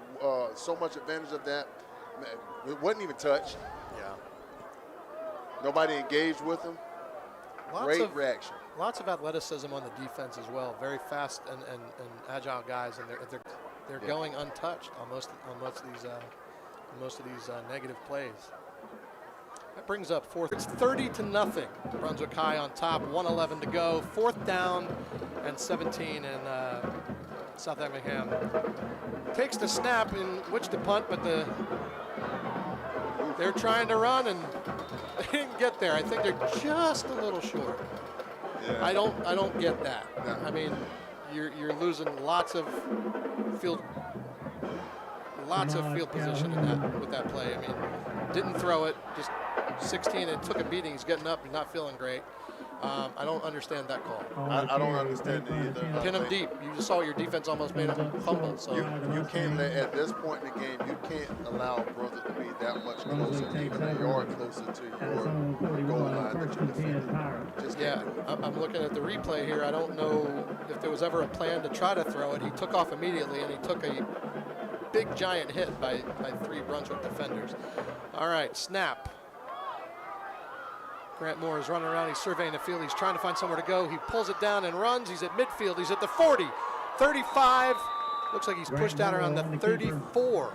so much advantage of that. Man, it wasn't even touched. Yeah. Nobody engaged with him. Great reaction. Lots of athleticism on the defense as well. Very fast and agile guys, and they're going untouched on most of these negative plays. That brings up 4th. It's 30-0. Brunswick High on top. 1:11 to go. 4th down and 17, and South Effingham takes the snap in which to punt, but they're trying to run and they didn't get there. I think they're just a little short. Yeah. I don't get that. No. I mean, you're losing lots of field position with that play. I mean, didn't throw it, just 16 and took a beating. He's getting up, he's not feeling great. I don't understand that call. I don't understand it either. Pin him deep. You just saw your defense almost made him fumble. So you can't let, at this point in the game, you can't allow Brunswick to be that much closer, even a yard closer to your goal line that you defend. Yeah, I'm looking at the replay here. I don't know if there was ever a plan to try to throw it. He took off immediately, and he took a big giant hit by 3 Brunswick defenders. All right, snap. Grant Moore is running around. He's surveying the field. He's trying to find somewhere to go. He pulls it down and runs. He's at midfield. He's at the 40, 35. Looks like he's pushed out around the 34.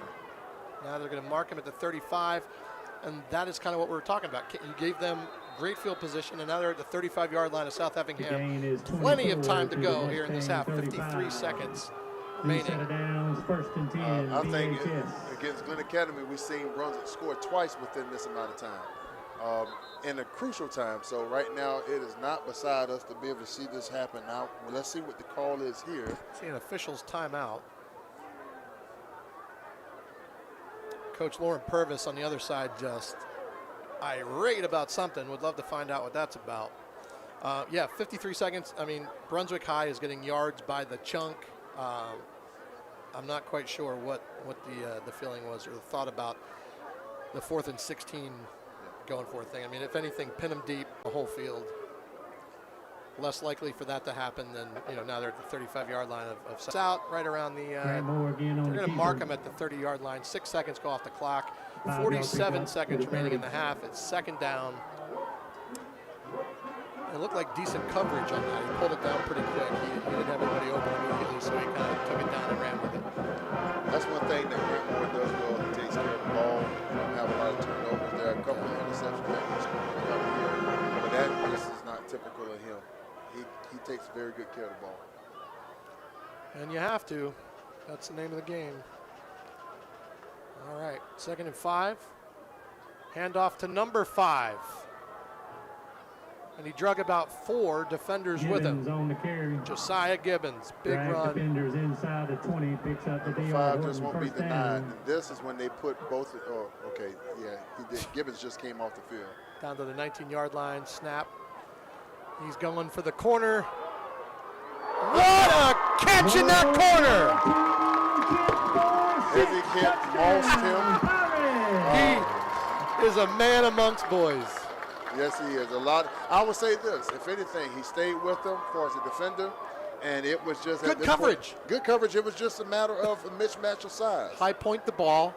Now they're going to mark him at the 35. And that is kind of what we were talking about. You gave them great field position, and now they're at the 35-yard line of South Effingham. Plenty of time to go here in this half. 53 seconds remaining. First and 10. I think against Glynn Academy, we've seen Brunswick score twice within this amount of time. In a crucial time. So right now it is not beside us to be able to see this happen. Now let's see what the call is here. See an official's timeout. Coach Lauren Purvis on the other side just irate about something. Would love to find out what that's about. Yeah, 53 seconds. I mean, Brunswick High is getting yards by the chunk. I'm not quite sure what the feeling was or the thought about the 4th and 16 going for a thing. I mean, if anything, pin them deep the whole field. Less likely for that to happen than, now they're at the 35-yard line of out right around the they're going to mark them at the 30-yard line. 6 seconds go off the clock. 47 seconds remaining in the half. It's 2nd down. It looked like decent coverage on that. He pulled it down pretty quick. He didn't have anybody open immediately, so he kind of took it down and ran with it. That's one thing that Grant Moore does well. He takes care of the ball. You don't have a lot of turnovers. There are a couple of interceptions that he's covered here, but that just is not typical of him. He takes very good care of the ball. And you have to. That's the name of the game. All right, 2nd and 5. Handoff to number 5. And he drug about 4 defenders with him. On the carry. Josiah Gibbons, big run. Defenders inside the 20, picks up the Number 5 just won't be denied. And this is when they put both. Oh, okay, yeah, he did. Gibbons just came off the field. Down to the 19-yard line, snap. He's going for the corner. What a catch in that corner! Izzy Kent lost him. He is a man amongst boys. Yes, he is. I will say this, if anything, he stayed with them for as a defender, and it was just good coverage. Good coverage. It was just a matter of a mismatch of size. High point the ball,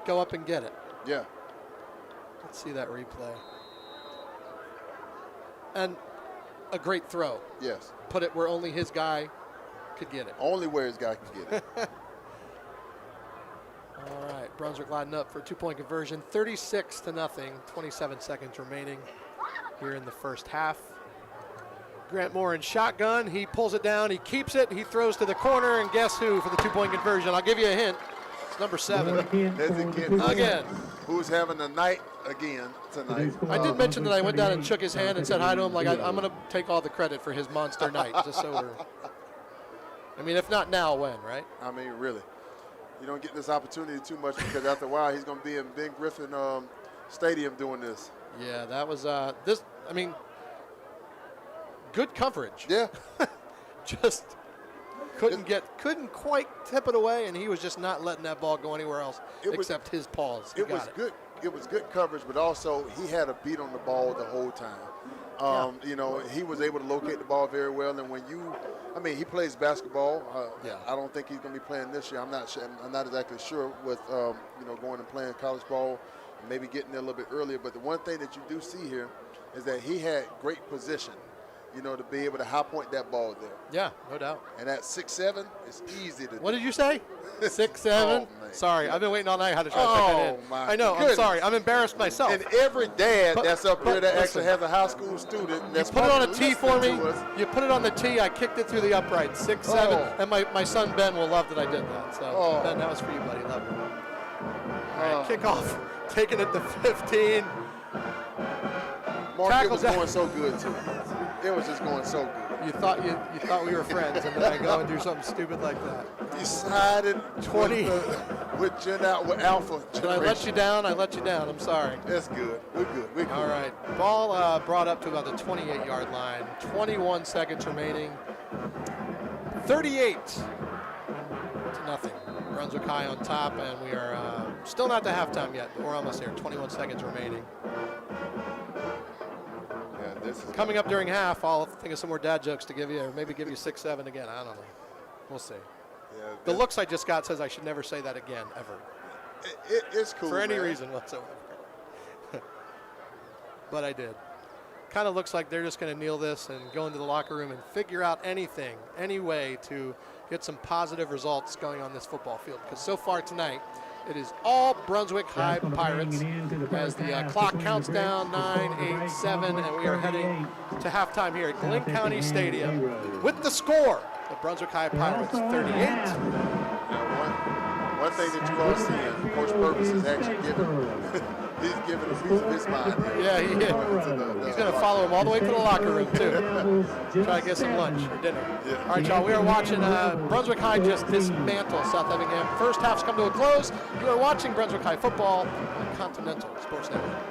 go up and get it. Yeah. Let's see that replay. And a great throw. Yes. Put it where only his guy could get it. Only where his guy could get it. All right, Brunswick lining up for a 2-point conversion, 36-0, 27 seconds remaining here in the first half. Grant Moore in shotgun, he pulls it down, he keeps it, he throws to the corner, and guess who for the 2-point conversion? I'll give you a hint. It's number 7. There's a kid again. Who's having a night again tonight. I did mention that I went down and shook his hand and said hi to him. Like, I'm going to take all the credit for his monster night, just so we're. I mean, if not now, when, right? I mean, really. You don't get this opportunity too much because after a while he's going to be in Ben Griffin Stadium doing this. Yeah, that was this. I mean, good coverage. Yeah. Just couldn't quite tip it away, and he was just not letting that ball go anywhere else except his paws. It was good. It was good coverage, but also he had a beat on the ball the whole time. You know, he was able to locate the ball very well, and when he plays basketball. I don't think he's going to be playing this year. I'm not exactly sure with going and playing college ball, maybe getting there a little bit earlier. But the one thing that you do see here is that he had great position, to be able to high point that ball there. Yeah, no doubt. And at 6'7", it's easy to do. What did you say? 6'7"? Oh, sorry, I've been waiting all night how to try to check that in. My I know, goodness. I'm sorry. I'm embarrassed myself. And every dad that's up here that actually has a high school student that's put it on a tee for me. You You put it on the tee. I kicked it through the upright. 6'7", and my son Ben will love that I did that. So Ben, that was for you, buddy. Love it. All right, kickoff, taking it to 15. Mark, it was going so good too. It was just going so good. You thought we were friends, and then I go and do something stupid like that. Decided 20 with Alpha. Did I let you down? I let you down. I'm sorry. That's good. We're good. We're good. All right. Ball brought up to about the 28-yard line. 21 seconds remaining. 38 to nothing. Brunswick High on top, and we are still not to halftime yet, but we're almost there. 21 seconds remaining. Coming up during half, I'll think of some more dad jokes to give you, or maybe give you 6'7" again. I don't know. We'll see. Yeah, the looks I just got says I should never say that again, ever. It's cool, for any man. reason whatsoever. But I did. Kind of looks like they're just going to kneel this and go into the locker room and figure out anything, any way to get some positive results going on this football field. Because so far tonight, it is all Brunswick High Pirates as the clock counts down 9, 8, 7, and we are heading to halftime here at Glynn County Stadium with the score. The Brunswick High Pirates 38. One thing that you are seeing, Coach Purvis is actually giving. He's giving a piece of his mind. Yeah, he is. He's going to follow him all the way to the locker room, too. Try to get some lunch or dinner. Yeah. All right, y'all, we are watching Brunswick High just dismantle South Effingham. First half's come to a close. You are watching Brunswick High football on Continental Sports Network.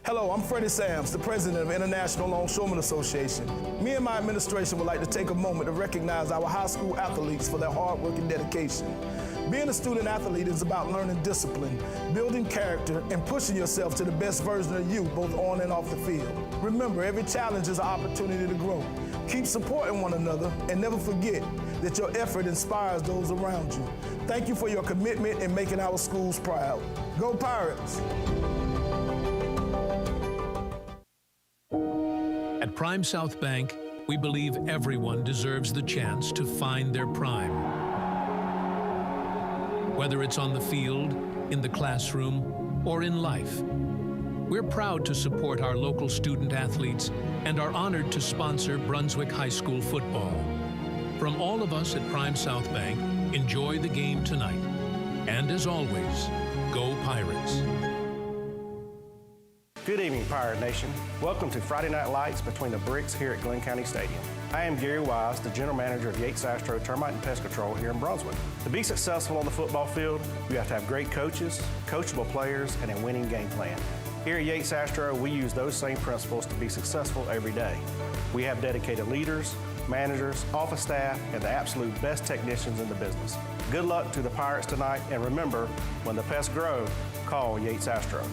Hello, I'm Freddie Sams, the president of International Longshoremen Association. Me and my administration would like to take a moment to recognize our high school athletes for their hard work and dedication. Being a student athlete is about learning discipline, building character, and pushing yourself to the best version of you, both on and off the field. Remember, every challenge is an opportunity to grow. Keep supporting one another, and never forget that your effort inspires those around you. Thank you for your commitment in making our schools proud. Go Pirates! At Prime South Bank, we believe everyone deserves the chance to find their prime. Whether it's on the field, in the classroom, or in life, we're proud to support our local student athletes and are honored to sponsor Brunswick High School football. From all of us at Prime South Bank, enjoy the game tonight. And as always, go Pirates. Good evening, Pirate Nation. Welcome to Friday Night Lights between the bricks here at Glynn County Stadium. I am Gary Wise, the general manager of Yates Astro Termite and Pest Control here in Brunswick. To be successful on the football field, you have to have great coaches, coachable players, and a winning game plan. Here at Yates Astro, we use those same principles to be successful every day. We have dedicated leaders, managers, office staff, and the absolute best technicians in the business. Good luck to the Pirates tonight, and remember, when the pests grow, call Yates Astro.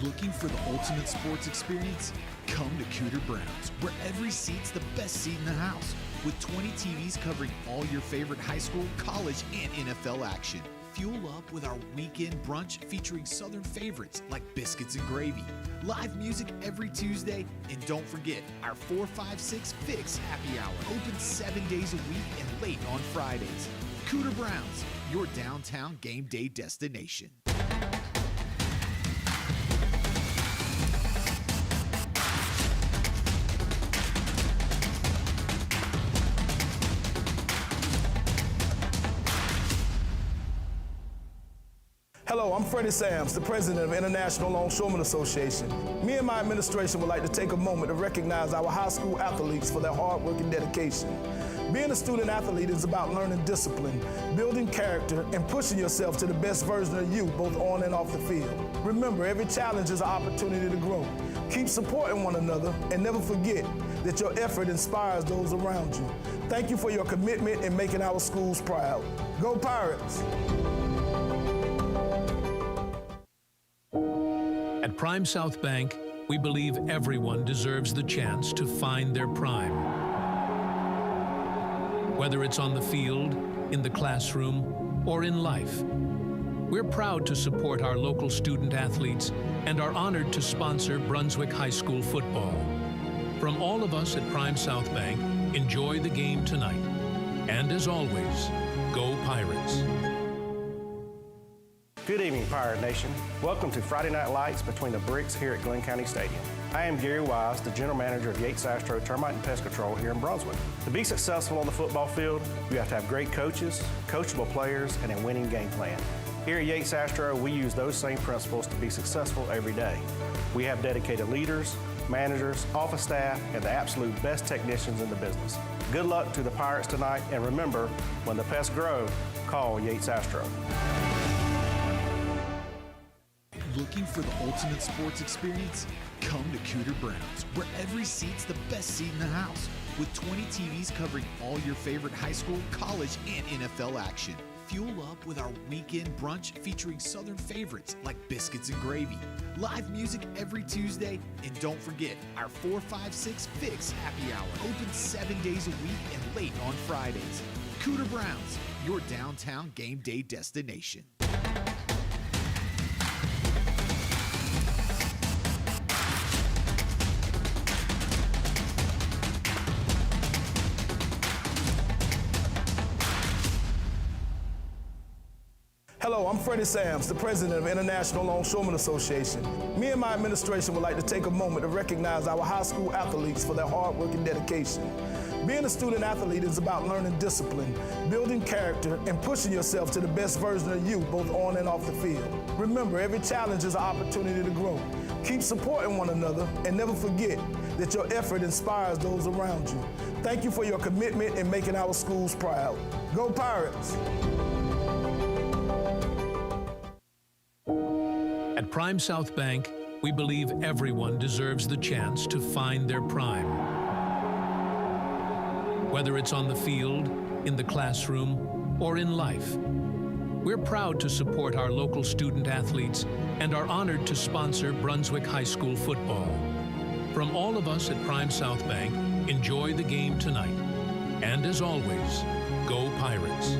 Looking for the ultimate sports experience? Come to Cooter Browns, where every seat's the best seat in the house, with 20 TVs covering all your favorite high school, college, and NFL action. Fuel up with our weekend brunch featuring Southern favorites like biscuits and gravy, live music every Tuesday, and don't forget our 4, 5, 6 Fix happy hour, open 7 days a week and late on Fridays. Cooter Browns, your downtown game day destination. Hello, I'm Freddie Sams, the president of International Longshoremen Association. Me and my administration would like to take a moment to recognize our high school athletes for their hard work and dedication. Being a student athlete is about learning discipline, building character, and pushing yourself to the best version of you, both on and off the field. Remember, every challenge is an opportunity to grow. Keep supporting one another, and never forget that your effort inspires those around you. Thank you for your commitment in making our schools proud. Go Pirates! At Prime South Bank, we believe everyone deserves the chance to find their prime. Whether it's on the field, in the classroom, or in life, we're proud to support our local student athletes and are honored to sponsor Brunswick High School football. From all of us at Prime South Bank, enjoy the game tonight. And as always, go Pirates. Good evening, Pirate Nation. Welcome to Friday Night Lights between the bricks here at Glynn County Stadium. I am Gary Wise, the general manager of Yates Astro Termite and Pest Control here in Brunswick. To be successful on the football field, you have to have great coaches, coachable players, and a winning game plan. Here at Yates Astro, we use those same principles to be successful every day. We have dedicated leaders, managers, office staff, and the absolute best technicians in the business. Good luck to the Pirates tonight, and remember, when the pests grow, call Yates Astro. Looking for the ultimate sports experience? Come to Cooter Browns, where every seat's the best seat in the house, with 20 TVs covering all your favorite high school, college, and NFL action. Fuel up with our weekend brunch featuring Southern favorites like biscuits and gravy. Live music every Tuesday, and don't forget our 4-5-6 Fix happy hour, open 7 days a week and late on Fridays. Cooter Browns, your downtown game day destination. Hello, I'm Freddie Sams, the president of International Longshoremen Association. Me and my administration would like to take a moment to recognize our high school athletes for their hard work and dedication. Being a student athlete is about learning discipline, building character, and pushing yourself to the best version of you, both on and off the field. Remember, every challenge is an opportunity to grow. Keep supporting one another, and never forget that your effort inspires those around you. Thank you for your commitment in making our schools proud. Go Pirates! At Prime South Bank, we believe everyone deserves the chance to find their prime. Whether it's on the field, in the classroom, or in life, we're proud to support our local student athletes and are honored to sponsor Brunswick High School football. From all of us at Prime South Bank, enjoy the game tonight. And as always, go Pirates.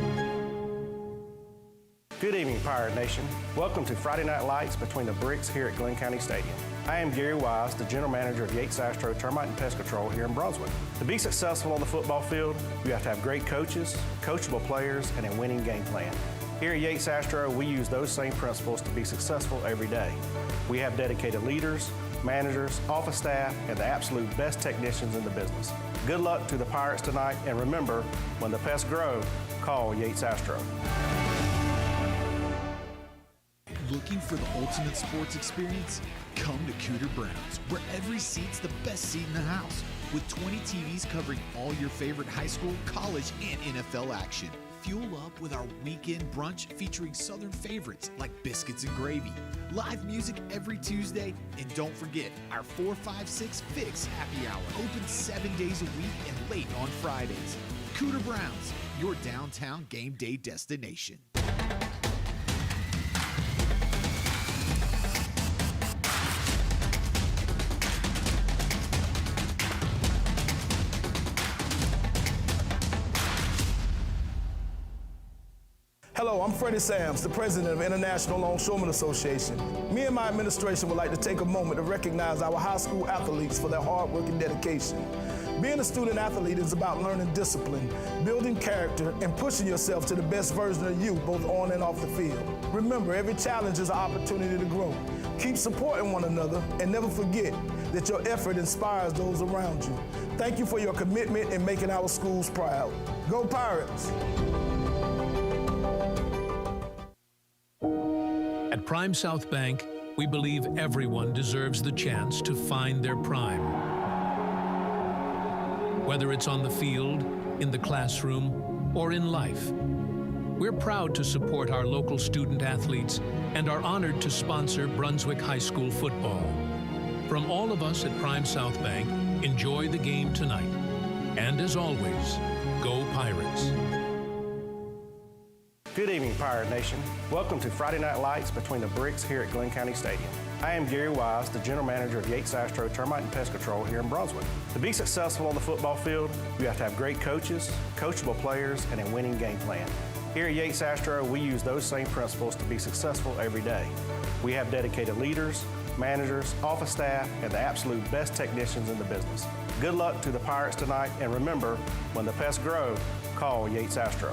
Good evening, Pirate Nation. Welcome to Friday Night Lights between the bricks here at Glynn County Stadium. I am Gary Wise, the general manager of Yates Astro Termite and Pest Control here in Brunswick. To be successful on the football field, you have to have great coaches, coachable players, and a winning game plan. Here at Yates Astro, we use those same principles to be successful every day. We have dedicated leaders, managers, office staff, and the absolute best technicians in the business. Good luck to the Pirates tonight, and remember, when the pests grow, call Yates Astro. Looking for the ultimate sports experience? Come to Cooter Browns, where every seat's the best seat in the house, with 20 TVs covering all your favorite high school, college, and NFL action. Fuel up with our weekend brunch featuring Southern favorites like biscuits and gravy. Live music every Tuesday, and don't forget our 4-5-6 Fix happy hour, open 7 days a week and late on Fridays. Cooter Browns, your downtown game day destination. Hello, I'm Freddie Sams, the president of International Longshoremen Association. Me and my administration would like to take a moment to recognize our high school athletes for their hard work and dedication. Being a student athlete is about learning discipline, building character, and pushing yourself to the best version of you, both on and off the field. Remember, every challenge is an opportunity to grow. Keep supporting one another, and never forget that your effort inspires those around you. Thank you for your commitment in making our schools proud. Go Pirates! At Prime South Bank, we believe everyone deserves the chance to find their prime. Whether it's on the field, in the classroom, or in life, we're proud to support our local student athletes and are honored to sponsor Brunswick High School football. From all of us at Prime South Bank, enjoy the game tonight. And as always, go Pirates. Good evening, Pirate Nation. Welcome to Friday Night Lights between the bricks here at Glynn County Stadium. I am Gary Wise, the General Manager of Yates Astro Termite and Pest Control here in Brunswick. To be successful on the football field, you have to have great coaches, coachable players, and a winning game plan. Here at Yates Astro, we use those same principles to be successful every day. We have dedicated leaders, managers, office staff, and the absolute best technicians in the business. Good luck to the Pirates tonight, and remember, when the pests grow, call Yates Astro.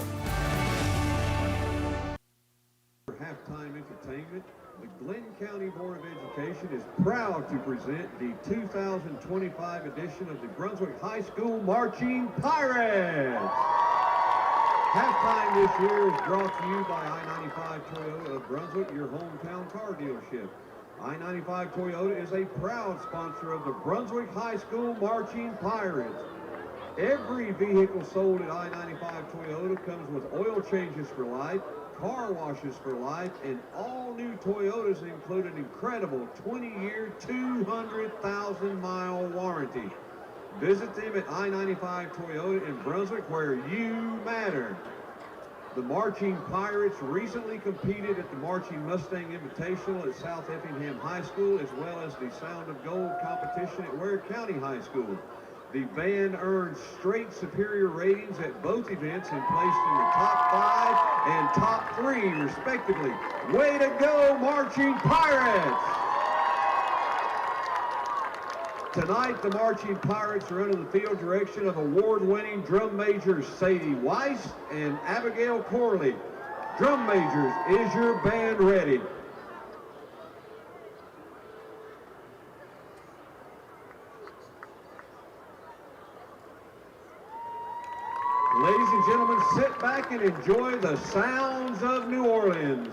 For halftime entertainment, the Glynn County Board of Education is proud to present the 2025 edition of the Brunswick High School Marching Pirates. Halftime this year is brought to you by I-95 Toyota of Brunswick, your hometown car dealership. I-95 Toyota is a proud sponsor of the Brunswick High School Marching Pirates. Every vehicle sold at I-95 Toyota comes with oil changes for life, car washes for life, and all new Toyotas include an incredible 20-year, 200,000-mile warranty. Visit them at I-95 Toyota in Brunswick, where you matter. The Marching Pirates recently competed at the Marching Mustang Invitational at South Effingham High School, as well as the Sound of Gold competition at Ware County High School. The band earned straight superior ratings at both events and placed in the top 5 and top 3, respectively. Way to go, Marching Pirates! Tonight, the Marching Pirates are under the field direction of award-winning drum majors Sadie Weiss and Abigail Corley. Drum majors, is your band ready? Ladies and gentlemen, sit back and enjoy the sounds of New Orleans.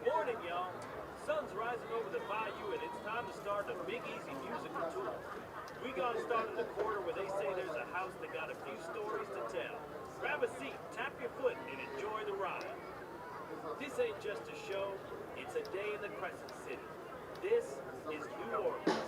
Morning, y'all. Sun's rising over the bayou, and it's time to start a Big Easy musical tour. We gonna start in the quarter where they say there's a house that got a few stories to tell. Grab a seat, tap your foot, and enjoy the ride. This ain't just a show, it's a day in the Crescent City. This is New Orleans.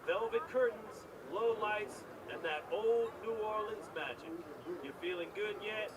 velvet curtains, low lights, and that old New Orleans magic. You feeling good yet?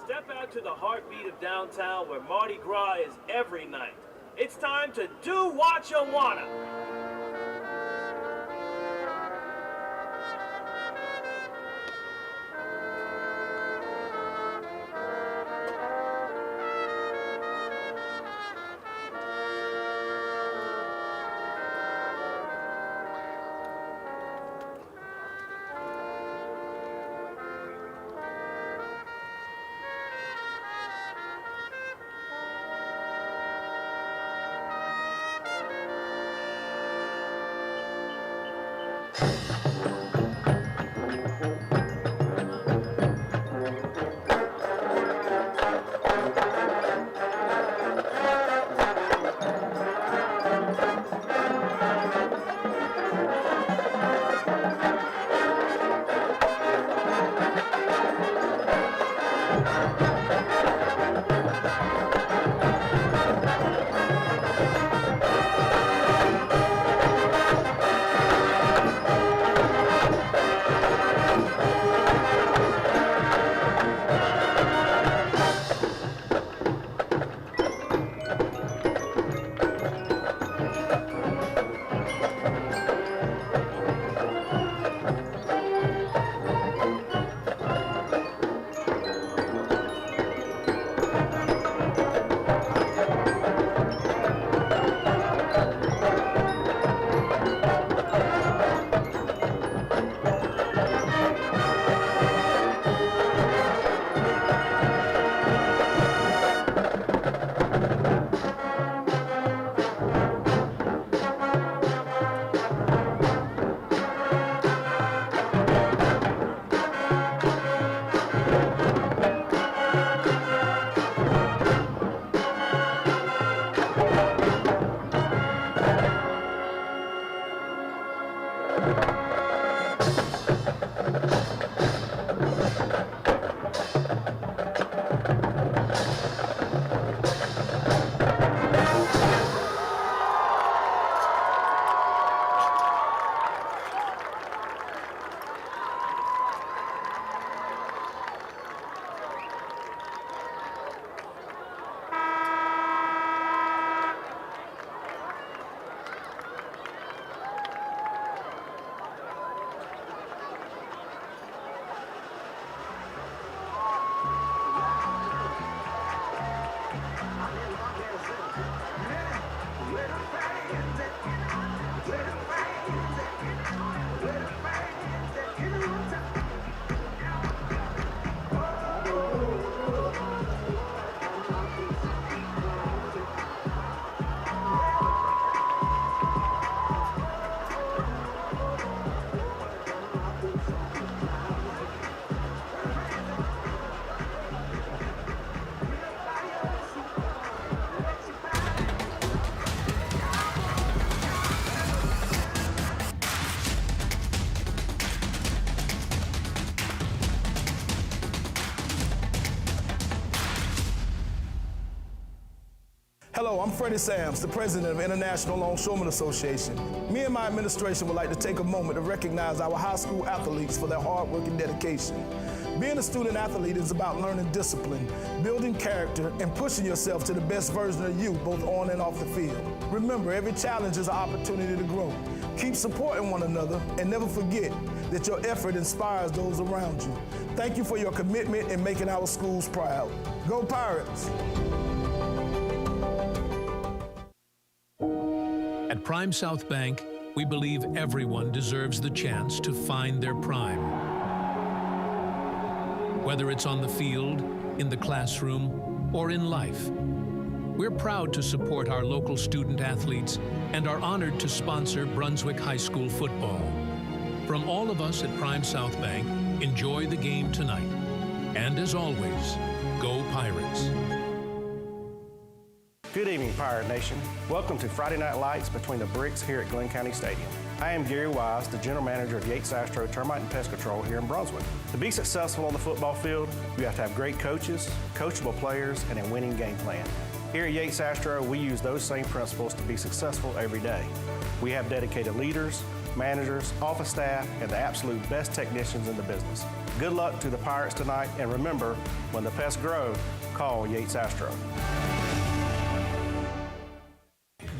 Step out to the heartbeat of downtown where Mardi Gras is every night. It's time to do what you wanna. Hello, I'm Freddie Sams, the president of International Longshoremen Association. Me and my administration would like to take a moment to recognize our high school athletes for their hard work and dedication. Being a student athlete is about learning discipline, building character, and pushing yourself to the best version of you, both on and off the field. Remember, every challenge is an opportunity to grow. Keep supporting one another, and never forget that your effort inspires those around you. Thank you for your commitment in making our schools proud. Go Pirates! At Prime South Bank, we believe everyone deserves the chance to find their prime. Whether it's on the field, in the classroom, or in life, we're proud to support our local student athletes and are honored to sponsor Brunswick High School football. From all of us at Prime South Bank, enjoy the game tonight. And as always, go Pirates. Good evening, Pirate Nation. Welcome to Friday Night Lights between the bricks here at Glynn County Stadium. I am Gary Wise, the general manager of Yates Astro Termite and Pest Control here in Brunswick. To be successful on the football field, you have to have great coaches, coachable players, and a winning game plan. Here at Yates Astro, we use those same principles to be successful every day. We have dedicated leaders, managers, office staff, and the absolute best technicians in the business. Good luck to the Pirates tonight, and remember, when the pests grow, call Yates Astro.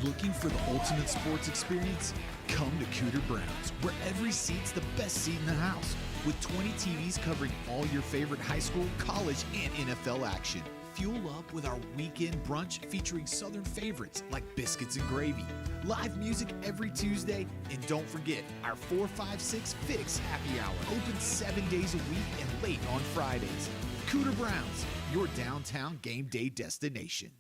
Looking for the ultimate sports experience? Come to Cooter Browns, where every seat's the best seat in the house, with 20 TVs covering all your favorite high school, college, and NFL action. Fuel up with our weekend brunch featuring Southern favorites like biscuits and gravy, live music every Tuesday, and don't forget our 4-5-6 Fix happy hour, open 7 days a week and late on Fridays. Cooter Browns, your downtown game day destination.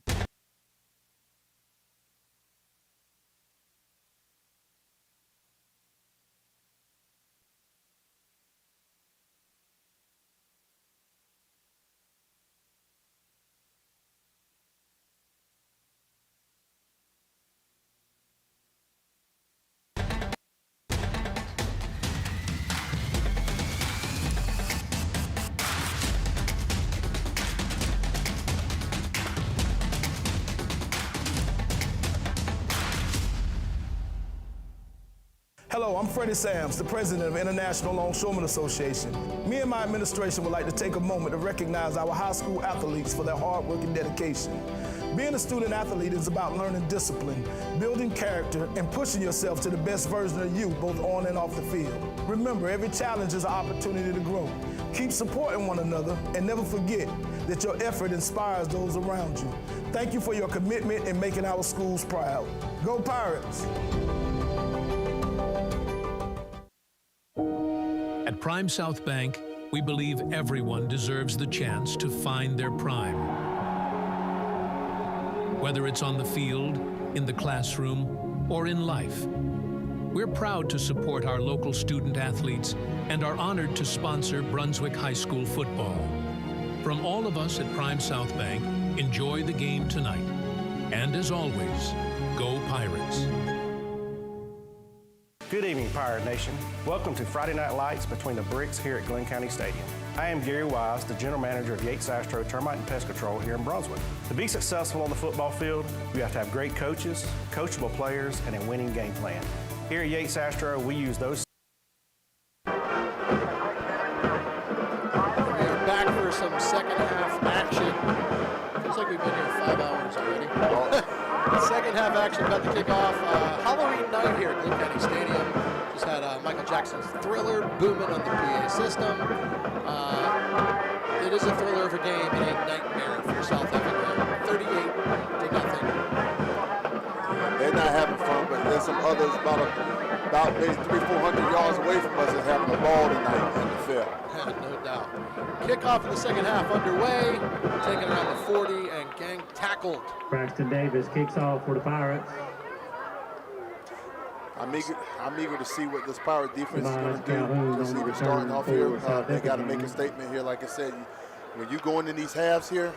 Hello, I'm Freddie Sams, the president of International Longshoremen Association. Me and my administration would like to take a moment to recognize our high school athletes for their hard work and dedication. Being a student athlete is about learning discipline, building character, and pushing yourself to the best version of you, both on and off the field. Remember, every challenge is an opportunity to grow. Keep supporting one another, and never forget that your effort inspires those around you. Thank you for your commitment in making our schools proud. Go Pirates! At Prime South Bank, we believe everyone deserves the chance to find their prime. Whether it's on the field, in the classroom, or in life, we're proud to support our local student athletes and are honored to sponsor Brunswick High School football. From all of us at Prime South Bank, enjoy the game tonight. And as always, go Pirates. Good evening, Pirate Nation. Welcome to Friday Night Lights between the bricks here at Glynn County Stadium. I am Gary Wise, the general manager of Yates Astro Termite and Pest Control here in Brunswick. To be successful on the football field, you have to have great coaches, coachable players, and a winning game plan. Here at Yates Astro, we use those. We are back for some second half action. Feels like we've been here 5 hours already. Second half action about to kick off. Halloween night here at Glynn County Stadium. Just had Michael Jackson's Thriller booming on the PA system. It is a thriller of a game and a nightmare for South Effingham. 38-0. They're not having fun, but there's some others about maybe 300-400 yards away from us that's having a ball tonight in the field. No doubt. Kickoff in the second half underway. Taking around the 40 and gang tackled. Braxton Davis kicks off for the Pirates. I'm eager to see what this Pirate defense is going to do. Just even starting off here, they got to make a statement here. Like I said, when you go into these halves here,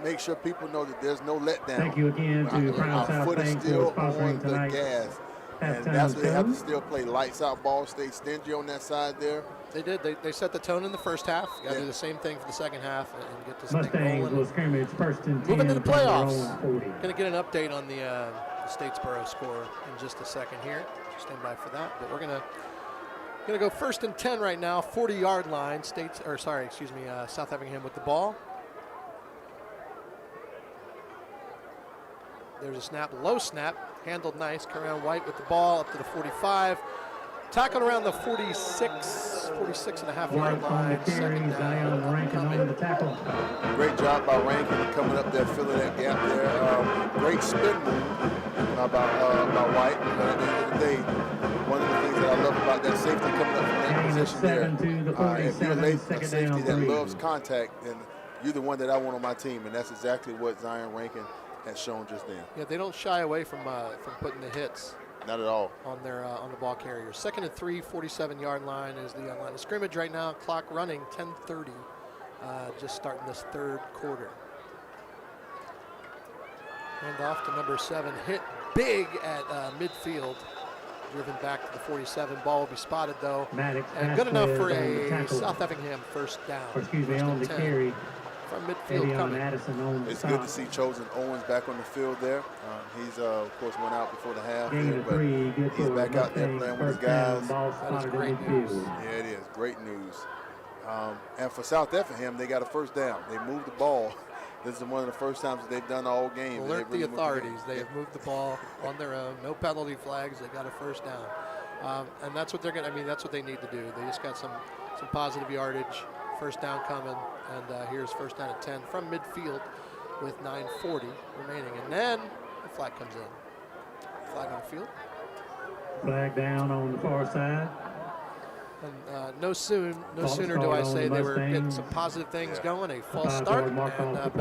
make sure people know that there's no letdown. Thank you again to Prime South foot is Bank still for sponsoring on tonight. the gas. And that's what they have to still play lights out ball, stay stingy on that side there. They did. They set the tone in the first half. Got to do the same thing for the second half and get this thing Mustangs rolling. will scrimmage first and 10. Moving to the playoffs. Going Going to get an update on the Statesboro score in just a second here. Stand by for that. But we're going to go first and 10 right now. 40-yard line. South Effingham with the ball. There's a snap, low snap, handled nice. Cameron White with the ball up to the 45. Tackled around the 46.5-yard line. Second down. on the tackle. Great job by Rankin coming up there, filling that gap there. Great spin move by White. And at the end of the day, one of the things that I love about that safety coming up from that position there, if you're a safety that loves contact, then you're the one that I want on my team, and that's exactly what Zion Rankin has shown just then. Yeah, they don't shy away from putting the hits. Not at all. On the ball carriers. Second and 3, 47-yard line is the line of scrimmage right now. Clock running, 10:30. Just starting this third quarter. Hand off to number 7. Hit big at midfield. Driven back to the 47. Ball will be spotted though. And good enough for a South Effingham first down. On the carry. From midfield coming. It's good to see Chosen Owens back on the field there. He's, of course, went out before the half there, but he's back out there playing with his guys. That is great news. Yeah, it is. Great news. And for South Effingham, they got a first down. They moved the ball. This is one of the first times that they've done all game. Alert the authorities. They have moved the ball on their own. No penalty flags. They got a first down. And that's what they're going to, that's what they need to do. They just got some positive yardage. First down coming, and here's first down at 10 from midfield with 9:40 remaining. And then the flag comes in. Flag on the field. Flag down on the far side. And no sooner do I say they were getting some positive things going. A false start and backs them up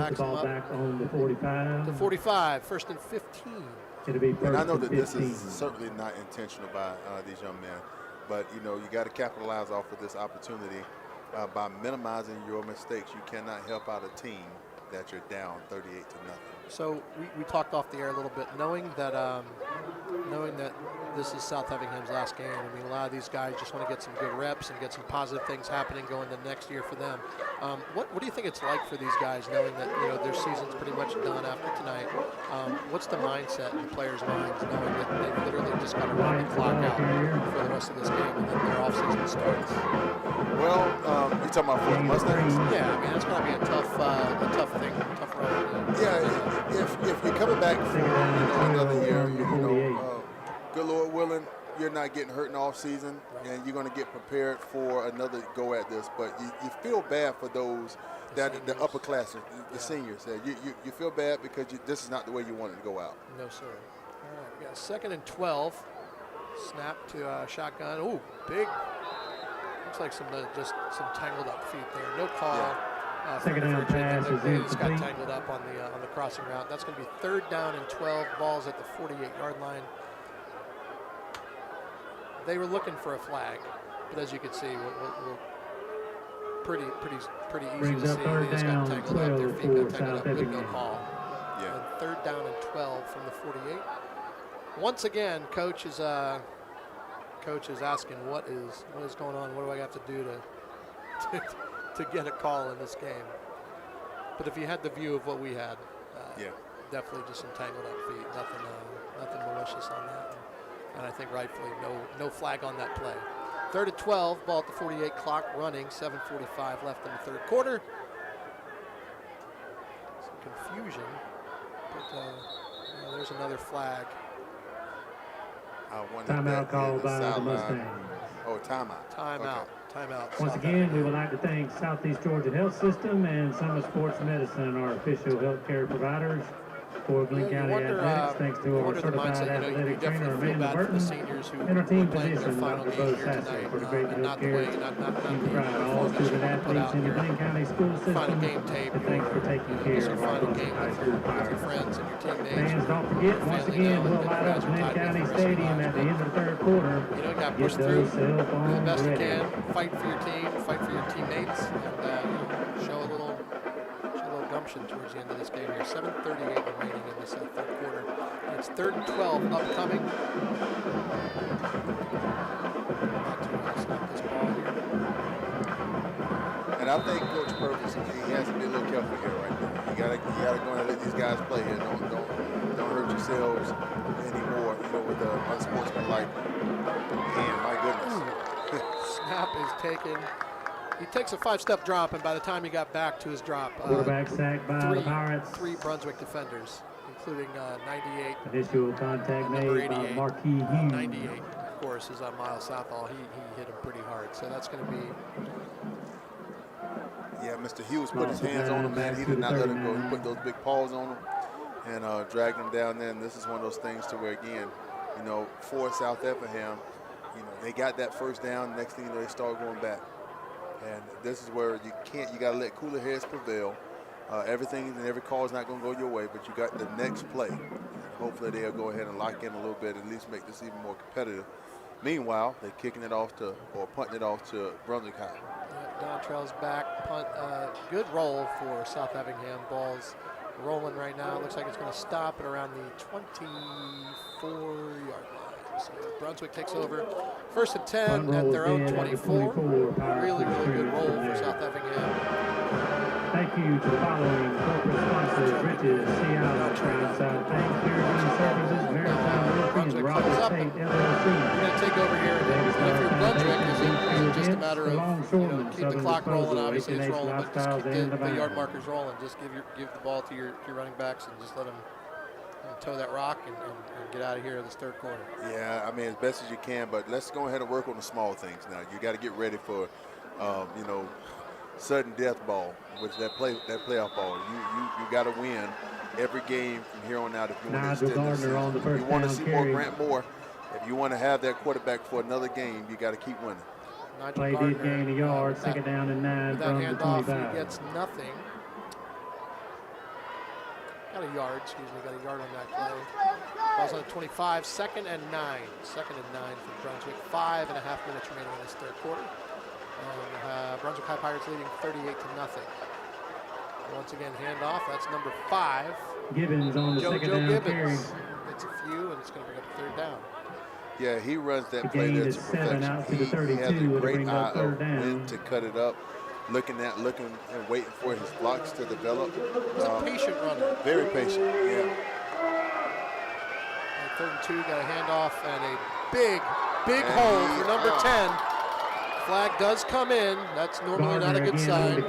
back on the 45. to 45. First and 15. And I know that this is certainly not intentional by these young men, but you got to capitalize off of this opportunity. By minimizing your mistakes, you cannot help out a team that you're down 38-0. So we talked off the air a little bit, knowing that this is South Effingham's last game. A lot of these guys just want to get some good reps and get some positive things happening going to next year for them. What do you think it's like for these guys, knowing that their season's pretty much done after tonight? What's the mindset in the players' minds, knowing that they've literally just got to run the clock out for the rest of this game and then their offseason starts? Well, you're talking about for the Mustangs? Yeah, that's going to be a tough thing, tough run. Yeah, if you're coming back for another year, good Lord willing, you're not getting hurt in the off season, and you're going to get prepared for another go at this. But you feel bad for those the upper class, the seniors. You feel bad because this is not the way you wanted to go out. No, sir. All right, we got 2nd and 12. Snap to shotgun. Ooh, big. Looks like some tangled up feet there. No call. Yeah. Second down pass is they just got tangled up on the crossing route. That's going to be 3rd down and 12. Balls at the 48-yard line. They were looking for a flag, but as you can see, we're pretty easy to see. They just got tangled up. Their feet got tangled up with no call. Yeah. And 3rd down and 12 from the 48. Once again, coach is asking what is going on. What do I have to do to get a call in this game? But if you had the view of what we had, definitely just some tangled up feet. Nothing malicious on that. And I think rightfully no flag on that play. 3rd and 12, ball at the 48, clock running, 7:45 left in the third quarter. Some confusion, but there's another flag. Timeout called by the Mustangs. Oh, timeout. Timeout. Once again, we would like to thank Southeast Georgia Health System and Summer Sports Medicine, our official health care providers for Glynn County Athletics. Thanks to our certified athletic trainer, Amanda Burton, and our team physician, Dr. Bo Sassett, for the great health care we provide all student athletes in the Glynn County school system. And thanks for taking care of our local high school pirates. Fans, don't forget, once again, we'll light up Glynn County Stadium at the end of the third quarter. Got pushed through, do the best you can, fight for your team, fight for your teammates, and show a little gumption towards the end of this game here. 7:38 remaining in this third quarter. And it's 3rd and 12 upcoming. Not to snap this ball here. I think Coach Purvis, he has to be a little careful here right now. You gotta go and let these guys play here. Don't hurt yourselves anymore, with the unsportsmanlike. And my goodness. Snap is taken. He takes a 5-step drop, and by the time he got back to his drop, Quarterback sacked by the Pirates. 3 Brunswick defenders, including 98. Initial contact made by Marquis Hughes. 98, of course, is on Miles Southall. He hit him pretty hard, so that's going to be. Yeah, Mr. Hughes put his hands on him, man. He did not let him go. He put those big paws on him and dragged him down there. And this is one of those things to where, again, for South Effingham, they got that first down. Next thing you know, they start going back. And this is where you got to let cooler heads prevail. Everything and every call is not going to go your way, but you got the next play. And hopefully they'll go ahead and lock in a little bit, at least make this even more competitive. Meanwhile, they're kicking it off or punting it off to Brunswick High. Dontrell's back, punt, good roll for South Effingham. Ball's rolling right now. It looks like it's going to stop at around the 24-yard line. So Brunswick takes over. First and 10 at their own 24. Really good roll for South Effingham. Thank you to the following corporate sponsors: Bridges, Seattle, Crown South Bank, Caribbean Services, Maritime Realty, and Robert State LLC. We're going to take over here. And if you're Brunswick, it's just a matter of keep the clock rolling. Obviously, it's rolling, but just keep the yard markers rolling. Just give the ball to your running backs and just let them toe that rock and get out of here in this third quarter. Yeah, I mean, as best as you can, but let's go ahead and work on the small things now. You got to get ready for, sudden death ball, which that playoff ball. You got to win every game from here on out if you want to extend this season. You want to see more Grant Moore. If you want to have that quarterback for another game, you got to keep winning. Play did gain a yard, second down and 9 from the 25. He gets nothing. Got a yard on that play. Ball's on the 25, second and 9. Second and 9 for Brunswick. 5.5 minutes remaining in this third quarter. And Brunswick High Pirates leading 38-0. Once again, handoff. That's number 5. Gibbons on the second down carry. It's a few, and it's going to bring up third down. Yeah, he runs that play there to perfection. He has a great eye of when to cut it up. Looking and waiting for his blocks to develop. He's a patient runner. Very patient, yeah. And third and 2, got a handoff and a big hole for number 10. Flag does come in. That's normally not a good sign.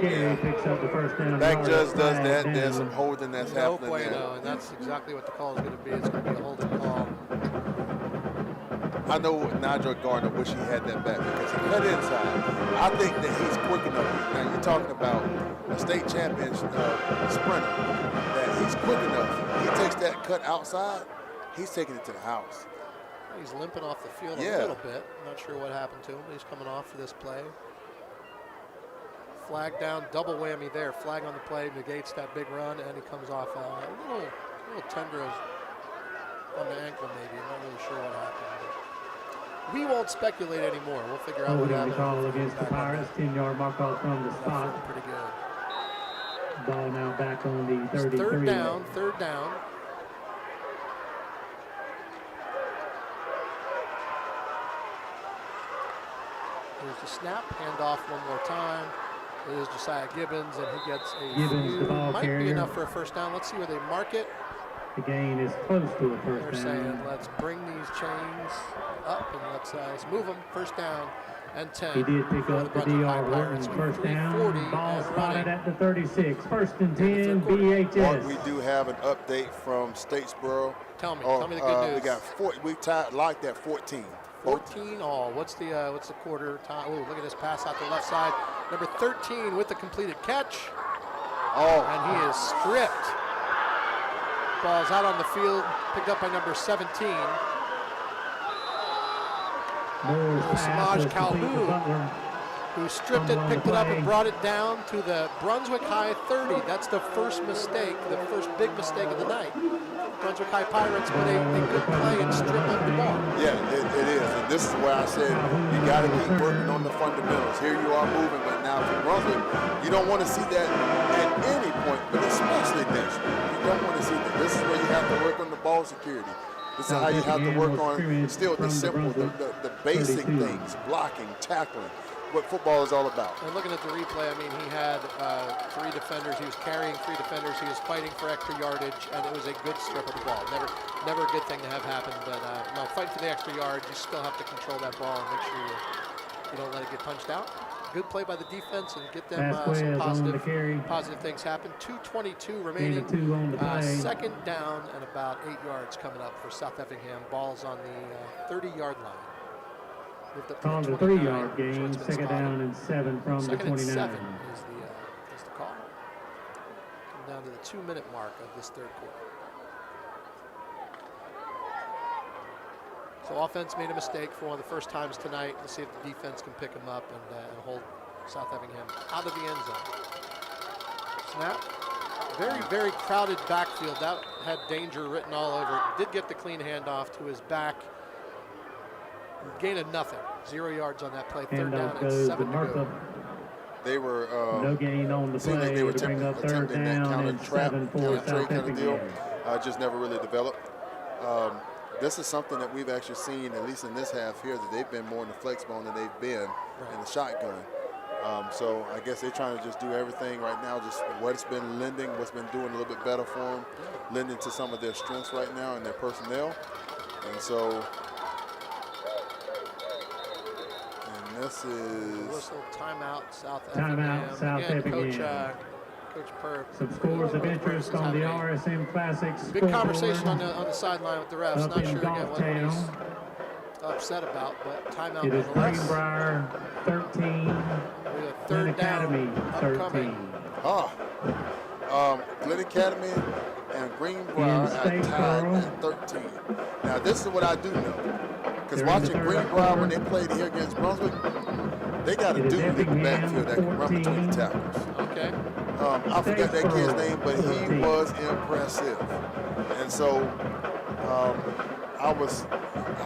Back judge does that. There's some holding that's happening there. And that's exactly what the call is going to be. It's going to be a holding call. I know Nigel Gardner wish he had that back because he cut inside. I think that he's quick enough. Now you're talking about a state champion sprinter, that he's quick enough. He takes that cut outside, he's taking it to the house. He's limping off the field a little bit. Not sure what happened to him, but he's coming off for this play. Flag down, double whammy there. Flag on the play, negates that big run, and he comes off a little tender on the ankle maybe. I'm not really sure what happened. But we won't speculate anymore. We'll figure out what happened. The call against the Pirates, 10-yard mark off from the spot. Pretty good. Ball now back on the 33. Third down. Here's the snap, handoff one more time. It is Josiah Gibbons, and he gets a Gibbons, the ball might carrier. Be enough for a first down. Let's see where they mark it. The gain is close to a first They're down. saying, let's bring these chains up and let's move them. First down and 10. He did pick up the DR Hortons first down. Ball spotted at the 36. First and 10, BHS. Mark, we do have an update from Statesboro. Tell me the good news. We got locked at 14. 14 all. What's the quarter time? Oh, look at this pass out the left side. Number 13 with the completed catch. And he is stripped. Ball's out on the field, picked up by number 17. Samaj Calhoun, who stripped it, picked it up, and brought it down to the Brunswick High 30. That's the first big mistake of the night. Brunswick High Pirates with a good play and strip up the ball. Yeah, it is. And this is where I said you got to keep working on the fundamentals. Here you are moving, but now for Brunswick, you don't want to see that at any point, but especially next week. You don't want to see that. This is where you have to work on the ball security. This is how you have to work on still the simple, the basic things, blocking, tackling. what football is all about. And looking at the replay, I mean, he had 3 defenders. He was carrying 3 defenders. He was fighting for extra yardage, and it was a good strip of the ball. Never a good thing to have happen, but no, fighting for the extra yard, you still have to control that ball and make sure you don't let it get punched out. Good play by the defense and get them some positive things happen. 2:22 remaining. Second down and about 8 yards coming up for South Effingham. Ball's on the 30-yard line. Call the 3-yard gain, second down and 7 from the 29. Second and 7 is the call. Come down to the 2-minute mark of this third quarter. So offense made a mistake for one of the first times tonight. Let's see if the defense can pick them up and hold South Effingham out of the end zone. Snap. Very, very crowded backfield. That had danger written all over it. Did get the clean handoff to his back. Gain of nothing. 0 yards on that play. Third down and 7 to go. They were no gain on the play. Like they were to bring up third attempting that down counter and trap, 7 for counter South trade kind of deal. Effingham. Just never really developed. This is something that we've actually seen, at least in this half here, that they've been more in the flex bone than they've been in the shotgun. So I guess they're trying to just do everything right now, just what's been lending, what's been doing a little bit better for them, lending to some of their strengths right now and their personnel. And so, and this is whistle timeout, South Timeout, Effingham. South Again, Effingham. Coach Perk. Some scores of interest on the RSM Classics. Big conversation on the sideline with the refs. Up Not in sure again what Golftown. he's upset about, but timeout It is nonetheless. Greenbrier 13, We have third Glynn Academy down upcoming. 13. Glynn Academy and Greenbrier are tied at 13. Now this is what I do know, because watching Greenbrier when they played here against Brunswick, they got a dude in the backfield that can run between the tackles. Okay. I forgot that kid's name, but he was impressive. And so I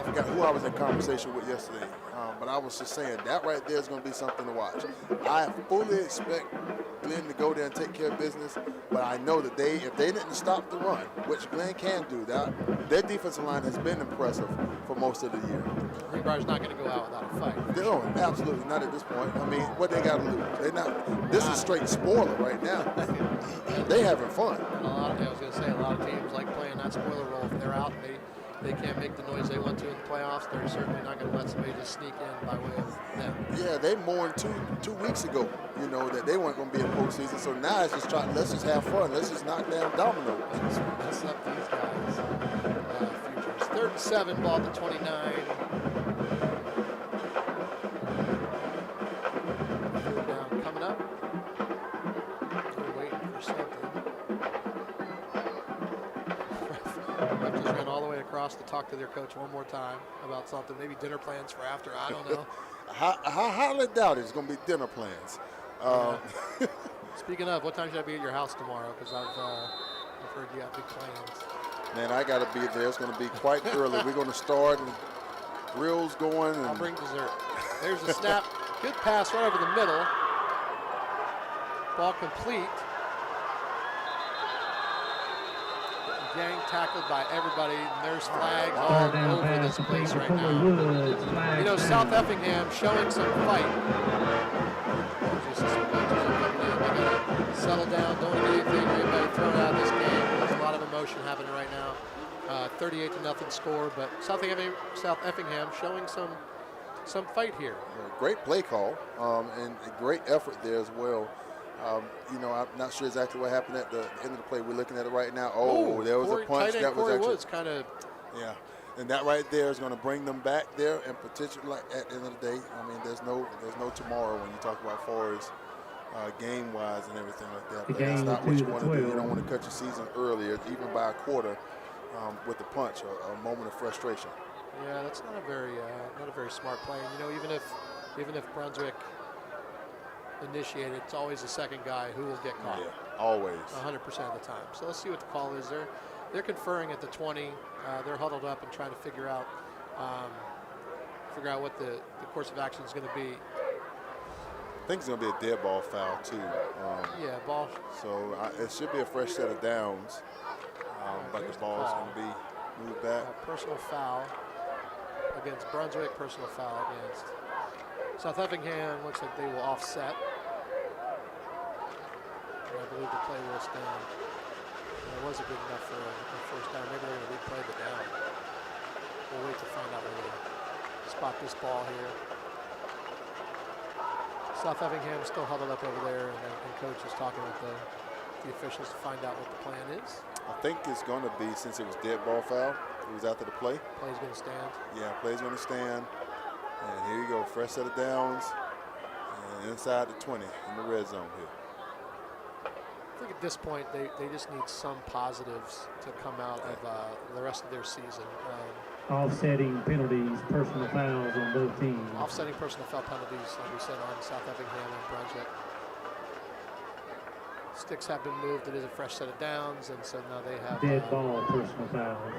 forgot who I was in conversation with yesterday, but I was just saying that right there is going to be something to watch. I fully expect Glynn to go there and take care of business, but I know that if they didn't stop the run, which Glynn can do, their defensive line has been impressive for most of the year. Greenbrier's not going to go out without a fight. No, absolutely not at this point. I mean, what they got to lose? They're not. This is straight spoiler right now. They having fun. I was going to say, a lot of teams like playing that spoiler role. If they're out and they can't make the noise they want to in the playoffs, they're certainly not going to let somebody just sneak in by way of them. Yeah, they mourned two weeks ago, that they weren't going to be in postseason. So now it's just let's just have fun. Let's just knock down dominoes. Mess up these guys' futures. Third and 7, ball at the 29. Third down coming up. We're waiting for something. Ref just ran all the way across to talk to their coach one more time about something. Maybe dinner plans for after. I don't know. I highly doubt it's going to be dinner plans. Speaking of, what time should I be at your house tomorrow? Because I've heard you got big plans. Man, I got to be there. It's going to be quite early. We're going to start and grills going. And I'll bring dessert. There's the snap. Good pass right over the middle. Ball complete. Gang tackled by everybody. There's flags all over this place right now. South Effingham showing some fight. Settle down, don't get anything, anybody thrown out of this game. There's a lot of emotion happening right now. 38-0 score, but South Effingham showing some fight here. Great play call and a great effort there as well. I'm not sure exactly what happened at the end of the play. We're looking at it right now. There was a punch that was actually Woods kind of. Yeah, and that right there is going to bring them back there and potentially at the end of the day. I mean, there's no tomorrow when you talk about far as game-wise and everything like that. But that's not what you want to do. You don't want to cut your season earlier, even by a quarter, with the punch, a moment of frustration. Yeah, that's not a very smart play. And, even if Brunswick initiated, it's always the second guy who will get caught. Yeah, always. 100% of the time. So let's see what the call is. They're conferring at the 20. They're huddled up and trying to figure out what the course of action is going to be. I think it's going to be a dead ball foul too. Ball. So it should be a fresh set of downs, but the ball is going to be moved back. Personal foul against Brunswick. Personal foul against South Effingham looks like they will offset. And I believe the play will stand. And it wasn't good enough for a first down. Maybe they're going to replay the down. We'll wait to find out where they spot this ball here. South Effingham still huddled up over there, and coach is talking with the officials to find out what the plan is. I think it's going to be, since it was dead ball foul, it was after the play. Play's going to stand. Yeah, play's going to stand. And here you go, fresh set of downs. And inside the 20 in the red zone here. I think at this point, they just need some positives to come out of the rest of their season. Offsetting penalties, personal fouls on both teams. Offsetting personal foul penalties, like we said, on South Effingham and Brunswick. Sticks have been moved. It is a fresh set of downs, and so now they have dead ball, personal fouls.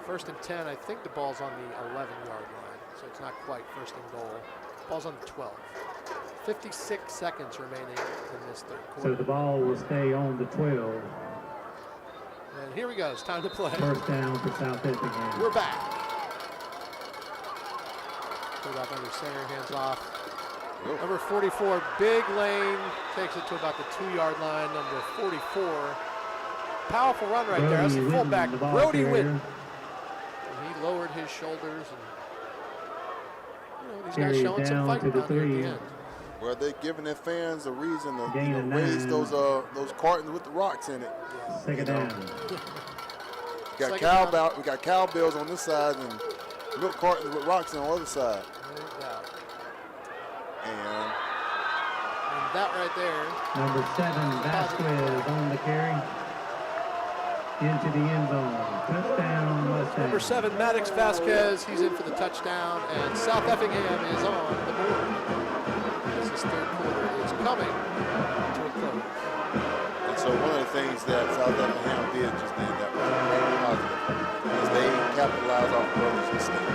1st and 10. I think the ball's on the 11-yard line, so it's not quite 1st and goal. Ball's on the 12. 56 seconds remaining in this third quarter. So the ball will stay on the 12. And here we go. It's time to play. First down for South Effingham. We're back. Put it up under center, hands off. Number 44, Big Lane, takes it to about the 2-yard line. Number 44, powerful run right there. That's the fullback, Brody Whitten. And he lowered his shoulders, and these guys showing some fight down here at the end. Well, they're giving their fans a reason to raise those cartons with the rocks in it. Second down. We got cowbells on this side and milk cartons with rocks on the other side. And that right there. Number 7, Vasquez on the carry. Into the end zone. Touchdown, Mustang. Number 7, Maddox Vasquez, he's in for the touchdown, and South Effingham is on the board. As this third quarter is coming to a close. And so one of the things that South Effingham did just then that was very positive is they capitalized off Brunswick's mistake.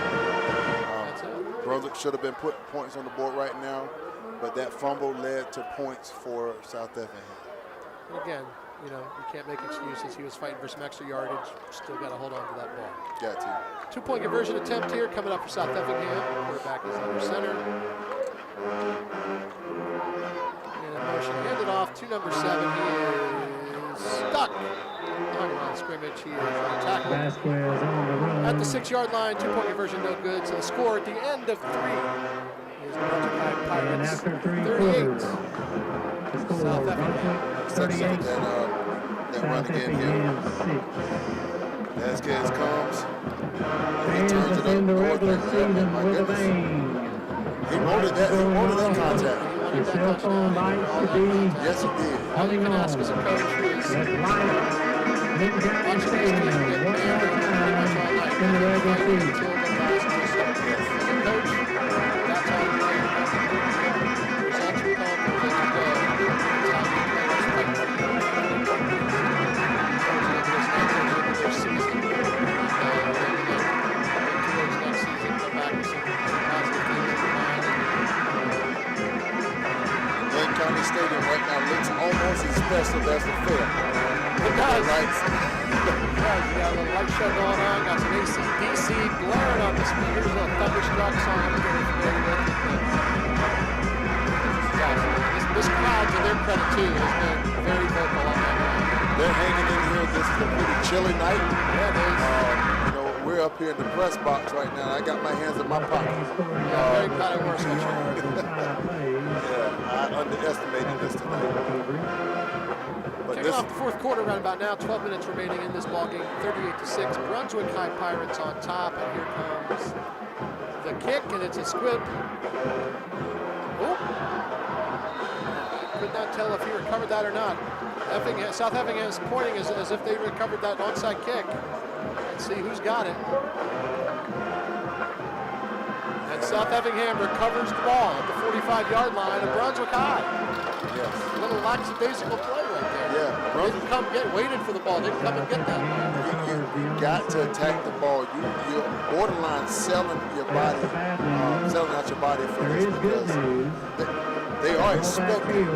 Brunswick should have been putting points on the board right now, but that fumble led to points for South Effingham. And again, you can't make excuses. He was fighting for some extra yardage. Still got to hold on to that ball. Got to. 2-point conversion attempt here coming up for South Effingham. Quarterback is under center. And a motion handed off to number 7. He is stuck on the line of scrimmage. He is on a tackle. Vasquez on the run. At the 6-yard line, 2-point conversion no good. So the score at the end of 3 is Brunswick Pirates 38. South Effingham 38. That run again here. Vasquez comes. And he turns it in the over. regular season with a bang. He wanted that contact. His cell phone lights to be. Yes, he did. All you can ask as a coach is Lincoln Stadium, one more time in the regular season. Coach, that's all you can. Results will come as they go. Their season. Towards next season, go back to some positive things in mind. Glynn County Stadium right now looks almost as special as the fair. It does. Right. Yeah, you got a little light show going on. Got some AC/DC blaring on the speakers. A Thunderstruck song I'm very familiar with. This crowd, to their credit too, has been very vocal on that line. They're hanging in here. This is a pretty chilly night. Yeah, it is. We're up here in the press box right now. I got my hands in my pocket. Very proud of our sweatshirt. Yeah, I underestimated this tonight. But Kicking off the fourth quarter right about now. 12 minutes remaining in this ballgame. 38-6. Brunswick High Pirates on top, and here comes the kick, and it's a squib. Oh. Could not tell if he recovered that or not. South Effingham is pointing as if they recovered that onside kick. Let's see who's got it. And South Effingham recovers the ball at the 45-yard line of Brunswick High. Yes. A little lackadaisical play right there. Yeah. They didn't come waited for the ball. They didn't come and get that. You got to attack the ball. You're borderline selling your body, selling out your body for this because they are expecting.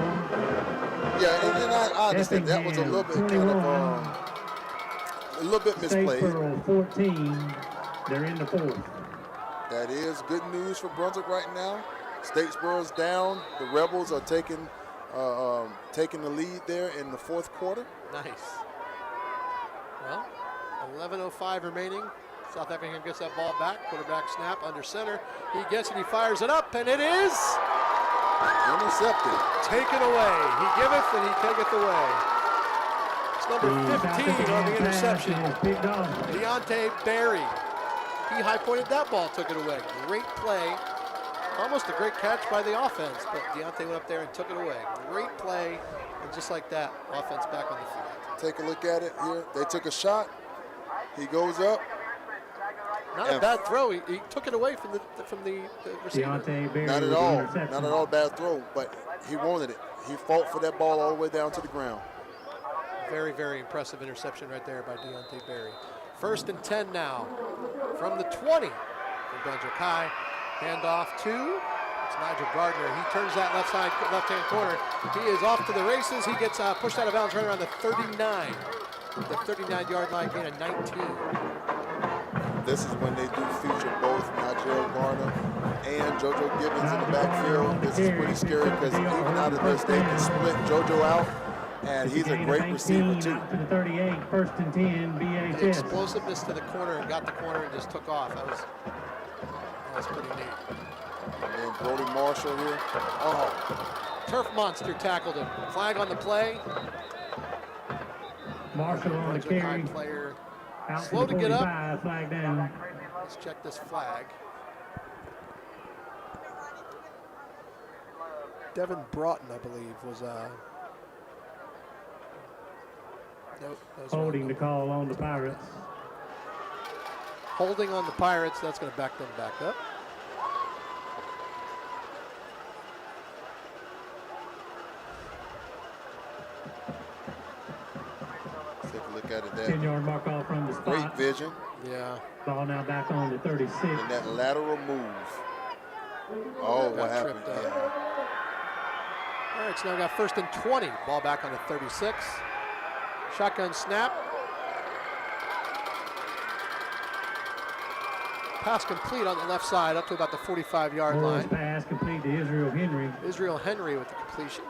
Yeah, and I understand that was a little bit kind of a little bit misplayed. 14, they're in the fourth. That is good news for Brunswick right now. Statesboro's down. The Rebels are taking the lead there in the fourth quarter. Nice. Well, 11:05 remaining. South Effingham gets that ball back. Quarterback snap under center. He gets it. He fires it up, and it is intercepted. Taken away. He giveth and he taketh away. It's number 15 on the interception. Deontay Berry. He high-pointed that ball, took it away. Great play. Almost a great catch by the offense, but Deontay went up there and took it away. Great play, and just like that, offense back on the field. Take a look at it here. They took a shot. He goes up. Not a bad throw. He took it away from the receiver. Not at all. Not at all bad throw, but he wanted it. He fought for that ball all the way down to the ground. Very, very impressive interception right there by Deontay Berry. 1st and 10 now from the 20 from Brunswick High. Handoff to, it's Nigel Gardner. He turns that left-hand corner. He is off to the races. He gets pushed out of bounds right around the 39. The 39-yard line, gain of 19. This is when they do feature both Nigel Gardner and JoJo Gibbons in the backfield. This is pretty scary because even out of this, they can split JoJo out. And he's a great receiver, too. To the 38, 1st and 10, BHS. The explosiveness to the corner and got the corner and just took off. That was pretty neat. And Brody Marshall here. Oh, Turf Monster tackled him. Flag on the play. Marshall on the carry. Player out slow to get up. Flag down. Let's check this flag. Devin Broughton, I believe, was nope, holding the call on the Pirates. Holding on the Pirates, that's going to back them back up. Take a look at it there. 10-yard mark off from the spot. Great vision. Yeah. Ball now back on the 36. And that lateral move. Oh, what happened? Yeah. All right, so now we got 1st and 20. Ball back on the 36. Shotgun snap. Pass complete on the left side up to about the 45-yard line. Pass complete to Israel Henry. Israel Henry with the completion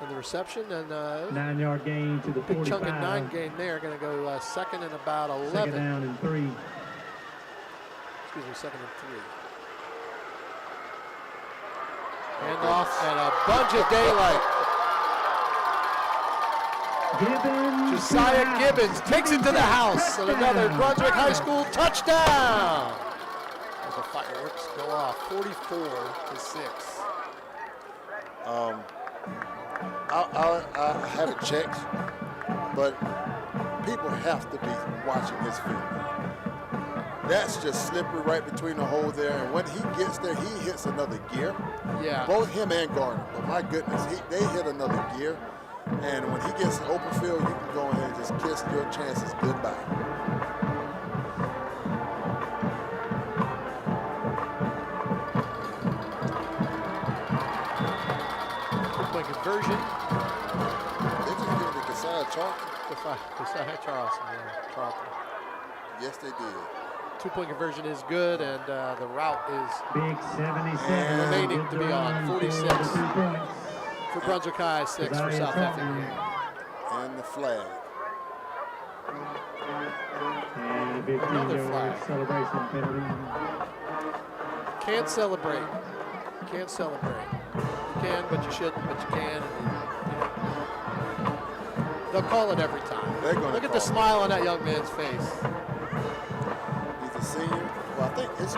and the reception. And 9-yard gain to the 45. Big chunk of 9 gain there. Going to go 2nd and about 11. 2nd down and 3. Excuse me, 2nd and 3. Handoff and a bunch of daylight. Gibbons. Josiah Gibbons takes it to the house. And another Brunswick High School touchdown. As the fireworks go off, 44-6. I haven't checked, but people have to be watching this film. That's just slippery right between the hole there. And when he gets there, he hits another gear. Yeah. Both him and Gardner. But my goodness, they hit another gear. And when he gets to open field, you can go ahead and just kiss your chances goodbye. Two-point conversion. They just gave it to Josiah Charleston, yeah, Charlton. Yes, they did. Two-point conversion is good, and the route is big 77 remaining to be on. 46 for Brunswick High, 6 for South Effingham. And the flag. And a 15-yard celebration penalty. Can't celebrate. Can't celebrate. You can, but you shouldn't, but you can. They'll call it every time. Look at the smile on that young man's face. He's a senior. Well, I think this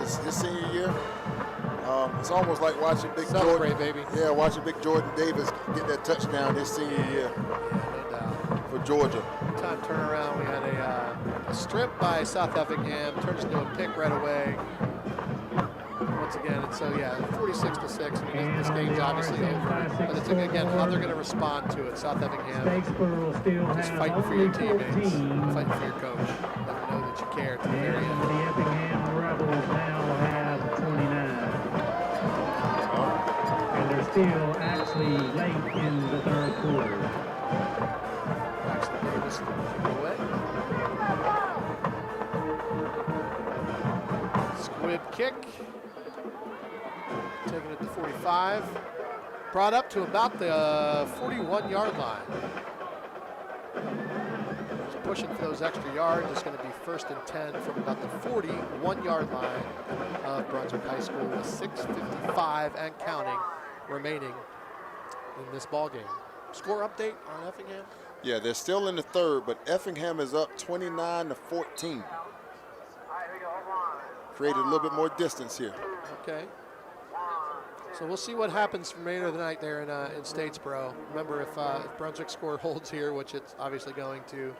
is his senior year. It's almost like watching Big Jordan, baby. Yeah, watching Big Jordan Davis get that touchdown his senior year. Yeah, no doubt. For Georgia. Time turnaround. We had a strip by South Effingham, turns into a pick right away. Once again, and so yeah, 46-6. I mean, this game's obviously over. But it's again how they're going to respond to it. South Effingham just fighting for your teammates, fighting for your coach. Let them know that you care to the very end. The Effingham Rebels now have 29. And they're still actually late in the 3rd quarter. Davis away. Squib kick. Taking it to 45. Brought up to about the 41-yard line. Just pushing for those extra yards. It's going to be 1st and 10 from about the 41-yard line of Brunswick High School with 6:55 and counting remaining in this ball game. Score update on Effingham? Yeah, they're still in the third, but Effingham is up 29-14. Created a little bit more distance here. Okay. So we'll see what happens from remainder of the night there in Statesboro. Remember, if Brunswick score holds here, which it's obviously going to,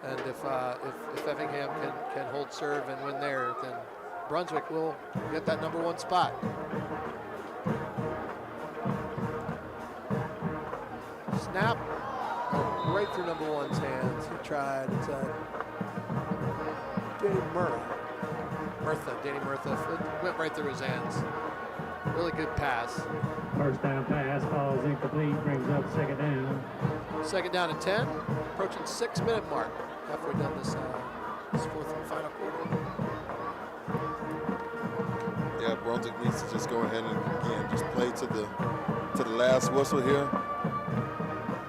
and if Effingham can hold serve and win there, then Brunswick will get that #1 spot. Snap right through #1's hands. He tried. It's Danny Murtha. It went right through his hands. Really good pass. First down pass, falls incomplete, brings up 2nd down. 2nd down and 10, approaching 6-minute mark. Halfway done this 4th and final quarter. Yeah, Brunswick needs to just go ahead and again just play to the last whistle here.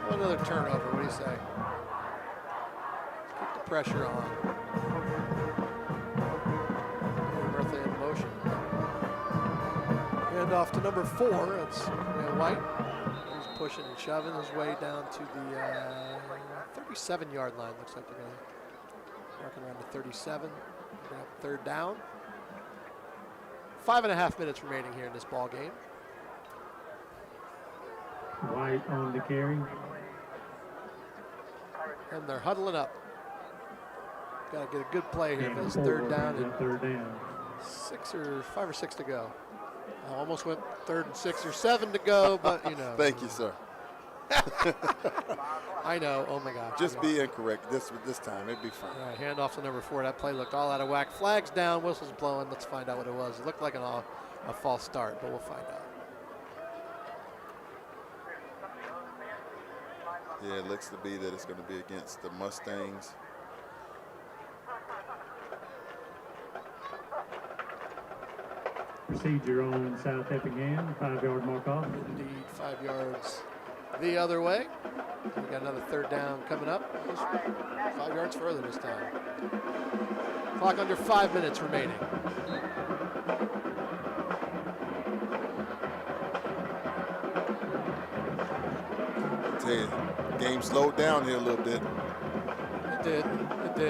Another turnover. What do you say? Keep the pressure on. Murtha in motion. Hand off to number 4. That's White. He's pushing and shoving his way down to the 37-yard line. Looks like they're going to mark around the 37. Bring up 3rd down. 5.5 minutes remaining here in this ball game. White on the carry. And they're huddling up. Got to get a good play here for this 3rd down. And 3rd down. 5 or 6 to go. I almost went 3rd and 6 or 7 to go, but you know. Thank you, sir. I know. Oh my gosh. Just be incorrect this time. It'd be fine. All right, hand off to number 4. That play looked all out of whack. Flags down, whistles blowing. Let's find out what it was. It looked like a false start, but we'll find out. Yeah, it looks to be that it's going to be against the Mustangs. Procedure on South Effingham, 5-yard mark off. Indeed, 5 yards the other way. We got another 3rd down coming up. 5 yards further this time. Clock under 5 minutes remaining. I tell you, game slowed down here a little bit. It did.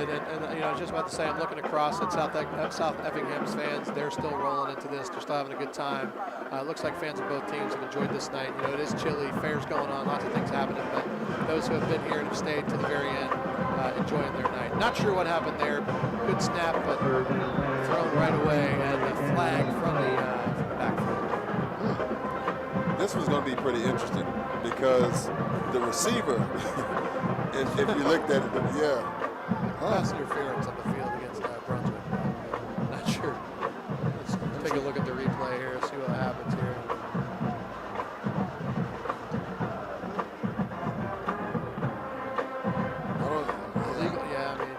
And you know, I was just about to say, I'm looking across at South Effingham's fans. They're still rolling into this. They're still having a good time. It looks like fans of both teams have enjoyed this night. You know, it is chilly, fair's going on, lots of things happening, but those who have been here and have stayed to the very end, enjoying their night. Not sure what happened there. Good snap, but thrown right away, and a flag from the backfield. This was going to be pretty interesting because the receiver, if you looked at it, yeah. Pass interference on the field against Brunswick. Not sure. Let's take a look at the replay here, see what happens here. Illegal, yeah, I mean,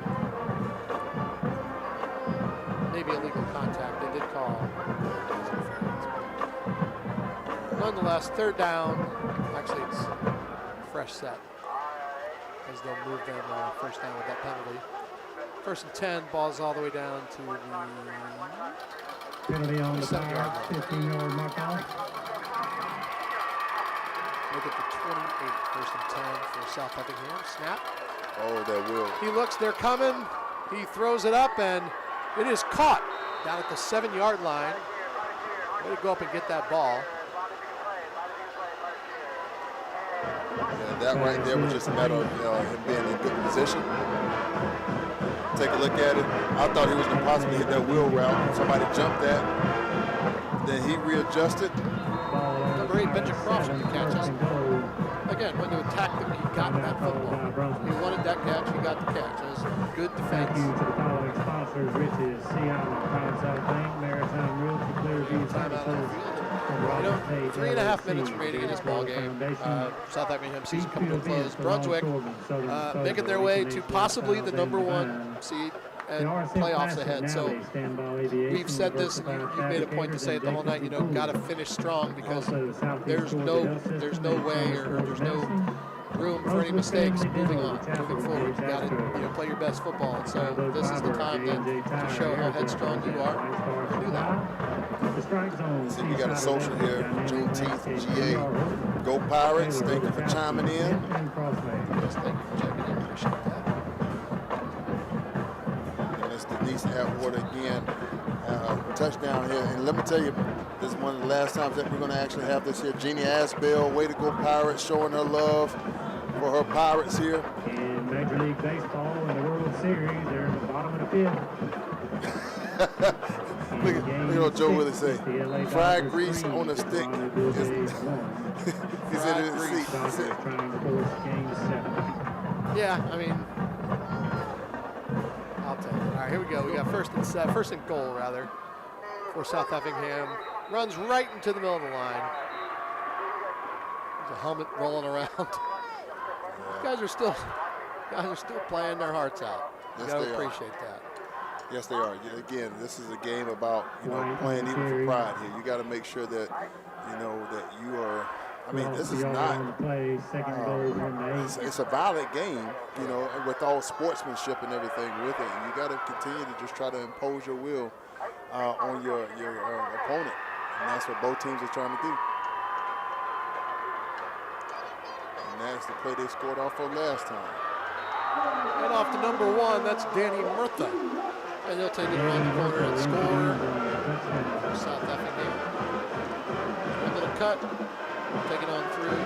maybe illegal contact. They did call pass interference. Nonetheless, 3rd down. Actually, it's a fresh set, as they'll move them 1st down with that penalty. 1st and 10, ball's all the way down to the penalty on the 7-yard line. 15-yard mark off. Make it to 28. 1st and 10 for South Effingham. Snap. Oh, that will. He looks, they're coming. He throws it up, and it is caught down at the 7-yard line. Way to go up and get that ball. Yeah, that right there was just a matter of him being in good position. Take a look at it. I thought he was going to possibly hit that wheel route. Somebody jumped that. Then he readjusted. Number 8, Benjamin Croft with the catches. Again, when to attack them, he got that football. He wanted that catch, he got the catch. It was good defense. Thank you to the following sponsors: Riches, Sea Island, Private Bank, Maritime Realty, Clearview Services. You know, 3.5 minutes remaining in this ball game. South Effingham season coming to a close. Brunswick making their way to possibly the #1 seed and playoffs ahead. So we've said this, and you made a point to say it the whole night. You know, got to finish strong because there's no way or there's no room for any mistakes moving forward. You got to play your best football. And so this is the time to show how headstrong you are to do that. See, we got a social here, Juneteenth, GA. Go Pirates! Thank you for chiming in. Yes, thank you for checking in. Appreciate that. And it's Denise Atwater again. Touchdown here. And let me tell you, this is one of the last times that we're going to actually have this here. Jeannie Asbell, way to go Pirates, showing her love for her Pirates here. In Major League Baseball in the World Series, they're at the bottom of the fifth. Look at what Joe Willie say. Fried grease on a stick. He said it's seat. Yeah, I mean, I'll take it. All right, here we go. We got first and goal, rather, for South Effingham. Runs right into the middle of the line. There's a helmet rolling around. Guys are still playing their hearts out. You gotta appreciate that. Yes, they are. Again, this is a game about playing even for pride here. You got to make sure that that you are. I mean, this is not. It's a violent game, with all sportsmanship and everything with it. And you got to continue to just try to impose your will on your opponent, and that's what both teams are trying to do. And that's the play they scored off of last time. And off to number 1, that's Danny Murtha. And they'll take it around the corner and score for South Effingham. A little cut, take it on through.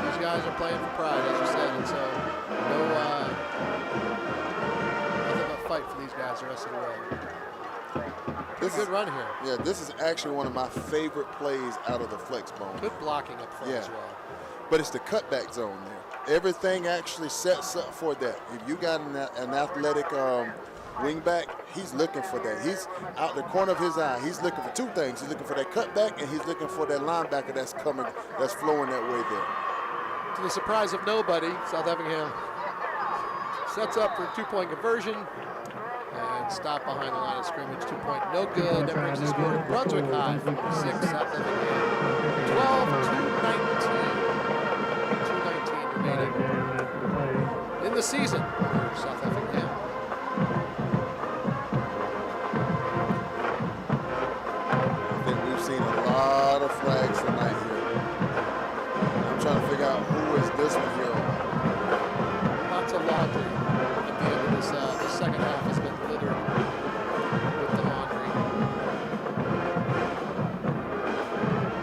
These guys are playing for pride, as you said, and so nothing but fight for these guys the rest of the way. This is a good run here. Yeah, this is actually one of my favorite plays out of the flex bone. Good blocking up front as well. But it's the cutback zone there. Everything actually sets up for that. If you got an athletic wingback, he's looking for that. He's out the corner of his eye. He's looking for two things. He's looking for that cutback, and he's looking for that linebacker that's flowing that way there. To the surprise of nobody, South Effingham sets up for a 2-point conversion and stop behind the line of scrimmage. 2-point, no good. That brings the score to Brunswick High, 6 South Effingham, 12-2-19. 2:19 remaining in the season for South Effingham. Seen a lot of flags tonight here. I'm trying to figure out who is this one here. Lots of laundry at the end of this. The second half has been littered with the laundry.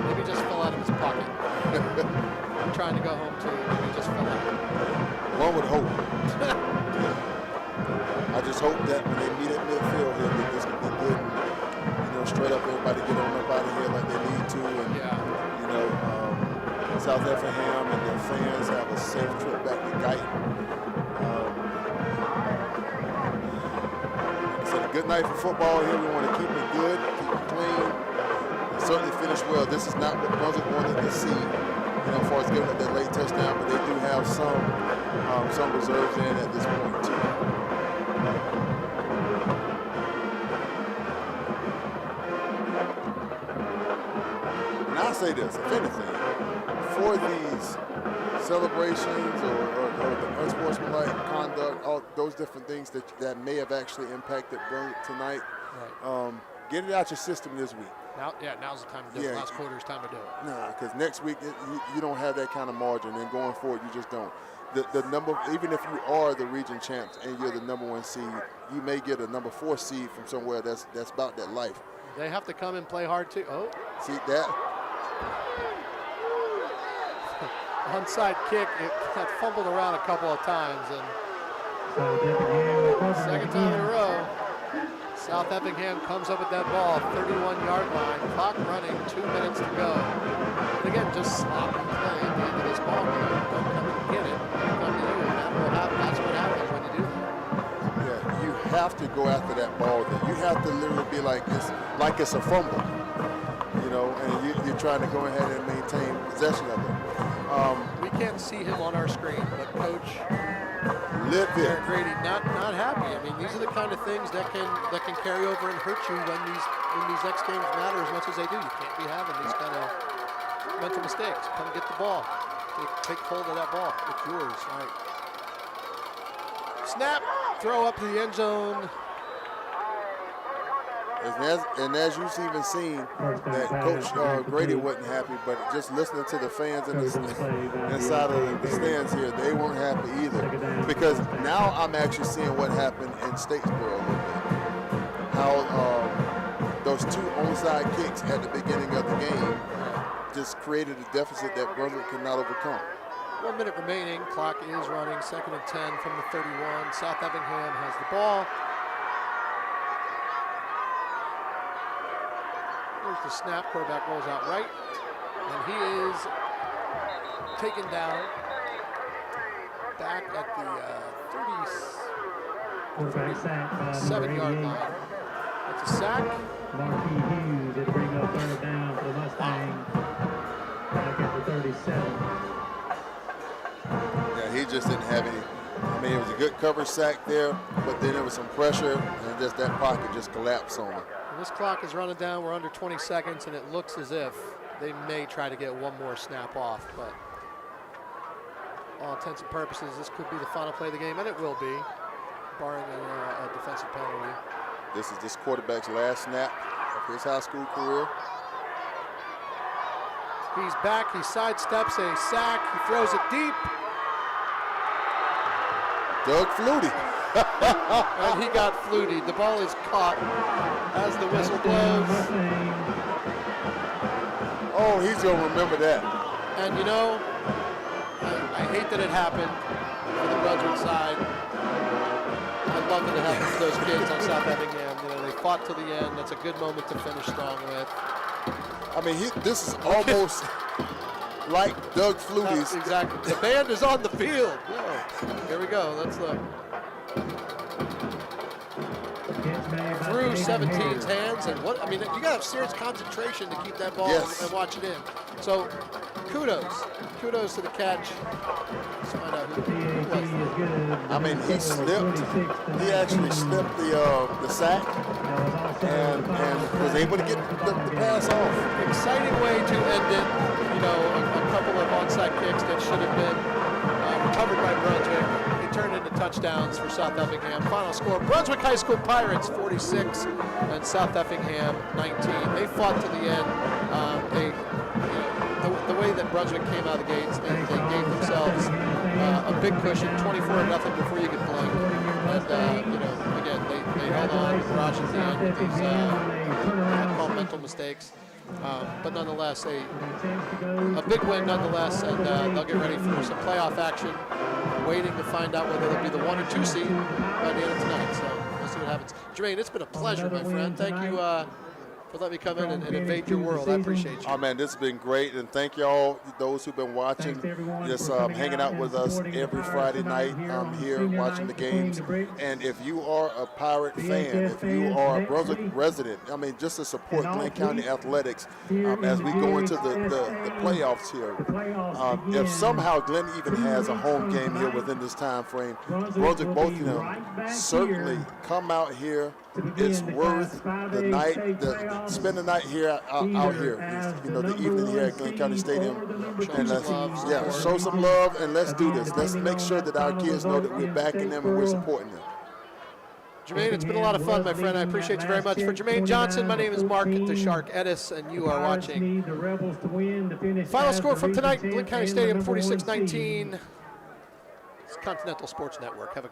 Maybe just fell out of his pocket. I'm trying to go home too. Maybe just fell out. One would hope. I just hope that when they meet at midfield here, that this can be good. Straight up, everybody get on up out of here like they need to, and South Effingham and their fans have a safe trip back to Guyton. It's a good night for football here. We want to keep it good, keep it clean, and certainly finish well. This is not what Brunswick wanted to see, as far as giving up that late touchdown, but they do have some reserves in at this point too. I say this, if anything, for these celebrations or the unsportsmanlike conduct, all those different things that may have actually impacted Brunswick tonight, get it out your system this week. Now's the time to do it. Last quarter is time to do it. Nah, because next week you don't have that kind of margin, and going forward you just don't. The number, even if you are the region champs and you're the number 1 seed, you may get a number 4 seed from somewhere that's about that life. They have to come and play hard too. Oh, see that? Onside kick, it got fumbled around a couple of times, and second time in a row, South Effingham comes up with that ball, 31-yard line, clock running, 2 minutes to go. And again, just sloppy play at the end of this ball game. Don't come and get it. Come to you, and that's what happens when you do that. Yeah, you have to go after that ball. You have to literally be like it's a fumble. And you're trying to go ahead and maintain possession of it. We can't see him on our screen, but Coach Livid. Grady not happy. I mean, these are the kind of things that can carry over and hurt you when these next games matter as much as they do. You can't be having these kind of mental mistakes. Come get the ball. Take hold of that ball. It's yours. All right. Snap. Throw up to the end zone. And as you've even seen, that Coach Grady wasn't happy, but just listening to the fans inside of the stands here, they weren't happy either. Because now I'm actually seeing what happened in Statesboro a little bit. How those two onside kicks at the beginning of the game just created a deficit that Brunswick could not overcome. 1 minute remaining. Clock is running. 2nd and 10 from the 31. South Effingham has the ball. There's the snap. Quarterback rolls out right. And he is taken down back at the 37-yard line. That's a sack. Marquis Hughes, it'll bring up 3rd down for the Mustang. Back at the 37. Yeah, he just didn't have any. I mean, it was a good cover sack there, but then there was some pressure, and just that pocket just collapsed on him. And this clock is running down. We're under 20 seconds, and it looks as if they may try to get one more snap off. But all intents and purposes, this could be the final play of the game, and it will be, barring a defensive penalty. This is this quarterback's last snap of his high school career. He's back. He sidesteps a sack. He throws it deep. Doug Flutie. And he got flutied. The ball is caught as the whistle blows. Oh, he's going to remember that. And you know, I hate that it happened for the Brunswick side. I'd love that it happened for those kids on South Effingham. You know, they fought to the end. That's a good moment to finish strong with. I mean, this is almost like Doug Flutie's. Exactly. The band is on the field. Whoa. Here we go. Let's look. Through 17's hands, and what I mean, you gotta have serious concentration to keep that ball and watch it in. So, kudos to the catch. Let's find out who was. I mean, he slipped. He actually slipped the sack and was able to get the pass off. Exciting way to end it. You know, a couple of onside kicks that should have been recovered by Brunswick. Turned into touchdowns for South Effingham. Final score, Brunswick High School Pirates 46 and South Effingham 19. They fought to the end. The way that Brunswick came out of the gates, they gave themselves a big cushion, 24-0 before you could blink. And you know, again, they held on to Raj at the end with these I call mental mistakes. But nonetheless, a big win nonetheless, and they'll get ready for some playoff action, waiting to find out whether they'll be the 1 or 2 seed by the end of tonight. So we'll see what happens. Jermaine, it's been a pleasure, my friend. Thank you for letting me come in and invade your world. I appreciate you. Oh man, this has been great, and thank y'all, those who've been watching, just hanging out with us every Friday night here watching the games. And if you are a Pirate fan, if you are a Brunswick resident, I mean, just to support Glynn County Athletics as we go into the playoffs here. If somehow Glynn even has a home game here within this time frame, Brunswick, both of them, certainly come out here. It's worth the night, spend the night here, out here, you know, the evening here at Glynn County Stadium. And let's, show some love, and let's do this. Let's make sure that our kids know that we're backing them and we're supporting them. Jermaine, it's been a lot of fun, my friend. I appreciate you very much. For Jermaine Johnson, my name is Mark the Shark Edis, and you are watching. Final score from tonight, Glynn County Stadium, 46-19. It's Continental Sports Network. Have a